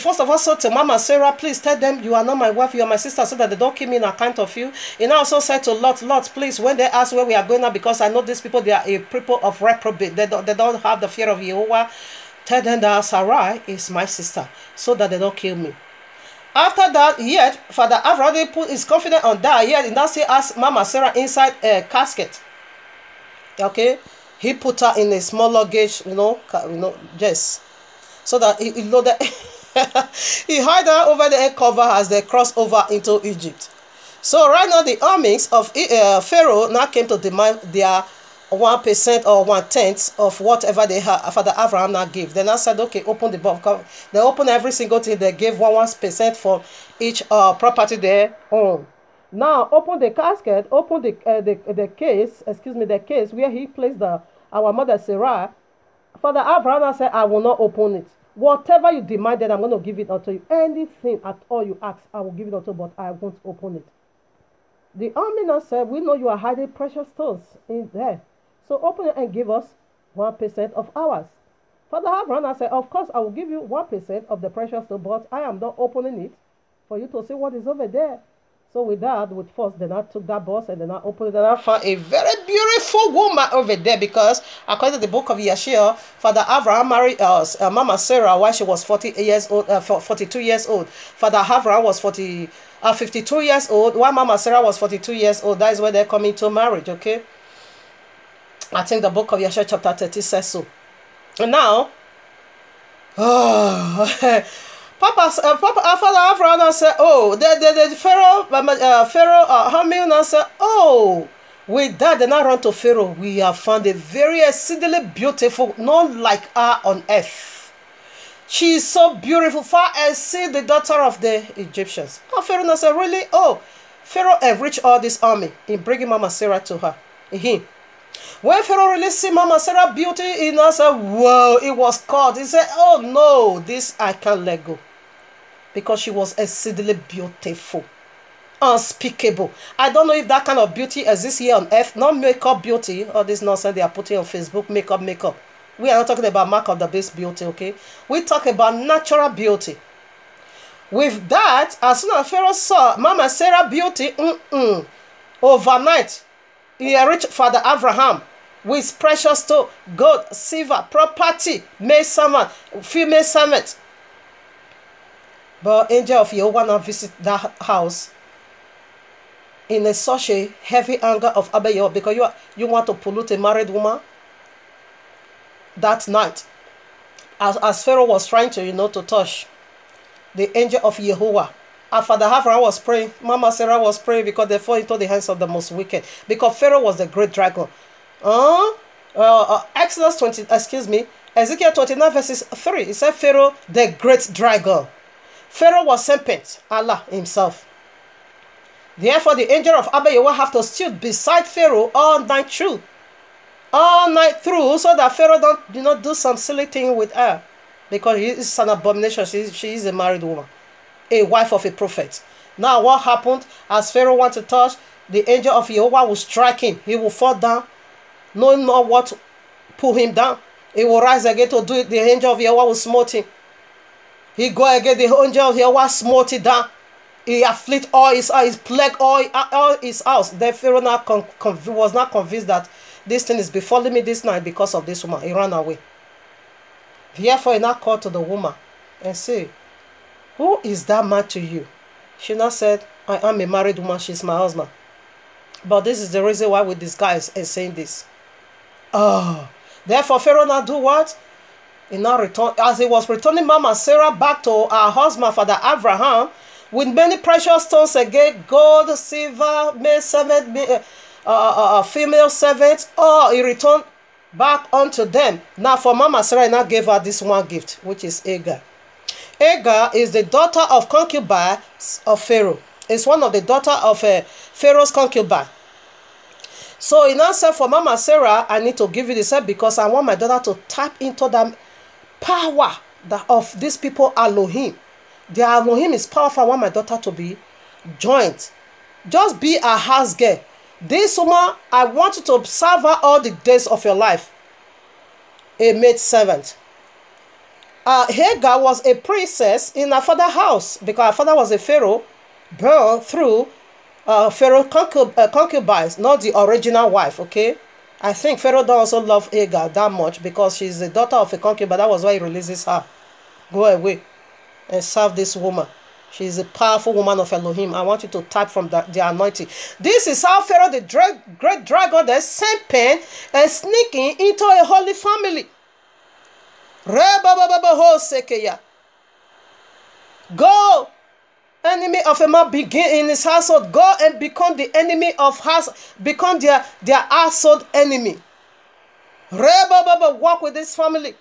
first of all said to Mama Sarah, please tell them you are not my wife, you are my sister, so that they don't kill me in account of you. He now also said to Lot, please, when they ask where we are going now, because I know these people, they are a people of reprobate, they don't have the fear of Jehovah, tell them that Sarai is my sister, so that they don't kill me. After that, yet Father Abraham put his confidence on that, yet he now still asked Mama Sarah inside a casket. Okay, he put her in a small luggage, just so that he loaded. He hid her over the head cover as they crossed over into Egypt. So right now the armies of Pharaoh now came to demand their 1% or 1/10 of whatever they had. Father Abraham now gave. Then I said, okay, open the box. They opened every single thing. They gave 1% for each property they own. Now open the casket. Open the case. Excuse me, the case where he placed our mother Sarah. Father Abraham said, I will not open it. Whatever you demanded, I'm going to give it unto you. Anything at all you ask, I will give it unto you, but I won't open it. The army said, we know you are hiding precious stones in there. So open it and give us 1% of ours. Father Abraham said, of course, I will give you 1% of the precious stone, but I am not opening it for you to see what is over there. So with that, with force, then I took that box and then I opened it and I found a very beautiful woman over there, because according to the book of Yeshua, Father Abraham married Mama Sarah while she was 42 years old. Father Abraham was 52 years old, while Mama Sarah was 42 years old. That is where they're coming to marriage, okay? I think the book of Yeshua chapter 30 says so. And now, Father Abraham said, oh, the Pharaoh, Haman said, oh, with that, they now run to Pharaoh. We have found a very exceedingly beautiful, not like her on earth. She is so beautiful, far exceed the daughter of the Egyptians. And Pharaoh said, really? Oh, Pharaoh enriched all this army in bringing Mama Sarah to her. When Pharaoh really see Mama Sarah beauty, he now said, whoa, it was caught. He said, oh no, this I can't let go. Because she was exceedingly beautiful. Unspeakable. I don't know if that kind of beauty exists here on earth. Not makeup beauty. All this nonsense they are putting on Facebook. Makeup. We are not talking about mark of the beast beauty, okay? We talk about natural beauty. With that, as soon as Pharaoh saw Mama Sarah beauty, overnight, he enriched Father Abraham with precious stone, gold, silver, property, male servant, female servant. But angel of Jehovah now visit that house in such a heavy anger of Abba, because you want to pollute a married woman. That night, as Pharaoh was trying to to touch the angel of Jehovah, and Father Abraham was praying, Mama Sarah was praying, because they fall into the hands of the most wicked. Because Pharaoh was the great dragon. Ezekiel 29 verses 3. It said Pharaoh, the great dragon. Pharaoh was serpent, Allah himself. Therefore, the angel of Abba Yahweh have to stand beside Pharaoh all night through. All night through, so that Pharaoh don't do some silly thing with her. Because he is an abomination. She is a married woman. A wife of a prophet. Now what happened? As Pharaoh wanted to touch, the angel of Jehovah will strike him. He will fall down. Knowing not what to pull him down. He will rise again to do it. The angel of Jehovah will smote him. He go again, the angel of Jehovah smote it down. He afflict all his plague all his house. Then Pharaoh was not convinced that this thing is befalling me this night because of this woman. He ran away. Therefore, he now called to the woman and said, who is that man to you? She now said, I am a married woman. She's my husband. But this is the reason why we disguise and saying this. Therefore, Pharaoh now do what? He now returned, as he was returning Mama Sarah back to her husband, Father Abraham, with many precious stones again, gold, silver, male servant, female servant. He returned back unto them. Now for Mama Sarah, he now gave her this one gift, which is Hagar. Hagar is the daughter of concubines of Pharaoh. It's one of the daughter of Pharaoh's concubine. So he now said, for Mama Sarah, I need to give you this help because I want my daughter to tap into the power of these people Elohim. Their Elohim is powerful. I want my daughter to be joined. Just be a house girl. This woman, I want you to serve her all the days of your life. A maid servant. Hagar was a princess in her father's house because her father was a pharaoh born through Pharaoh concubines, not the original wife, okay? I think Pharaoh don't also love Hagar that much because she's the daughter of a concubine. That was why he releases her. Go away and serve this woman. She is a powerful woman of Elohim. I want you to tap from the anointing. This is how Pharaoh, the great dragon, the serpent, is sneaking into a holy family. Go, enemy of a man, begin in his household. Go and become the enemy of house. Become their household enemy. Walk with this family.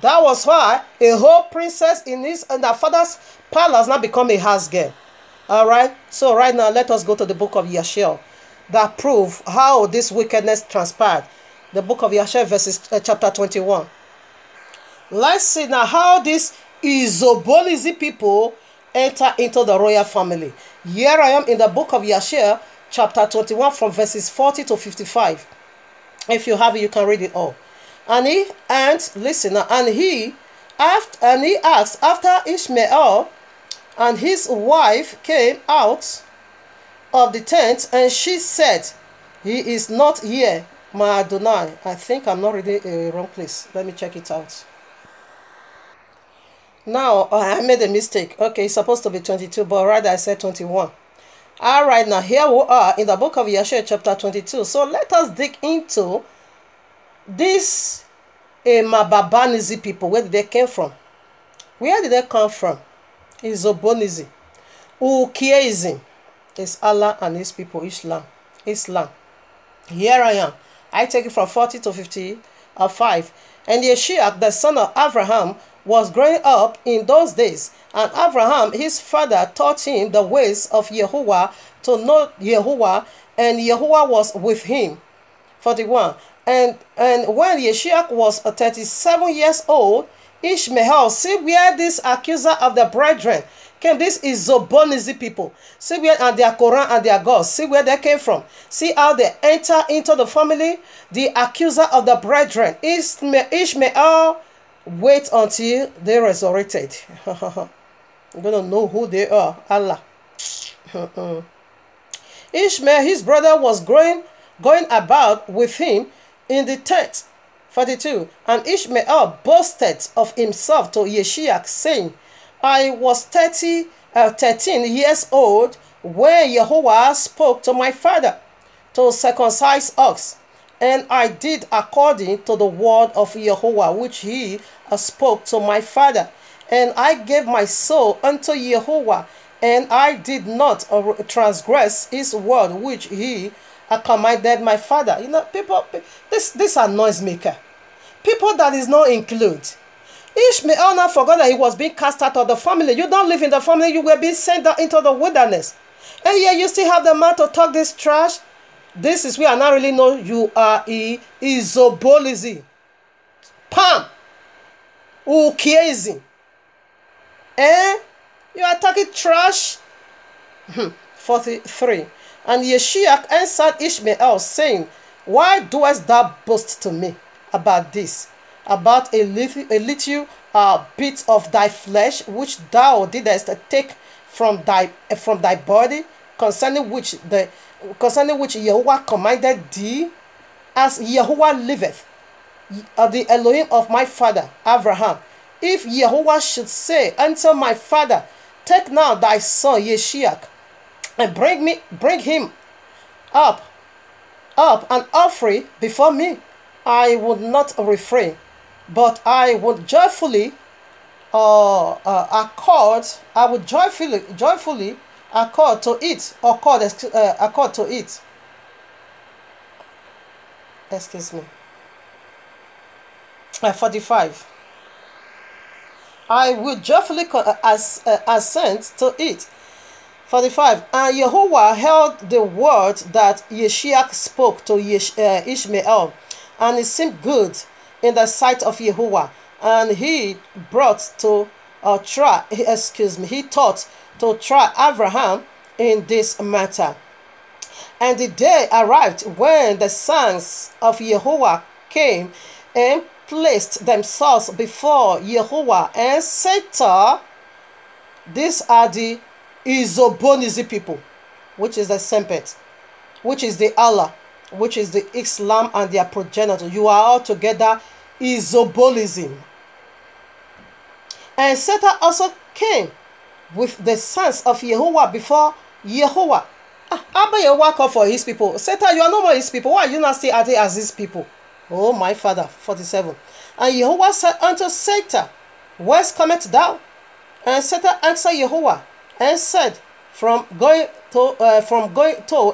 That was why a whole princess in her father's palace now become a house girl. All right. So right now, let us go to the book of Yashel that prove how this wickedness transpired. The book of Yashel, verses chapter 21. Let's see now how these Izobolizi people enter into the royal family. Here I am in the book of Yashel, chapter 21, from verses 40 to 55. If you have it, you can read it all. And he asked after Ishmael and his wife came out of the tent, and she said, he is not here, my Adonai. I think I'm not reading a wrong place. Let me check it out. Now, I made a mistake. Okay, it's supposed to be 22, but rather I said 21. All right, now here we are in the book of Yashel, chapter 22. So let us dig into this Mababanizi people. Where did they came from? Where did they come from? Izobonizi. Ukieism is Allah and his people, Islam. Here I am. I take it from 40 to 55. And Yeshua, the son of Abraham, was growing up in those days. And Abraham, his father, taught him the ways of Yahuwah, to know Yahuwah, and Yahuwah was with him. 41. And when Yeshua was 37 years old, Ishmael, see where this accuser of the brethren came. This is Zobonizi people. See where, and their Quran and their gods. See where they came from. See how they enter into the family. The accuser of the brethren. Ishmael, wait until they resurrected. You're going to know who they are. Allah. Ishmael, his brother, was going about with him in the tent. 42. And Ishmael boasted of himself to Yeshua, saying, I was 13 years old when Yahuwah spoke to my father to circumcise ox. And I did according to the word of Yahuwah, which he spoke to my father. And I gave my soul unto Yahuwah, and I did not transgress his word, which he commanded my father. You know, people, this are noise maker. People that is not include. Ishmael now forgot that he was being cast out of the family. You don't live in the family, you were being sent out into the wilderness. And here you still have the man to talk this trash. This is where I now really know you are Izobolizi. Pam. Ukiezi. You are talking trash. 43. And Yeshua answered Ishmael, saying, why doest thou boast to me about this? About a little bit of thy flesh, which thou didst take from thy body, concerning which Yahuwah commanded thee, as Yahuwah liveth, the Elohim of my father Abraham. If Yahuwah should say unto my father, take now thy son Yeshua, and bring him up and offer before me, I would not refrain, but I would joyfully accord to it. Excuse me. 45. I will joyfully assent to it. 45. And Yahuwah heard the word that Yeshiach spoke to Ishmael, and it seemed good in the sight of Yahuwah, and he brought to he thought to try Abraham in this matter. And the day arrived when the sons of Yahuwah came and placed themselves before Yahuwah and Satan. These are the Izobonizi people, which is the serpent, which is the Allah, which is the Islam and their progenitor. You are all together Izobolism. And Satan also came with the sons of Yahuwah before Yahuwah. Abba Yahuwah called for his people. Satan, you are no more his people. Why are you not still acting as his people? Oh, my father. 47. And Yahuwah said unto Satan, whence cometh thou? And Satan answered Yahuwah and said, from going to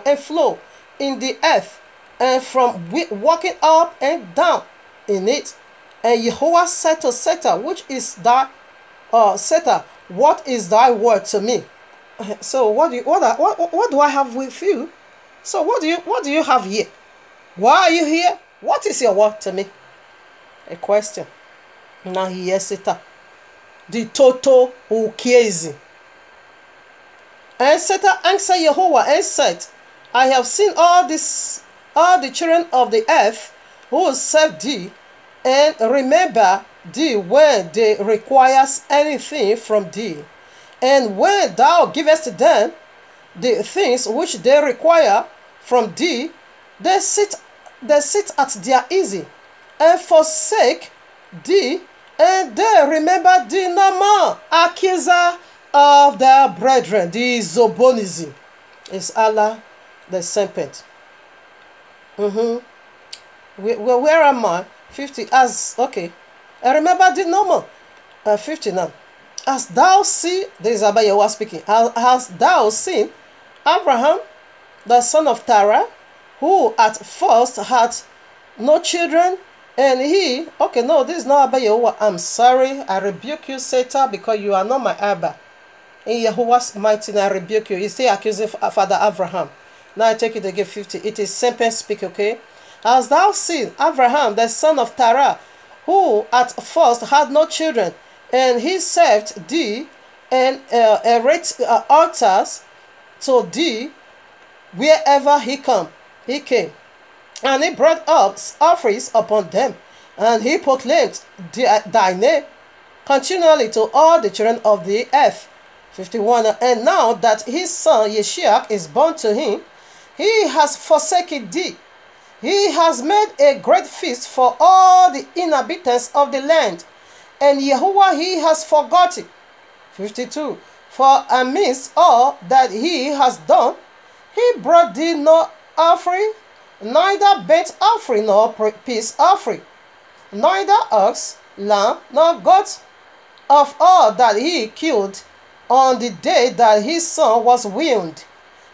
and flow in the earth, and from walking up and down in it. And Yahuwah said to Satan, which is thy Satan, what is thy word to me? So what do I have with you? So what do you have here? Why are you here? What is your word to me? A question. Now he hears Satan. The total ukiezi. And Satan answered Yahuwah and said, I have seen all the children of the earth who serve thee, and remember thee when they require anything from thee. And when thou givest them the things which they require from thee, they sit at their ease, and forsake thee, and they remember thee no more. Accuser of their brethren, the Zobonism, is Allah the serpent. Where am I? 50. Okay. And remember thee no more. 50 now. As thou see, this is Abba Yahuwah speaking. As thou seen Abraham, the son of Terah, who at first had no children, and he, okay, no, this is not Abba Yahuwah. I'm sorry, I rebuke you, Satan, because you are not my Abba. In Yahuwah's mighty name, I rebuke you. He's still accusing Father Abraham. Now I take it again, 50. It is serpent speak, okay? As thou seen Abraham, the son of Terah, who at first had no children, and he served thee, and erected altars to thee wherever he came. And he brought up offerings upon them, and he proclaimed thy name continually to all the children of the earth. 51. And now that his son Yeshiach is born to him, he has forsaken thee. He has made a great feast for all the inhabitants of the land, and Yahuwah he has forgotten. 52. For amidst all that he has done, he brought thee no offering, neither burnt offering nor peace offering, neither ox, lamb, nor goat, of all that he killed on the day that his son was weaned,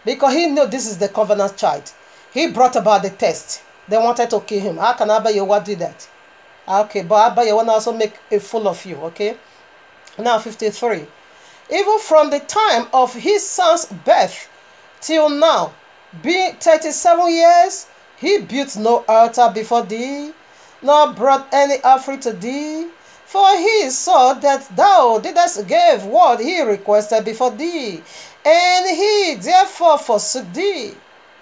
because he knew this is the covenant child. He brought about the test. They wanted to kill him. How can Abba Yahuwah do that? Okay, but Abba Yahuwah also make a fool of you, okay? Now 53. Even from the time of his son's birth till now, being 37 years, he built no altar before thee, nor brought any offering to thee. For he saw that thou didst give what he requested before thee, and he therefore forsook thee.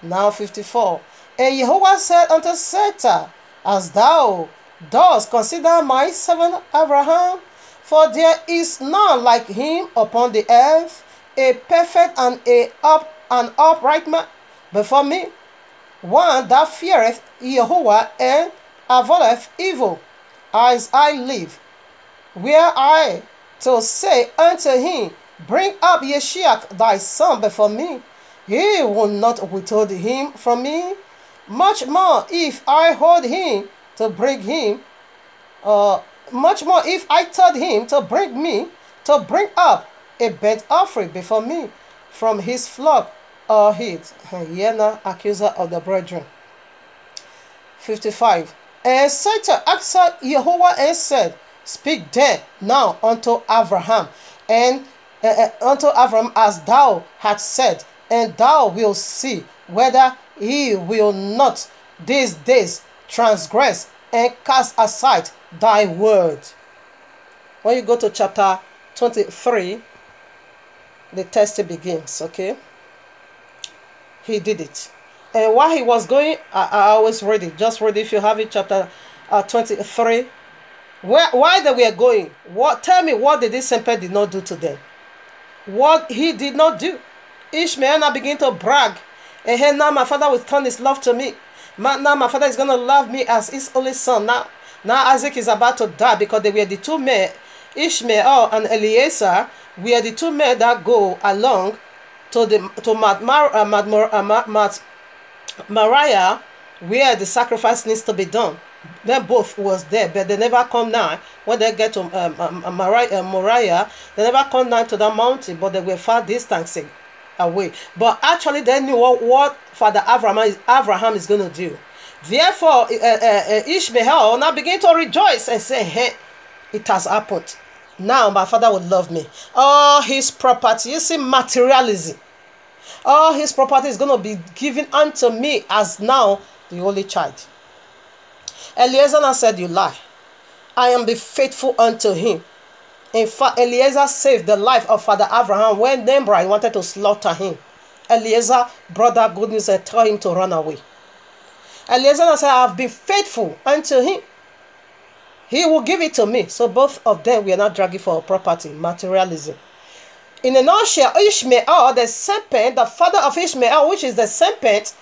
Now 54. And Yahuwah said unto Satan, as thou dost consider my servant Abraham, for there is none like him upon the earth, a perfect and an upright man before me, one that feareth Yahuwah and avoideth evil, as I live. Were I to say unto him, bring up Yeshiach thy son before me, he will not withhold him from me. Much more if I hold him to bring him, much more if I told him to bring up a burnt offering before me from his flock or his hyena, accuser of the brethren. 55. And Satan answered Yahuwah and said, speak then now unto Abraham, and unto Abram as thou hast said, and thou wilt see whether he will not these days transgress and cast aside thy word. When you go to chapter 23, the test begins, okay? He did it. And while he was going, I always read it. Just read it if you have it, chapter 23. Why they were going? Tell me, what did this serpent did not do to them? What he did not do. Ishmael now began to brag. And hey, now my father will turn his love to me. Now my father is going to love me as his only son. Now Isaac is about to die, because they were the two men, Ishmael and Eliezer, were the two men that go along to Mount Moriah, where the sacrifice needs to be done. They both was there, but they never come now. When they get to Moriah, they never come down to that mountain, but they were far distance away. But actually, they knew what Father Abraham is going to do. Therefore, Ishmael now begin to rejoice and say, hey, it has happened. Now my father would love me. All his property, you see, materialism. All his property is going to be given unto me as now the only child. Eliezer said, you lie. I am be faithful unto him. In fact, Eliezer saved the life of Father Abraham when Nimrod wanted to slaughter him. Eliezer brought that good news and told him to run away. Eliezer said, I have been faithful unto him. He will give it to me. So both of them were not dragging for property, materialism. In a nutshell, Ishmael, the serpent, the father of Ishmael, which is the serpent,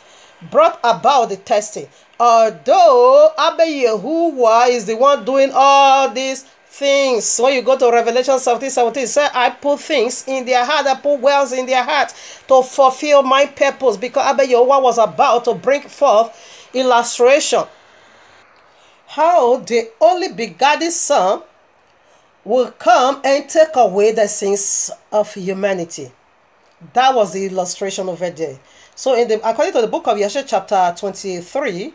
brought about the testing. Although YAHUAH is the one doing all these things. When you go to Revelation 17:17, it says, I put things in their heart, I put wells in their heart to fulfill my purpose, because YAHUAH was about to bring forth illustration. How the only begotten Son will come and take away the sins of humanity. That was the illustration over there. So according to the book of Yeshua chapter 23,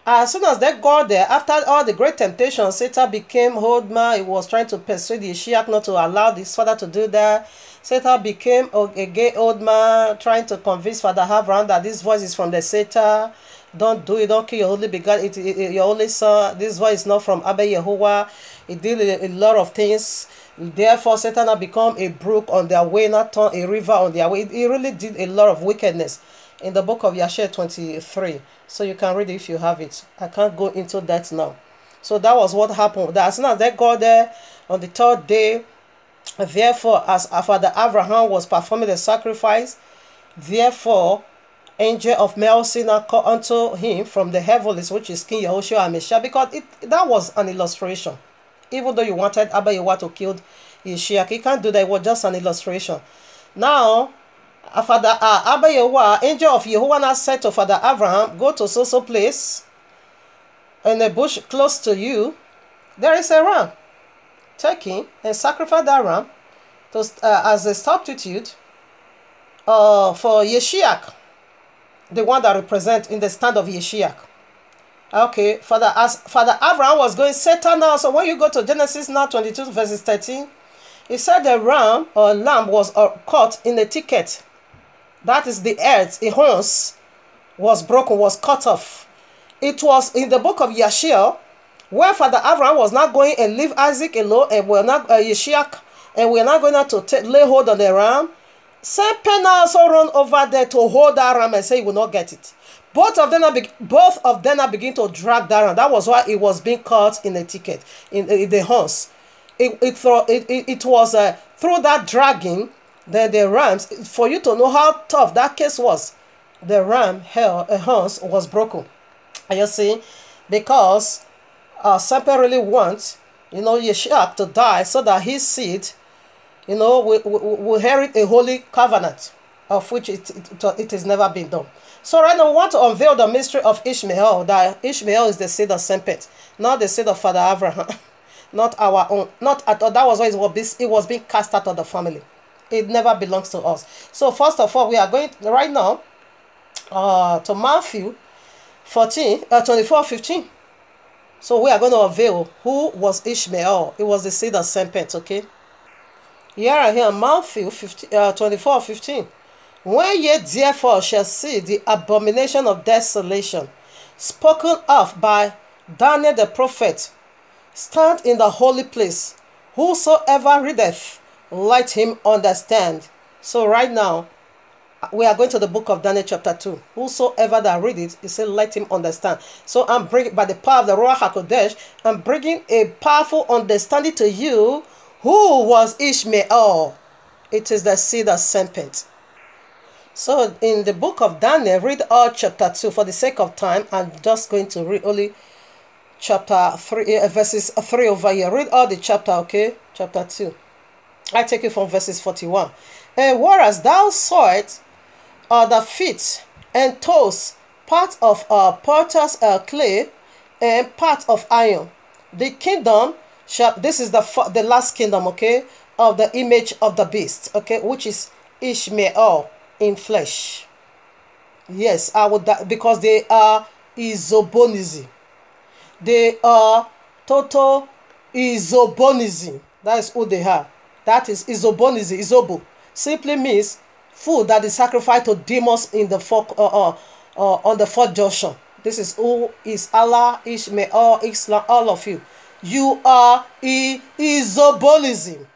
as soon as they got there, after all the great temptations, Satan became old man. He was trying to persuade Yeshua not to allow his father to do that. Satan became a gay old man, trying to convince Father Abraham that this voice is from the Satan. Don't do it. Don't kill your only begotten, your only son. This voice is not from YAHUAH. It did a lot of things. Therefore, Satan had become a brook on their way, not a river on their way. It really did a lot of wickedness in the book of Yeshua 23. So you can read it if you have it. I can't go into that now. So that was what happened. As soon as they got there on the third day, therefore, as Father Abraham was performing the sacrifice, therefore, angel of mercy now called unto him from the heavens, which is King Yahushua and Messiah, because that was an illustration. Even though you wanted YAHUAH to kill Yeshua, he can't do that. It was just an illustration. Now, Father YAHUAH, angel of YAHUAH, now said to Father Abraham, go to so place, in a bush close to you, there is a ram. Take him and sacrifice that ram as a substitute for Yeshua, the one that represents in the stand of Yeshua. Okay, as Father Abraham was going, Satan now. So when you go to Genesis now 22 verses 13, it said the ram or lamb was caught in the thicket. That is the earth, the horns was broken, was cut off. It was in the book of Yeshua, where Father Abraham was not going and leave Isaac alone, and we're not Yeshua, and we're not going to lay hold on the ram. Serpent also run over there to hold that ram and say he will not get it. Both of them are begin to drag that ram. That was why it was being caught in the thicket, in the horns. It was through that dragging that the rams, for you to know how tough that case was, the ram horns was broken. And you see, because serpent really wants, Yeshua to die so that his seed, will inherit a holy covenant, of which it has never been done. So right now we want to unveil the mystery of Ishmael, that Ishmael is the seed of serpent, not the seed of Father Abraham, not our own, not at all. That was why it was being cast out of the family. It never belongs to us. So first of all, we are going right now to Matthew 24:15. So we are going to unveil who was Ishmael. It was the seed of serpent, okay? Here I hear Matthew 24:15. When ye therefore shall see the abomination of desolation, spoken of by Daniel the prophet, stand in the holy place, whosoever readeth, let him understand. So right now, we are going to the book of Daniel chapter 2. Whosoever that read it, he said, let him understand. So I'm bringing, by the power of the Ruach HaKodesh, I'm bringing a powerful understanding to you. Who was Ishmael? It is the seed of serpent. So in the book of Daniel, read all chapter 2. For the sake of time, I'm just going to read only chapter 3, verses 3 over here. Read all the chapter, okay? Chapter 2. I take it from verses 41. And whereas thou sawest the feet and toes, part of potter's clay and part of iron, the kingdom shall, this is the last kingdom, okay, of the image of the beast, okay, which is Ishmael in flesh. Yes, I would, because they are isobonism. They are total isobonism. That is who they are. That is isobonism. Isobo simply means food that is sacrificed to demons in the on the fourth junction. This is who is Allah, Ishmael, Islam, all of you. You are isobolism.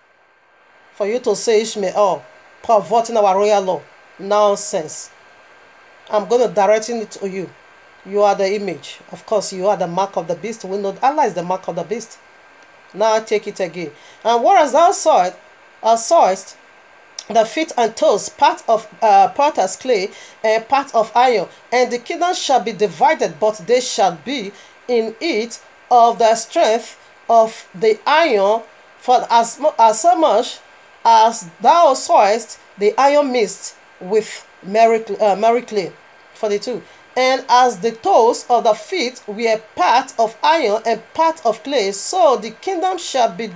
For you to say Ishmael, perverting our royal law, nonsense. I'm going to direct it to you. You are the image. Of course, you are the mark of the beast. We know Allah is the mark of the beast. Now I take it again. And whereas thou sawest the feet and toes, part of potter's clay and part of iron, and the kingdom shall be divided, but they shall be in it of the strength of the iron, for as so much as thou sawest the iron mixed with merry clay. 42. And as the toes of the feet were part of iron and part of clay, so the kingdom shall be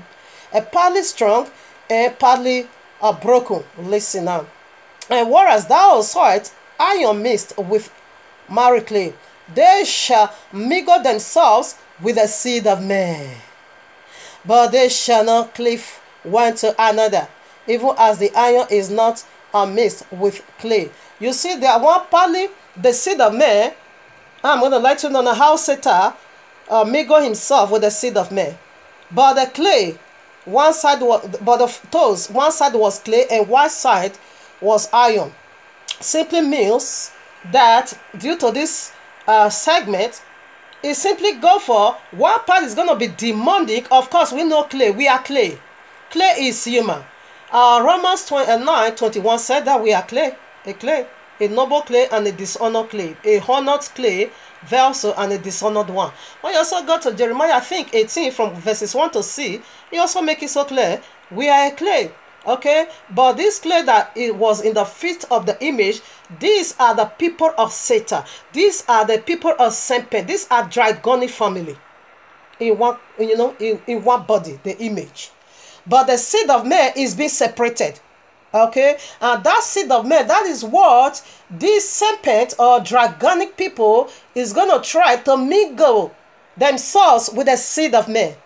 partly strong and partly broken. Listen now. And whereas thou sawest iron mixed with merry clay, they shall mingle themselves with the seed of man, but they shall not cleave one to another, even as the iron is not mixed with clay. You see, there one partly the seed of man. I'm going to let you know how Satan mingle himself with the seed of man. But the clay, one side was, but the toes, one side was clay and one side was iron. Simply means that due to this segment, it simply go for one part is going to be demonic. Of course, we know clay. We are clay. Clay is human. Romans 9:21 said that we are clay. A noble clay and a dishonored clay, a honored clay vessel and a dishonored one. When you also go to Jeremiah, I think 18 from verses 1 to 6, he also make it so clear, we are a clay, okay? But this clay that it was in the feet of the image, these are the people of Satan. These are the people of serpent. These are dragonic family in one, in one body, the image. But the seed of man is being separated. Okay, and that seed of man, that is what this serpent or dragonic people is going to try to mingle themselves with the seed of man.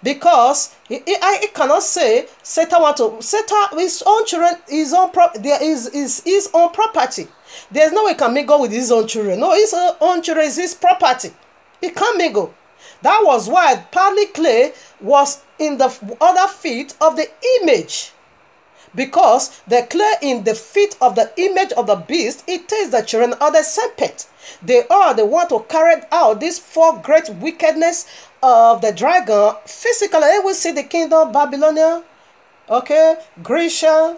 Because it cannot say Satan his own children, his own his own property. There's no way he can mingle with his own children. No, his own children is his property. He can't mingle. That was why partly clay was in the other feet of the image. Because the clay in the feet of the image of the beast, it is the children of the serpent. They are the one to carry out these four great wickedness of the dragon. Physically, we see the kingdom Babylonian, okay, Grecian,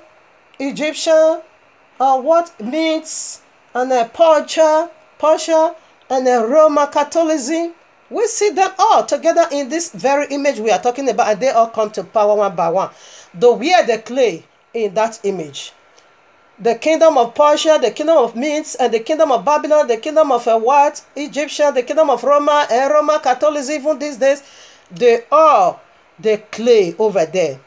Egyptian, what means, and Persia, and Roman Catholicism. We see them all together in this very image we are talking about, and they all come to power one by one. Though we are the clay in that image. The kingdom of Persia, the kingdom of Medes, and the kingdom of Babylon, the kingdom of Egyptian, the kingdom of Roma, and Roman Catholicism, even these days, they are the clay over there.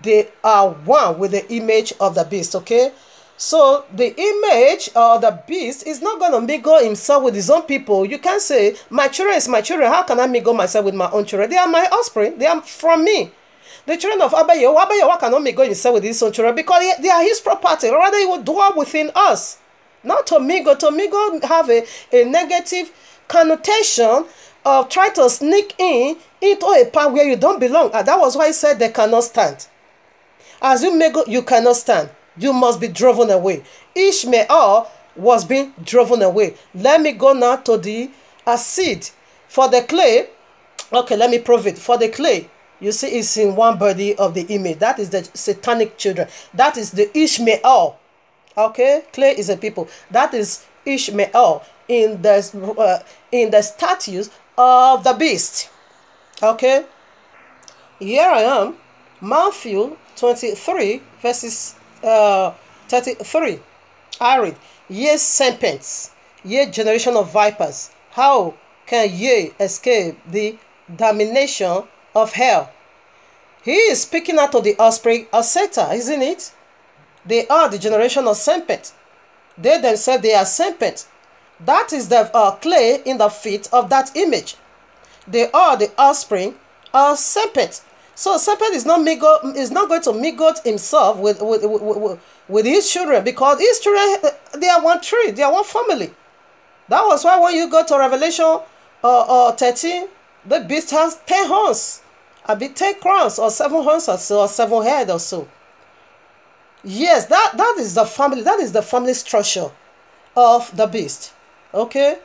They are one with the image of the beast, okay? So the image of the beast is not going to mingle himself with his own people. You can't say, my children is my children. How can I mingle myself with my own children? They are my offspring. They are from me. The children of Abba Yahweh cannot mingle himself with his own children because they are his property. Rather, he will dwell within us. Not to mingle. To mingle have a negative connotation of trying to sneak into a part where you don't belong. And that was why he said they cannot stand. As you mingle, you cannot stand. You must be driven away. Ishmael was being driven away. Let me go now to the seed. For the clay, okay, let me prove it. For the clay, you see it's in one body of the image. That is the satanic children. That is the Ishmael. Okay, clay is a people. That is Ishmael in the statues of the beast. Okay, here I am, Matthew 23 verses 33. I read, ye serpents, ye generation of vipers, how can ye escape the damnation of hell? He is speaking out of the offspring of Satan, isn't it? They are the generation of serpent. They themselves, they are serpent. That is the clay in the feet of that image. They are the offspring of serpent. So serpent is not going to mingle himself with his children, because his children, they are one tree, they are one family. That was why when you go to Revelation 13, the beast has 10 horns, a bit 10 crowns, or 7 horns or so, or 7 heads or so. Yes, that is the family. That is the family structure of the beast. Okay,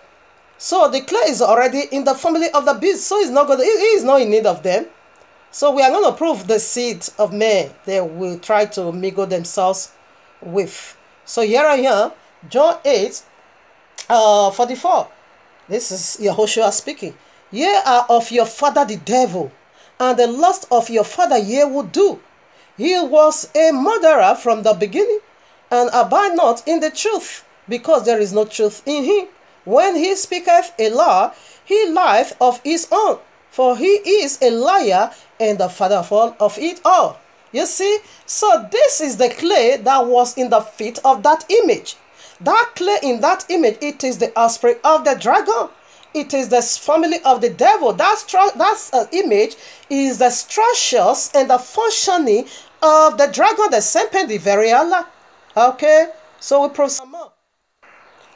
so the clay is already in the family of the beast, so he is not in need of them. So we are going to prove the seed of man they will try to mingle themselves with. So here I am, John 8, 44. This is Yahushua speaking. Ye are of your father the devil, and the lust of your father ye will do. He was a murderer from the beginning, and abide not in the truth, because there is no truth in him. When he speaketh a lie, he lieth of his own, for he is a liar and the father of it all. You see, so this is the clay that was in the feet of that image. That clay in that image, it is the offspring of the dragon. It is the family of the devil. That image is the structures and the functioning of the dragon, the serpent, the very Allah. Okay, so we proceed more.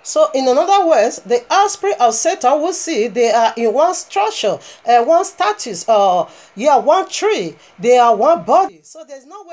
So in other words, the offspring of Satan, will see they are in one structure, one status, one tree. They are one body. So there's no way